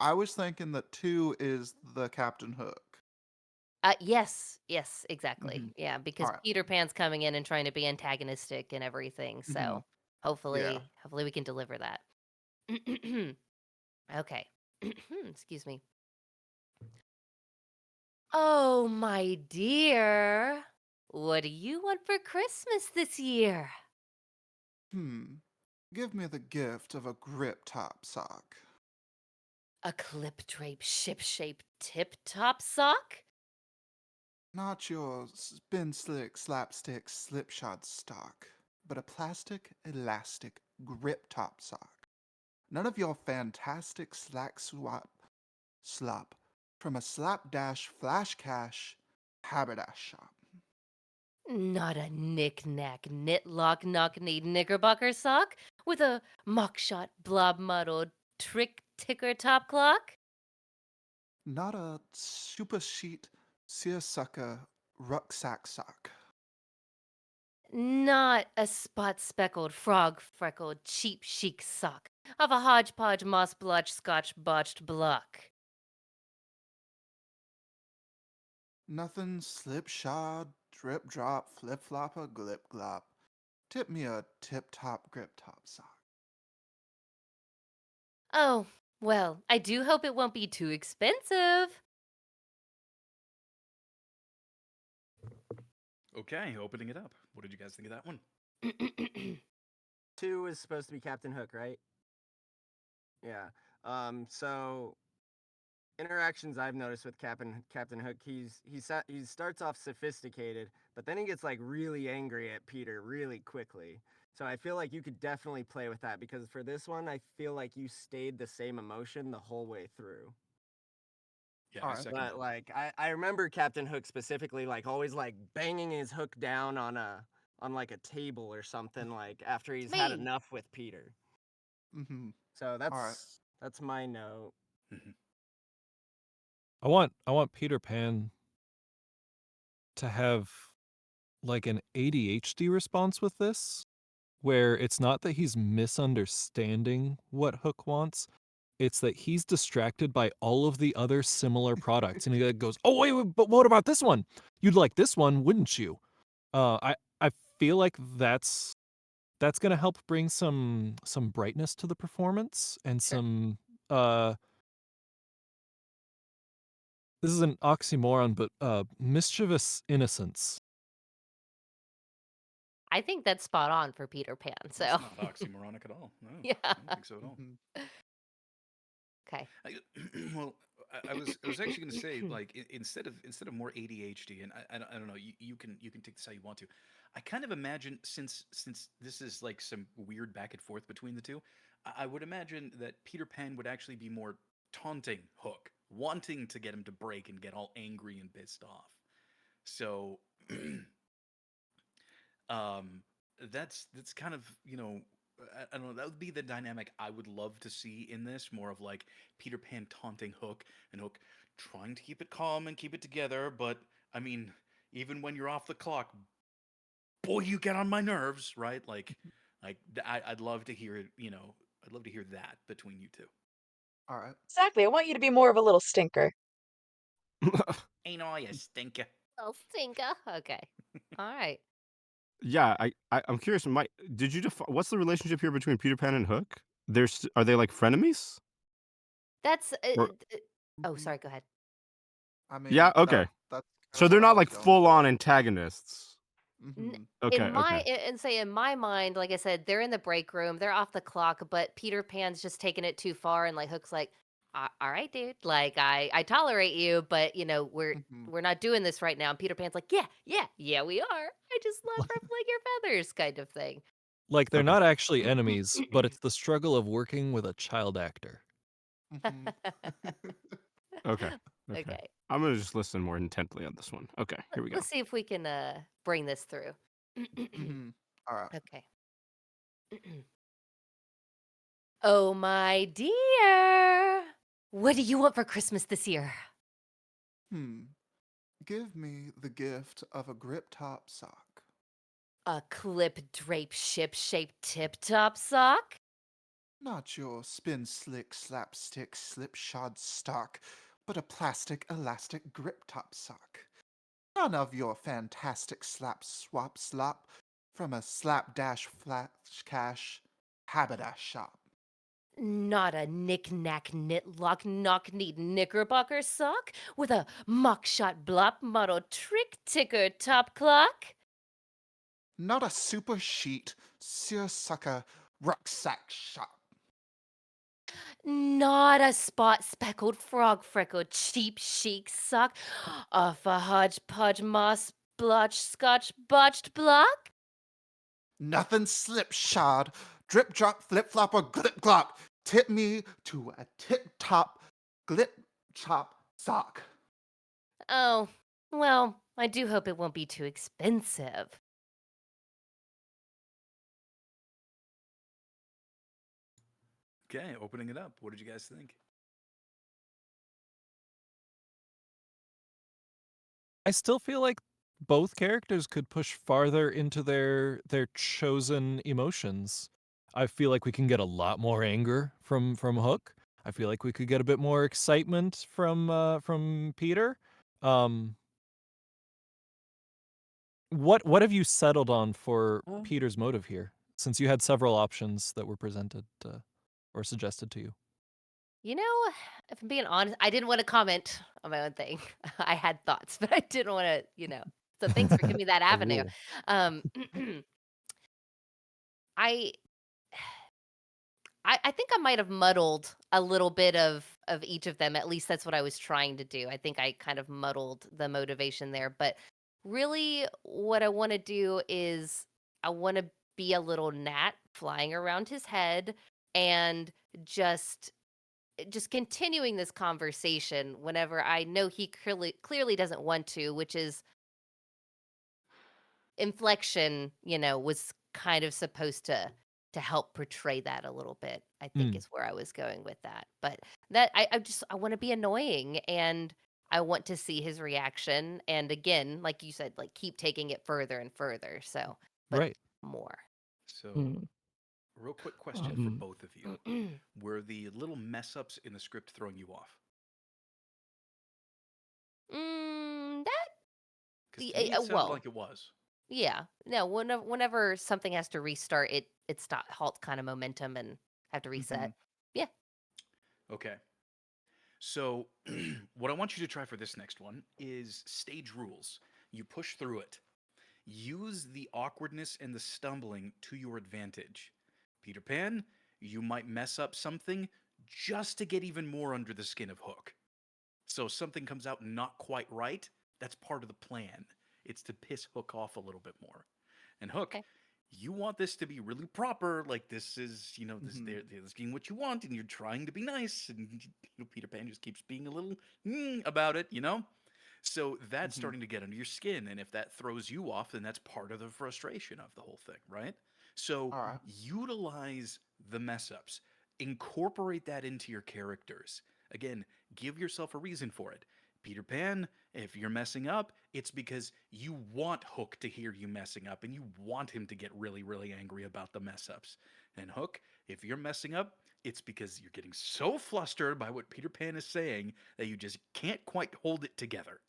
I was thinking that 2 is the Captain Hook. Yes, exactly. Mhm. Yeah, because Alright. Peter Pan's coming in and trying to be antagonistic and everything. Mhm. So Yeah. hopefully we can deliver that. Okay. Excuse me. Oh, my dear. What do you want for Christmas this year? Give me the gift of a grip top sock. A clip drape ShipShape tip top sock? Not your spin slick slapstick slipshod stock, but a plastic elastic grip top sock. None of your fantastic slack slop from a slapdash flash cash haberdash shop. Not a knick-knack, knit-lock, knock-kneed knickerbocker sock with a mock-shot, blob-muddled, trick-ticker top clock? Not a super sheet seersucker rucksack sock. Not a spot-speckled, frog-freckled, cheap chic sock of a hodgepodge, moss-blotched, scotch-botched block. Nothing slipshod, drip drop, flip flopper, glip glop. Tip me a tip top grip top sock. Oh, well, I do hope it won't be too expensive. Okay, opening it up. What did you guys think of that one? 2 is supposed to be Captain Hook, right? Yeah. So interactions I've noticed with Captain Hook, he starts off sophisticated, but then he gets like really angry at Peter really quickly. So I feel like you could definitely play with that because for this one, I feel like you stayed the same emotion the whole way through. Yeah, I Alright. second But that. like I remember Captain Hook specifically like always like banging his hook down on like a table or something like after he's had Me. enough with Peter. Mm-hmm. So Alright. that's my note. Mhm. I want Peter Pan to have like an ADHD response with this, where it's not that he's misunderstanding what Hook wants, it's that he's distracted by all of the other similar products, and he like goes, "Oh wait, but what about this one? You'd like this one, wouldn't you?" I feel like that's gonna help bring some brightness to the performance and Sure. some uh this is an oxymoron, but mischievous innocence. I think that's spot on for Peter Pan. So, That's not oxymoronic at all. No, yeah. I don't think so at all. Mm-hmm. Okay. Well, I was actually going to say like instead of more ADHD, and I don't know, you can take this how you want to. I kind of imagine since this is like some weird back and forth between the two, I would imagine that Peter Pan would actually be more taunting Hook, wanting to get him to break and get all angry and pissed off. So um that's kind of I don't know, that would be the dynamic I would love to see in this, more of like Peter Pan taunting Hook and Hook trying to keep it calm and keep it together, but I mean, even when you're off the clock, boy, you get on my nerves, right? I'd love to hear, I'd love to hear that between you two. All right. Exactly. I want you to be more of a little stinker. Ain't I a stinker? Oh, stinker. Okay. All right. Yeah, I'm curious. Did you what's the relationship here between Peter Pan and Hook? Are they like frenemies? That's. Or Oh, Mhm. sorry. Go ahead. I yeah, mean, okay. that's kind So of they're what I not was like going full on for. antagonists. Mm-hmm. Okay, okay. In my mind, like I said, they're in the break room, they're off the clock, but Peter Pan's just taking it too far, and like Hook's like, all right, dude, like I tolerate you, but Mm-hmm. we're not doing this right now. And Peter Pan's like, yeah, we are. I just love ruffling your feathers, kind of thing. Like they're Okay. not actually enemies, but it's the struggle of working with a child actor. Mm-hmm. Okay. Okay. Okay, I'm gonna just listen more intently on this one. Okay, here we go. let's see if we can bring this through. Mm-hmm. All right. Okay. Oh my dear, what do you want for Christmas this year? Give me the gift of a grip top sock. A clip drape ShipShape tip top sock? Not your spin slick slapstick slipshod stock, but a plastic elastic grip top sock. None of your fantastic slap swap slop from a slapdash flash cash haberdash shop. Not a knick-knack knit-lock knock-knead knickerbocker sock with a mock-shot blop model trick-ticker top clock? Not a super sheet seersucker rucksack shop. Not a spot-speckled frog-freckled cheap chic sock off a Hodge-Podge moss blotch scotch botched block? Nothing slipshod, drip drop flip flop or glip glop. Tip me to a tip top glip chop sock. Oh, well, I do hope it won't be too expensive. Okay, opening it up. What did you guys think? I still feel like both characters could push farther into their chosen emotions. I feel like we can get a lot more anger from Hook. I feel like we could get a bit more excitement from Peter. Um, what have you settled on for Peter's motive here? Since you had several options that were presented or suggested to you. You know, if I'm being honest, I didn't want to comment on my own thing. I had thoughts, but I didn't want to, So thanks for giving me that A avenue. rule. Um, I, I think I might have muddled a little bit of each of them. At least that's what I was trying to do. I think I kind of muddled the motivation there. But really, what I want to do is I want to be a little gnat flying around his head and just just continuing this conversation whenever I know he clearly doesn't want to, which is inflection, was kind of supposed to help portray that a little bit. I think Mm, is where I was going with that. But I want to be annoying and I want to see his reaction. And again, like you said, like keep taking it further and further. So, but right. more. So, real quick question for both of you. Mm, Were the little mess ups in the script throwing you off? that Because to me, it sounded well, like it was. yeah. No, whenever something has to restart, it halts kind of momentum and have to Mm-hmm. reset. Yeah. Okay. So, what I want you to try for this next one is stage rules. You push through it. Use the awkwardness and the stumbling to your advantage. Peter Pan, you might mess up something just to get even more under the skin of Hook. So something comes out not quite right, that's part of the plan. It's to piss Hook off a little bit more. And Hook, Okay. you want this to be really proper, like this is, this Mm-hmm. they're asking what you want, and you're trying to be nice, and Peter Pan just keeps being a little about it. So that's Mm-hmm. starting to get under your skin, and if that throws you off, then that's part of the frustration of the whole thing, right? So All right. utilize the mess ups, incorporate that into your characters. Again, give yourself a reason for it. Peter Pan, if you're messing up, it's because you want Hook to hear you messing up and you want him to get really, really angry about the mess ups. And Hook, if you're messing up, it's because you're getting so flustered by what Peter Pan is saying that you just can't quite hold it together.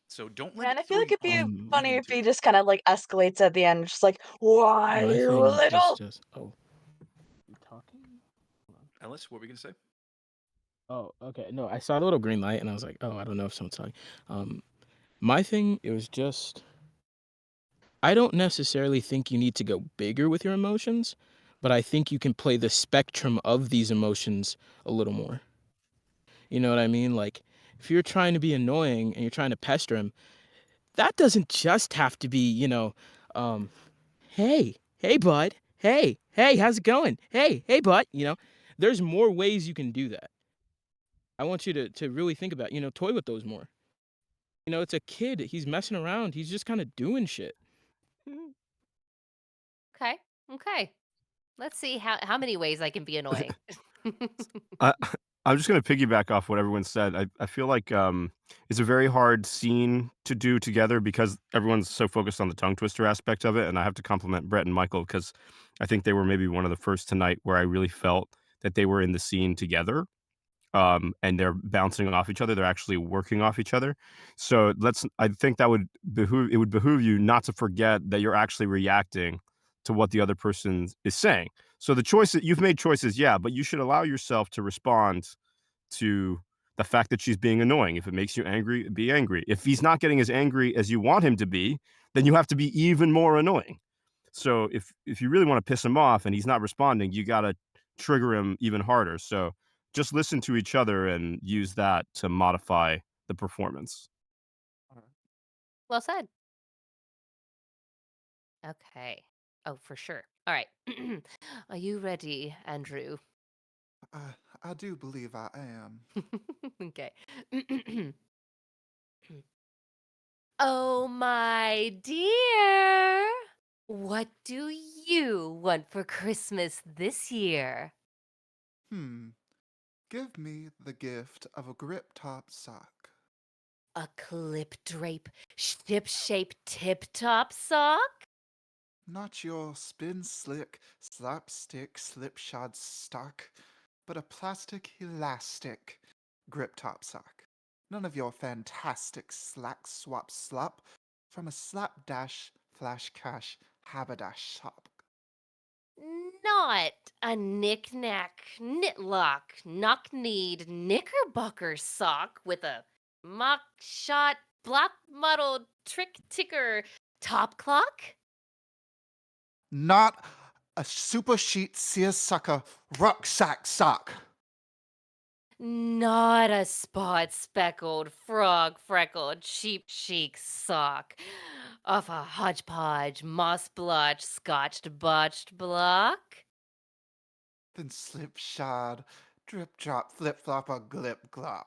So don't let Yeah, it and I feel throw like you it'd be off when you run funny if into he it. just kind of like escalates at the end, just like, "Why, My you thing was little?" just you talking? Ellis, what were we gonna say? Oh, okay. No, I saw the little green light and I was like, oh, I don't know if someone's talking. My thing, it was just I don't necessarily think you need to go bigger with your emotions, but I think you can play the spectrum of these emotions a little more. You know what I mean? Like, if you're trying to be annoying and you're trying to pester him, that doesn't just have to be, um, hey, bud. Hey, how's it going? Hey, bud. There's more ways you can do that. I want you to really think about, toy with those more. It's a kid. He's messing around. He's just kind of doing shit. Okay. Okay. Let's see how many ways I can be annoying. I I'm just gonna piggyback off what everyone said. I feel like it's a very hard scene to do together because everyone's so focused on the tongue twister aspect of it, and I have to compliment Brett and Michael because I think they were maybe one of the first tonight where I really felt that they were in the scene together. And they're bouncing off each other. They're actually working off each other. So I think that would behoove you not to forget that you're actually reacting to what the other person is saying. So the choice that you've made choices, yeah, but you should allow yourself to respond to the fact that she's being annoying. If it makes you angry, be angry. If he's not getting as angry as you want him to be, then you have to be even more annoying. So if you really want to piss him off and he's not responding, you got to trigger him even harder. So just listen to each other and use that to modify the performance. Well said. Okay. Oh, for sure. All right. Are you ready, Andrew? I do believe I am. Okay. Oh, my dear. What do you want for Christmas this year? Give me the gift of a grip top sock. A clip drape, ShipShape tip top sock? Not your spin slick, slapstick, slipshod stock, but a plastic elastic grip top sock. None of your fantastic slack swap slop from a slapdash flash cash haberdash shop. Not a knick-knack, knitlock, knock-kneed knickerbocker sock with a mock-shot, block-muddled trick ticker top clock? Not a super sheet seersucker rucksack sock. Not a spot-speckled, frog-freckled, cheap chic sock off a hodgepodge, moss-blotched, scotched-botched block? Then slipshod, drip drop, flip flop, a glip glop.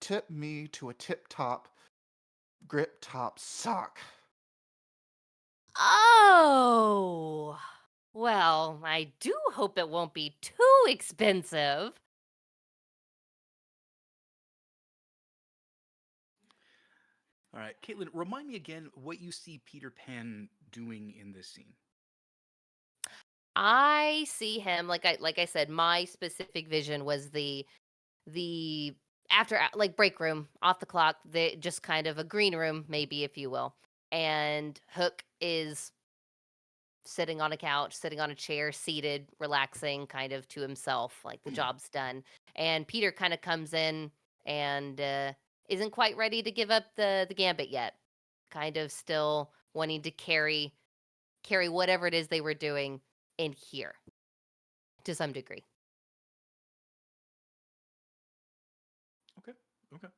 Tip me to a tip top, grip top sock. Oh! Well, I do hope it won't be too expensive. All right, Caitlin, remind me again what you see Peter Pan doing in this scene. I see him like I said, my specific vision was the after like break room off the clock, the just kind of a green room, maybe if you will. And Hook is sitting on a couch, sitting on a chair, seated, relaxing, kind of to himself, like the job's done. And Peter kind of comes in and isn't quite ready to give up the gambit yet. Kind of still wanting to carry whatever it is they were doing in here to some degree. Okay. Okay.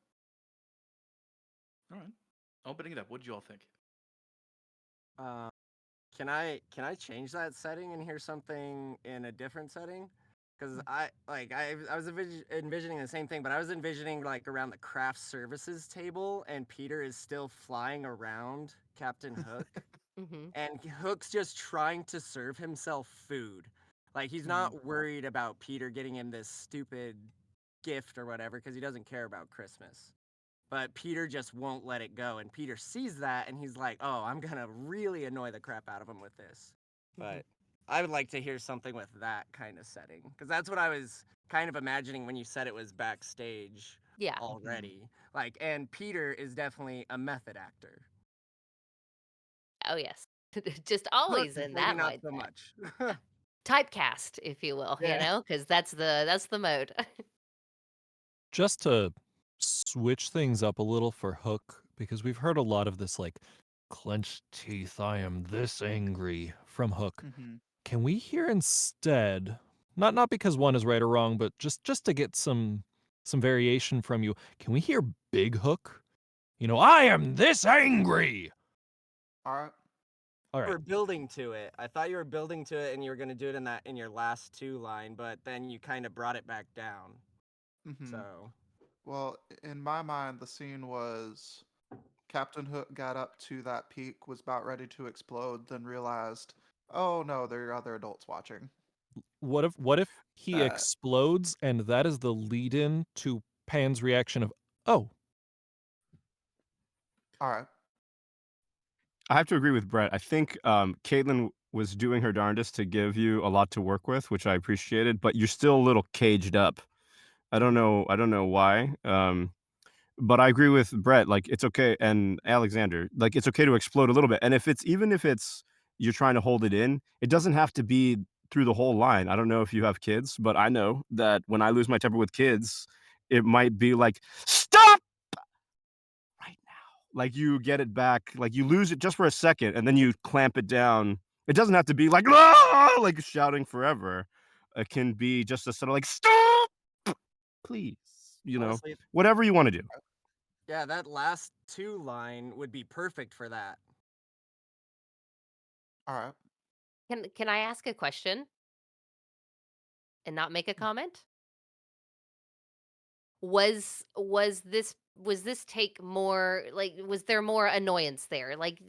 All right. Opening it up. What did you all think? Can I change that setting and hear something in a different setting? Because I was envisioning the same thing, but I was envisioning like around the craft services table, and Peter is still flying around Captain Hook, Mm-hmm. and Hook's just trying to serve himself food. Like he's not worried about Peter getting him this stupid gift or whatever because he doesn't care about Christmas. But Peter just won't let it go, and Peter sees that, and he's like, "Oh, I'm gonna really annoy the crap out of him with this." But I would like to hear something with that kind of setting because that's what I was kind of imagining when you said it was backstage Yeah. already. Like, and Peter is definitely a method actor. Oh yes. Just Hook, always in maybe that not so mindset. much. Typecast, if you will, Yeah. because that's the mode. Just to switch things up a little for Hook, because we've heard a lot of this like clenched teeth, I am this angry from Hook. Mm-hmm. Can we hear instead, not because one is right or wrong, but just to get some variation from you, can we hear Big Hook? You know, I am this angry. All right. All You right. were building to it. I thought you were building to it and you were gonna do it in your last two line, but then you kind of brought it back down. Mm-hmm. So Well, in my mind, the scene was Captain Hook got up to that peak, was about ready to explode, then realized, oh no, there are other adults watching. What if he That. explodes and that is the lead in to Pan's reaction of, "Oh, All right. I have to agree with Brett. I think Caitlin was doing her darndest to give you a lot to work with, which I appreciated, but you're still a little caged up. I don't know. I don't know why. But I agree with Brett. Like it's okay, and Alexander. Like it's okay to explode a little bit. And if it's even if it's you're trying to hold it in, it doesn't have to be through the whole line. I don't know if you have kids, but I know that when I lose my temper with kids, it might be like, "Stop right now." Like you get it back, like you lose it just for a second, and then you clamp it down. It doesn't have to be like, "Ah!" like shouting forever. It can be just a sort of like, "Stop, please." honestly, Whatever you want to do. yeah, that last two line would be perfect for that. All right. Can I ask a question and not make a comment? Was this take more like was there more annoyance there? Like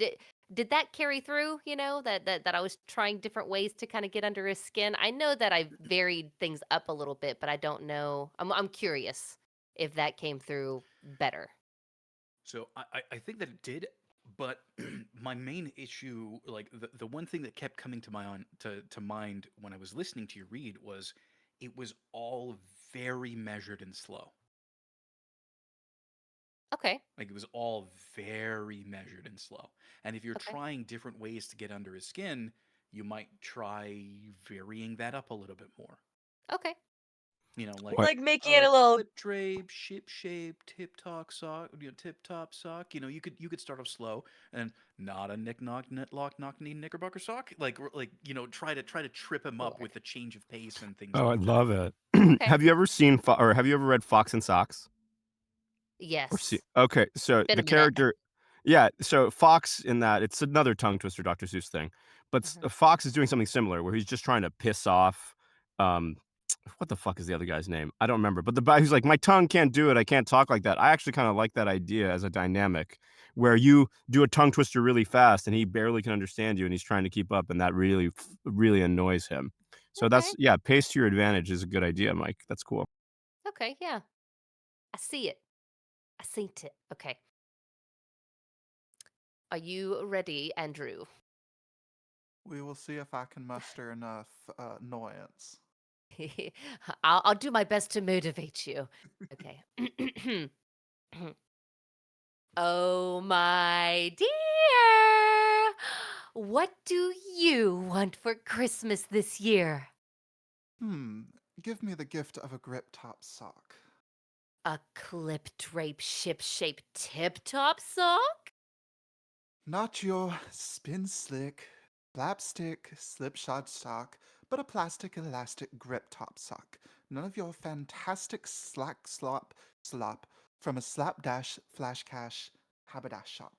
did that carry through, that I was trying different ways to kind of get under his skin? I know that I varied things up a little bit, but I don't know. I'm curious if that came through better. So I think that it did, but my main issue, like the one thing that kept coming to mind when I was listening to your read was it was all very measured and slow. Okay. Like it was all very measured and slow. And if you're Okay. trying different ways to get under his skin, you might try varying that up a little bit more. Okay. Like What? Like making it a little slip drape, ship shape, tip top sock, tip top sock. You could start off slow and not a knick knock knit lock knock knee knickerbocker sock. Try to trip him up Sure. with the change of pace and things Oh, I like that. love it. Okay. Have you ever seen or have you ever read Fox and Socks? Or see? Yes. Okay, so Been a the minute. character, yeah. So Fox in that it's another tongue twister, Dr. Seuss thing, but Fox is doing something similar where he's just trying to piss off. Um, what the fuck is the other guy's name? I don't remember. But the guy who's like, my tongue can't do it. I can't talk like that. I actually kind of like that idea as a dynamic, where you do a tongue twister really fast and he barely can understand you, and he's trying to keep up, and that really, really annoys him. So Okay. that's pace to your advantage is a good idea, Mike. That's cool. Okay, yeah. I see it. I seen it. Okay. Are you ready, Andrew? We will see if I can muster enough annoyance. I'll do my best to motivate you. Okay. Oh my dear. What do you want for Christmas this year? Give me the gift of a grip top sock. A clip drape ship shape tip top sock? Not your spin slick, slapstick, slipshod sock, but a plastic elastic grip top sock. None of your fantastic slack slop from a slapdash flash cash haberdash shop.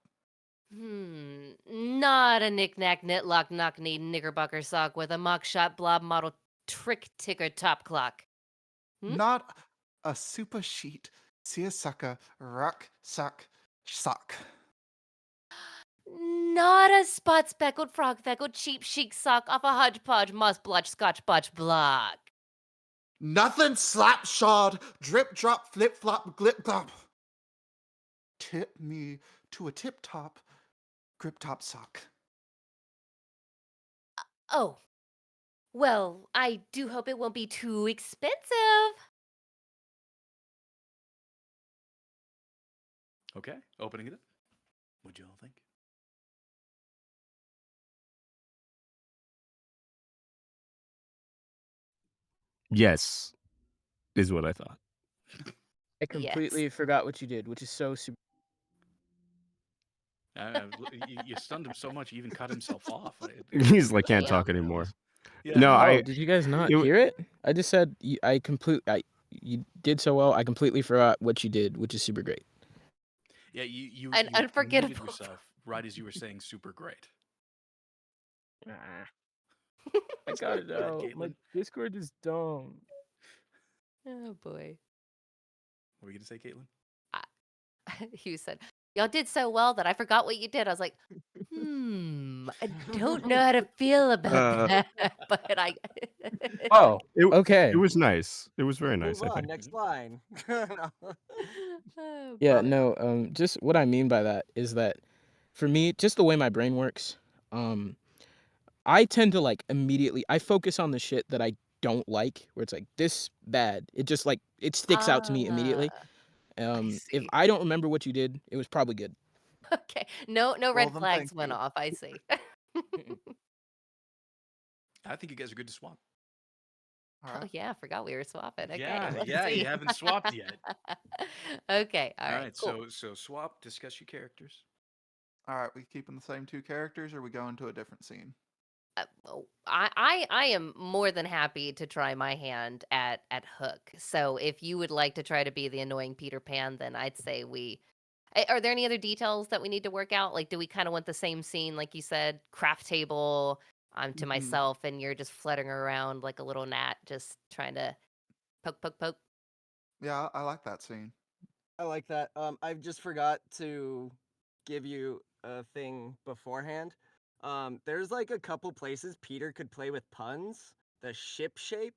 Not a knick-knack knit-lock knock-knee knickerbocker sock with a mock shot blob model trick ticker top clock. Not a super sheet seersucker rock sock sock. Not a spot speckled frog feckled cheap chic sock off a Hodge-Podge moss blotch scotch botch block. Nothing slapshod, drip drop, flip flop, glip glop. Tip me to a tip top, grip top sock. Oh, well, I do hope it won't be too expensive. Okay, opening it up. What'd you all think? Yes, is what I thought. I completely forgot what you did, which is so super. You stunned him so much, he even cut himself off. He's like, can't Damn. talk anymore. Yeah. No, Oh, did you guys not it- hear it? I just said you did so well. I completely forgot what you did, which is super great. Yeah, you An muted unforgettable. yourself right as you were saying super great. I got it Go ahead, out. My Caitlin. Discord is dumb. Oh boy. What were you gonna say, Caitlin? You said, y'all did so well that I forgot what you did. I was like, I don't know how to feel about that. But I Oh, okay. It was nice. It was very Move nice, I on. think. Next line. Oh, Yeah, boy. no, just what I mean by that is that for me, just the way my brain works, I tend to like immediately I focus on the shit that I don't like, where it's like this bad. It just like it sticks out to me immediately. If see. I don't remember what you did, it was probably good. Okay. No Well, red then flags thank went you. off. I see. I think you guys are good to swap. All Oh right. yeah, I forgot we were swapping. Okay, Yeah, let's yeah, see. you haven't swapped yet. Okay, all All right, right, cool. so swap, discuss your characters. All right. We keeping the same two characters, or we going to a different scene? I am more than happy to try my hand at Hook. So if you would like to try to be the annoying Peter Pan, then I'd say we. Are there any other details that we need to work out? Like, do we kind of want the same scene, like you said, craft table? I'm to Mhm. myself, and you're just fluttering around like a little gnat, just trying to poke, poke, poke. Yeah, I like that scene. I like that. I just forgot to give you a thing beforehand. There's like a couple places Peter could play with puns. The ShipShape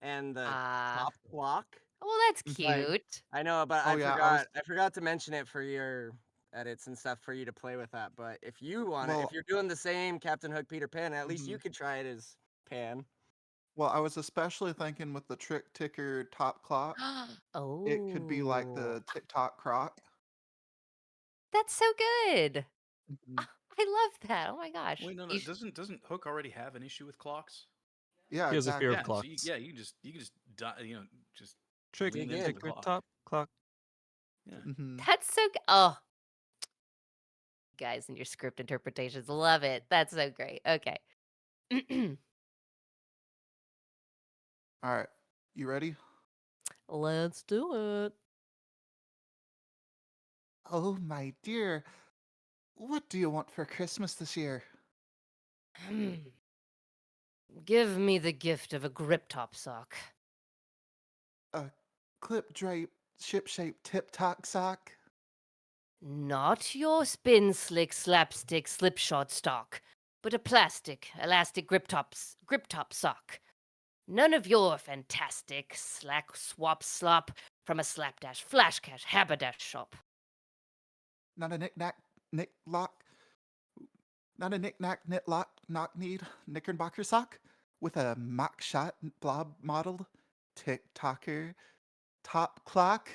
and the top clock. Well, that's Like, cute. I know, but Oh, I yeah, forgot to mention it for your edits and stuff for you to play with that. But if you want to, if Well- you're doing the same Captain Hook Peter Pan, at least you Mhm. could try it as Pan. Well, I was especially thinking with the trick ticker top clock, it could be like Oh, the TikTok croc. that's so good. Mhm. I love that. Oh my gosh. Wait, no, You sh- doesn't Hook already have an issue with clocks? Yeah, He has a fear exactly. of Yeah, clocks. so you can just just Trick, lean Dig into in. the ticker, clock. top, clock. Yeah. Mhm. That's so good. Oh, guys, and your script interpretations. Love it. That's so great. Okay. All right. You ready? Let's do it. Oh, my dear. What do you want for Christmas this year? Give me the gift of a grip top sock. A clip drape, ship shaped tip top sock? Not your spin slick slapstick slipshod stock, but a plastic elastic grip top sock. None of your fantastic slack swap slop from a slapdash flashcash haberdash shop. Not a knick-knack, knick-lock? Not a knick-knack, knit-lock, knock-kneed, knickerbocker sock? With a mock-shot blob modeled tick-tocker top clock?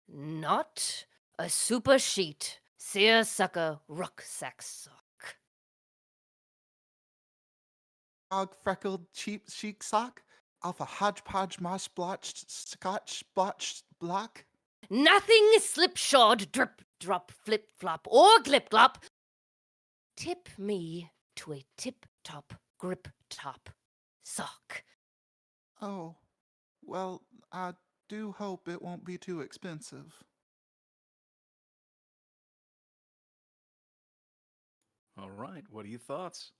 Not a super sheet seersucker rucksack sock. Dog freckled cheap chic sock? Off a hodgepodge moss blotched scotch blotched block? Nothing slipshod, drip, drop, flip, flop, or glip glop. Tip me to a tip top grip top sock. Oh, well, I do hope it won't be too expensive. All right, what are your thoughts?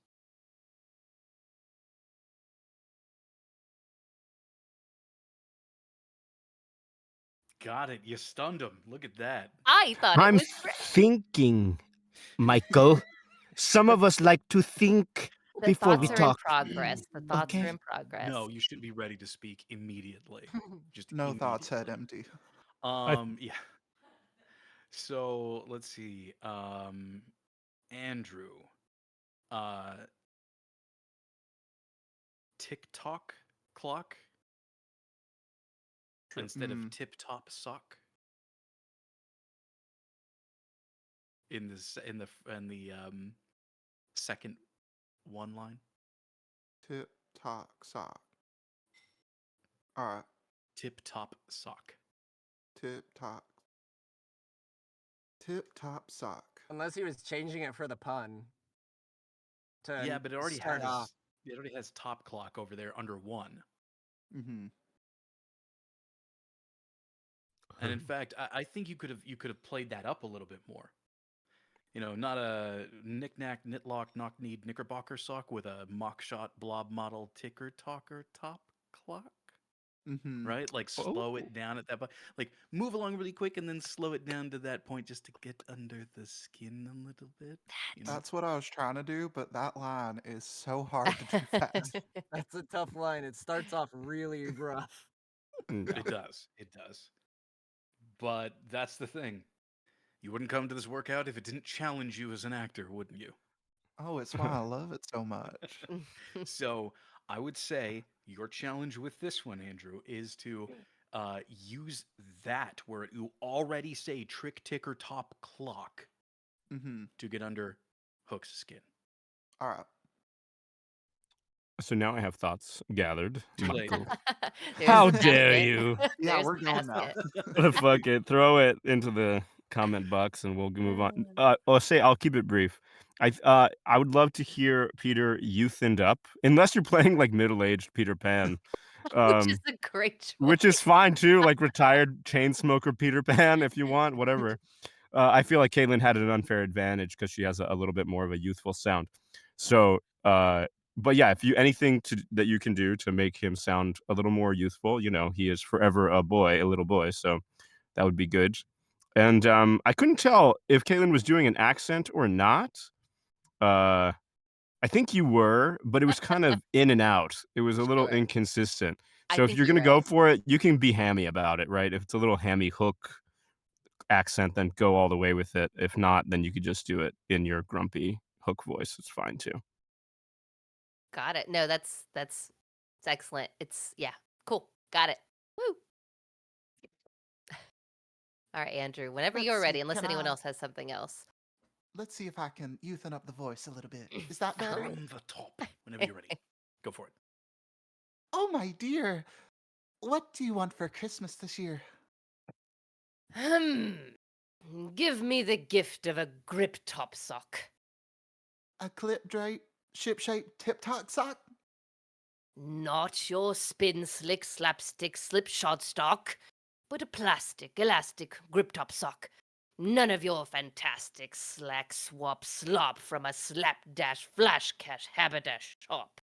Got it. You stunned him. Look at that. I thought it I'm was great. thinking, Michael. Some of us like to think. The before we thoughts are in talk. progress. The thoughts are Okay. in progress. No, you should be ready to speak immediately. Just No thoughts, head immediately. empty. Yeah. So let's see. Andrew. Uh, TikTok clock instead of tip top sock in the second one line. Tip top sock. All right. Tip top sock. Tip top. Tip top sock. Unless he was changing it for the pun. To Yeah, but start off. it already has top clock over there under one. Mm-hmm. And in fact, I think you could have played that up a little bit more. You know, not a knick-knack, knitlock, knock-kneed knickerbocker sock with a mock-shot blob model ticker-talker top clock. Mm-hmm. Right? Like slow it down at that point. Like move along really quick and then slow it down to that point just to get under the skin a little bit. You know? That's what I was trying to do, but that line is so hard to do fast. That's a tough line. It starts off really rough. It does. It does. But that's the thing. You wouldn't come to this workout if it didn't challenge you as an actor, wouldn't you? Oh, it's why I love it so much. So I would say your challenge with this one, Andrew, is to use that where you already say trick ticker top clock Mm-hmm. to get under Hook's skin. All right. So now I have thoughts gathered. Too late. Michael. There's How the dare basket. you? Yeah, There's we're the going now. basket. Fuck it. Throw it into the comment box and we'll move on. I'll keep it brief. I would love to hear Peter youthened up, unless you're playing like middle-aged Peter Pan. Which is a great choice. Which is fine too, like retired chain smoker Peter Pan if you want, whatever. I feel like Caitlin had an unfair advantage because she has a little bit more of a youthful sound. So, but yeah, if you anything that you can do to make him sound a little more youthful, you know, he is forever a little boy. So that would be good. And I couldn't tell if Caitlin was doing an accent or not. I think you were, but it was kind of in and out. It was a little Sure. inconsistent. I So if think you're you're gonna go right. for it, you can be hammy about it, right? If it's a little hammy hook accent, then go all the way with it. If not, then you could just do it in your grumpy hook voice. It's fine too. Got it. No, it's excellent. It's cool. Got it. Woo. All right, Andrew. Whenever Let's you're ready, see, unless can anyone I- else has something else. Let's see if I can youthen up the voice a little bit. Is that better? From the top. Whenever you're ready. Go for it. Oh, my dear. What do you want for Christmas this year? Give me the gift of a grip top sock. A clip drape, ShipShape tip top sock? Not your spin slick slapstick slipshod stock, but a plastic elastic grip top sock. None of your fantastic slack swap slop from a slapdash flash cash haberdash shop.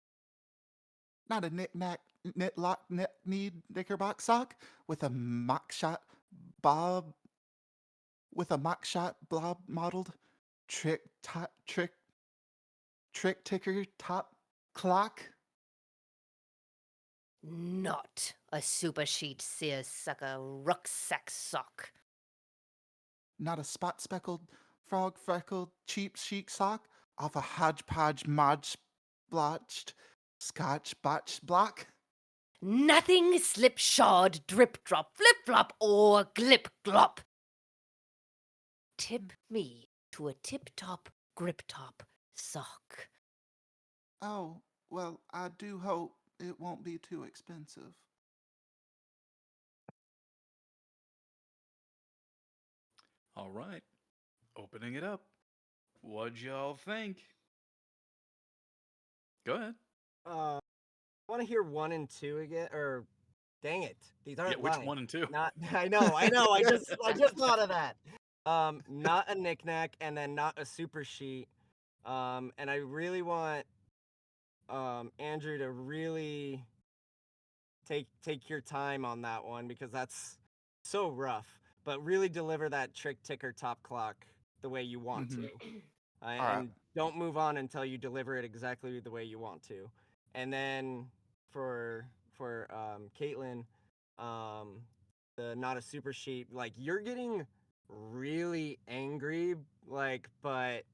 Not a knick-knack, knit-lock, knit-kneed knickerbock sock with a mock-shot blob modeled trick ticker top clock? Not a super sheet seersucker rucksack sock. Not a spot-speckled, frog-freckled, cheap chic sock off a Hodge-Podge mod-splotched scotch-botched block? Nothing slipshod, drip drop, flip flop, or glip glop. Tip me to a tip top grip top sock. Oh, well, I do hope it won't be too expensive. All right. Opening it up. What'd y'all think? Go ahead. I want to hear 1 and 2 again, or dang it, these aren't which lines. 1 and 2? Not, I know. I just thought of that. Not a knickknack, and then not a super sheet. And I really want Andrew to really take your time on that one because that's so rough. But really deliver that trick ticker top clock the way you want to. All right. and don't move on until you deliver it exactly the way you want to. And then for Caitlin, the not a super sheep, like you're getting really angry, like but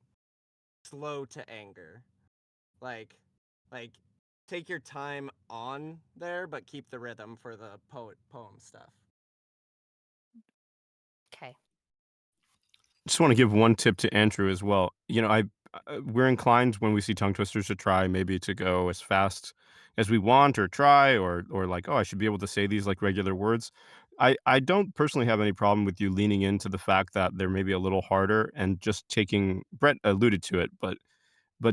slow to anger, like like take your time on there, but keep the rhythm for the poem stuff. Okay. Just want to give one tip to Andrew as well. You know, we're inclined when we see tongue twisters to try maybe to go as fast as we want or try or like, oh, I should be able to say these like regular words. I don't personally have any problem with you leaning into the fact that they're maybe a little harder and just taking Brett alluded to it, but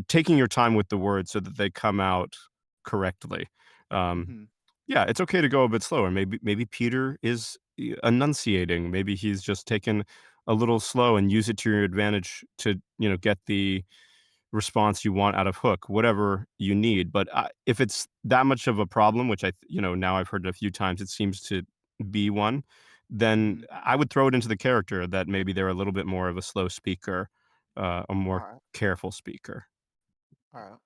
taking your time with the words so that they come out correctly. Um, Mm-hmm. yeah, it's okay to go a bit slower. Maybe Peter is enunciating. Maybe he's just taken a little slow and use it to your advantage to, you know, get the response you want out of Hook, whatever you need. But if it's that much of a problem, which you know, now I've heard it a few times, it seems to be one, then Mm-hmm. I would throw it into the character that maybe they're a little bit more of a slow speaker, a more All right. careful speaker. All right.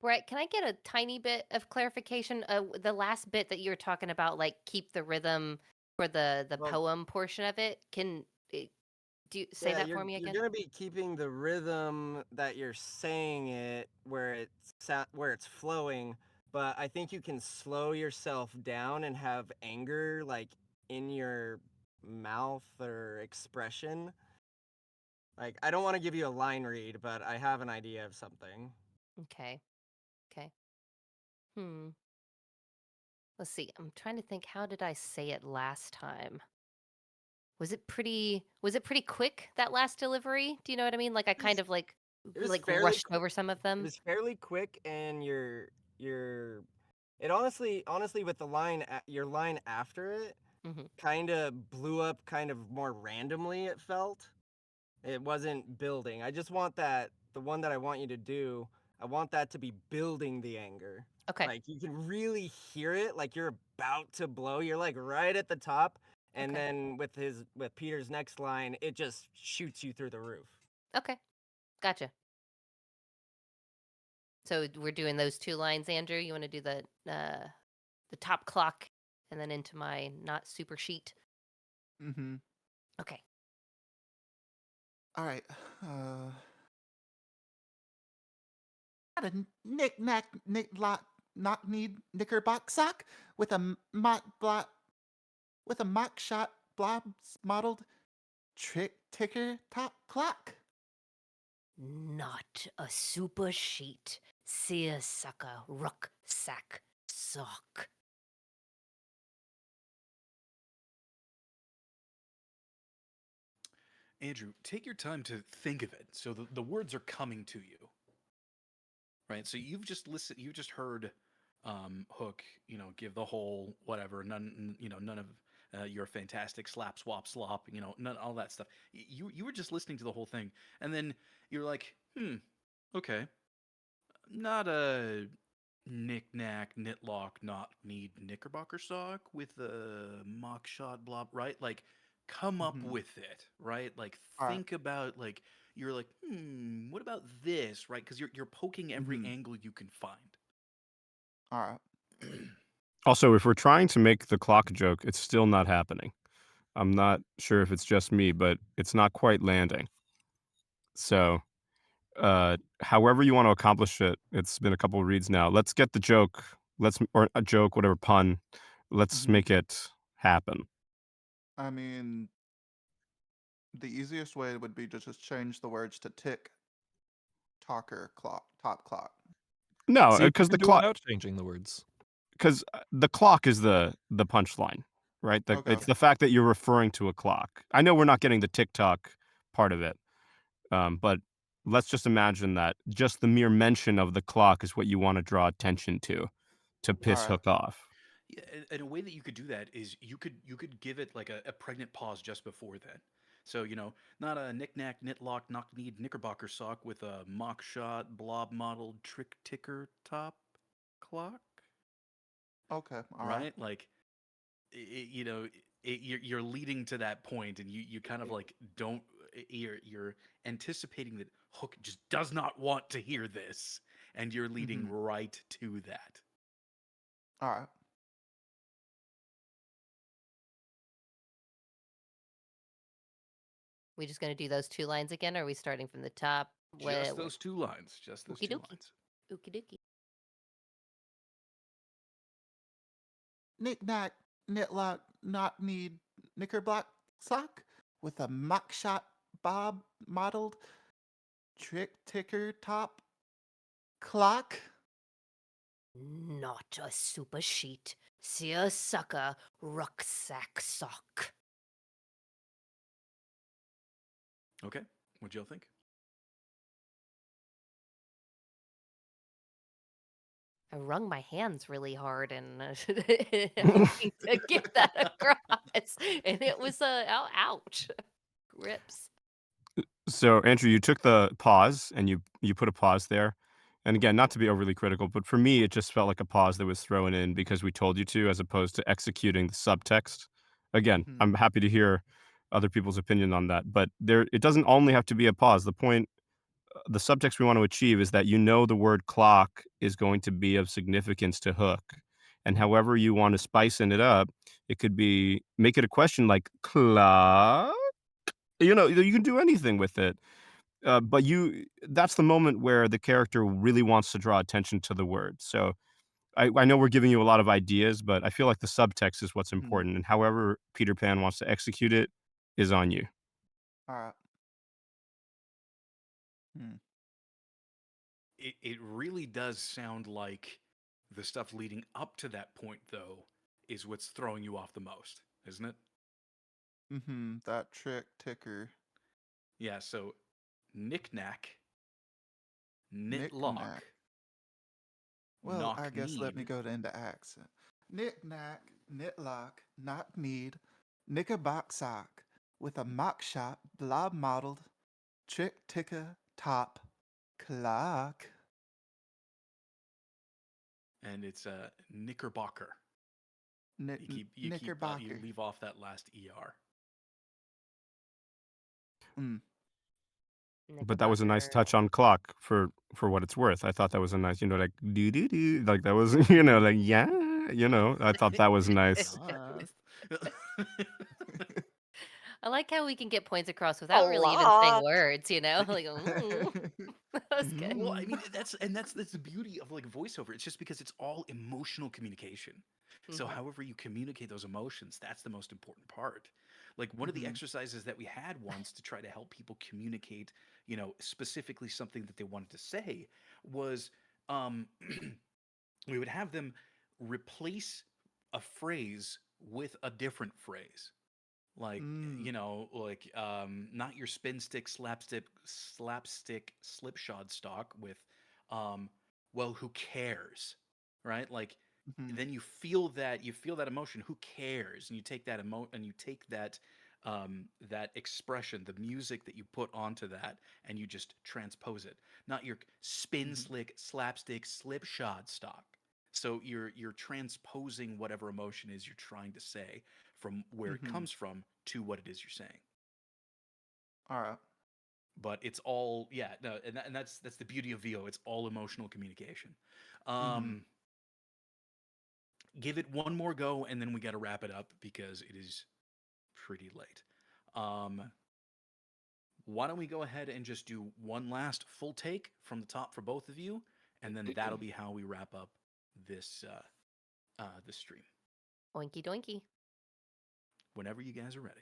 Brett, can I get a tiny bit of clarification? The last bit that you were talking about, like keep the rhythm for the Well, poem portion of it. Do you say yeah, that for me you're again? gonna be keeping the rhythm that you're saying it where it's flowing, but I think you can slow yourself down and have anger like in your mouth or expression. Like I don't want to give you a line read, but I have an idea of something. Okay. Okay. Hmm. Let's see. I'm trying to think. How did I say it last time? Was it pretty quick, that last delivery? Do you know what I mean? Like I It was, kind of like it was fairly rushed over some of it them. was fairly quick, and your it honestly with your line after it Hmm. kind of blew up kind of more randomly, it felt. It wasn't building. I just want that the one that I want you to do, I want that to be building the anger. Okay. Like you can really hear it, like you're about to blow. You're like right at the top, and Okay. then with Peter's next line, it just shoots you through the roof. Okay. Gotcha. So we're doing those two lines, Andrew. You want to do the top clock and then into my not super sheet? Mm-hmm. Okay. All right. Got a knick knack knick lock knock need knickerbock sock with a with a mock shot blobs modeled trick ticker top clock. Not a super sheet. Seersucker rucksack sock. Andrew, take your time to think of it so the words are coming to you, right? So you've just listened, you just heard Hook, you know, give the whole whatever, none of your fantastic slap, swap, slop, you know, none all that stuff. You were just listening to the whole thing, and then you're like, okay, not a knick-knack, knitlock, not need knickerbocker sock with a mock shot blob, right? Like, come up Mm-hmm. with it, right? Like, All right. think about, like, you're like, what about this, right? Because you're poking every Mm-hmm. angle you can find. All right. Also, if we're trying to make the clock joke, it's still not happening. I'm not sure if it's just me, but it's not quite landing. So, however you want to accomplish it, it's been a couple of reads now. Let's get the joke. Or a joke, whatever pun. Let's Mm-hmm. make it happen. I mean, the easiest way would be to just change the words to tick talker clock top clock. No, See if you because can the do it clock, without changing the words. because the clock is the punchline, right? Okay. It's the fact that you're referring to a clock. I know we're not getting the TikTok part of it, but let's just imagine that just the mere mention of the clock is what you want to draw attention to All piss right. Hook off. Yeah, and a way that you could do that is you could give it like a pregnant pause just before then. So, you know, not a knick-knack, knitlock, knock-kneed knickerbocker sock with a mock shot, blob modeled trick ticker top clock, Okay. All right. right? Like, you know, you're leading to that point, and you kind of like don't. you're anticipating that Hook just does not want to hear this, and you're leading right to that. All right. We just gonna do those 2 lines again, or are we starting from the top? Just those 2 lines. Just those Okie 2 dokie. lines. Okie dokie. Knick-knack, knitlock, knock-kneed, knickerbock sock with a mock-shot bob modeled trick-ticker top clock. Not a super sheet, seersucker rucksack sock. Okay. What'd y'all think? I wrung my hands really hard and hoping to get that across, and it was ouch, grips. So, Andrew, you took the pause and you put a pause there. And again, not to be overly critical, but for me, it just felt like a pause that was thrown in because we told you to, as opposed to executing the subtext. Again, I'm happy to hear other people's opinion on that, but it doesn't only have to be a pause. The point, the subtext we want to achieve is that the word clock is going to be of significance to Hook. And however you want to spice it up, it could be, make it a question like, clock? You can do anything with it. But that's the moment where the character really wants to draw attention to the word. So I know we're giving you a lot of ideas, but I feel like the subtext is what's important. And however Peter Pan wants to execute it is on you. All right. It really does sound like the stuff leading up to that point, though, is what's throwing you off the most, isn't it? That trick-ticker. Yeah, so knick-knack, Knick-knack. knit-lock, Well, I guess let me knock-kneed. go into accent. Knick-knack, knitlock, knock-kneed, knickerbock sock with a mock-shot blob modeled trick-ticker top clock. And it's a knickerbocker. You Knickerbocker. leave off that last er. But that was a nice touch on clock for what it's worth. I thought that was a nice, like do do do, like that was, like yeah, I thought that was nice. I like how we can get points across without really even saying lot. words, like, that was good. Well, I mean, that's the beauty of like voiceover. It's just because it's all emotional communication. So however you communicate those emotions, that's the most important part. Like one of the exercises that we had once to try to help people communicate, specifically something that they wanted to say was we would have them replace a phrase with a different phrase. Like, not your spin stick, slapstick, slipshod stock with, well, who cares, right? Like, then you feel that emotion. Who cares? And you take that expression, the music that you put onto that, and you just transpose it. Not your spin slick, slapstick, slipshod stock. So you're transposing whatever emotion is you're trying to say from where it comes from to what it is you're saying. All right. But it's all and that's the beauty of VO. It's all emotional communication. Give it one more go, and then we got to wrap it up because it is pretty late. Why don't we go ahead and just do one last full take from the top for both of you, and then that'll be how we wrap up this stream. Oinky doinky. Whenever you guys are ready.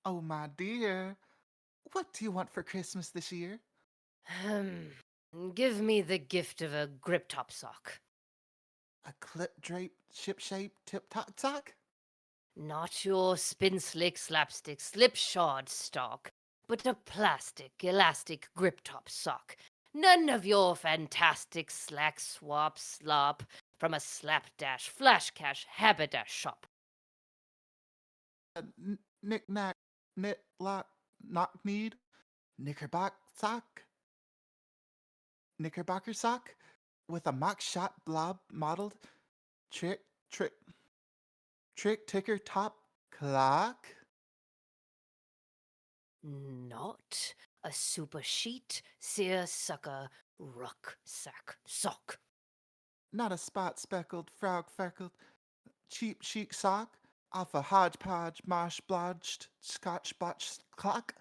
Oh, my dear. What do you want for Christmas this year? Give me the gift of a grip top sock. A clip-draped, ship-shaped tip-top sock? Not your spin slick slapstick slipshod stock, but a plastic elastic grip top sock. None of your fantastic slack swap slop from a slapdash flash cash haberdash shop. Knick-knack, knit-lock, knock-kneed, knickerbocker sock with a mock-shot blob modeled trick-ticker top Clock? Not a super sheet, seersucker, rucksack, sock. Not a spot speckled, frog freckled, cheap chic sock off a hodgepodge, marsh blotched, scotch botched clock?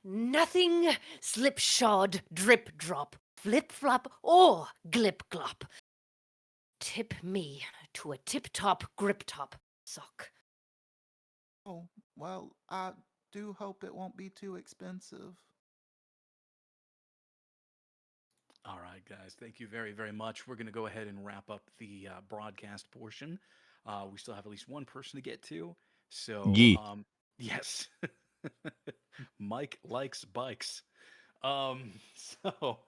Nothing slipshod, drip drop, flip flop, or glip glop. Tip me to a tip top grip top sock. Oh, well, I do hope it won't be too expensive. All right, guys. Thank you very, very much. We're going to go ahead and wrap up the broadcast portion. We still have at least one person to get to. So, Yeet. yes, Mike likes bikes. Um, so,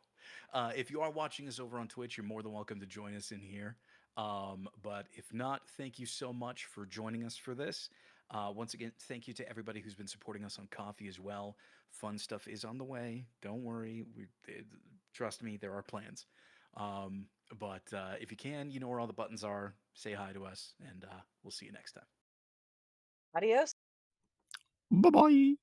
if you are watching us over on Twitch, you're more than welcome to join us in here. But if not, thank you so much for joining us for this. Once again, thank you to everybody who's been supporting us on Coffee as well. Fun stuff is on the way. Don't worry. Trust me, there are plans. But if you can, you know where all the buttons are. Say hi to us, and we'll see you next time. Adios. Bye bye.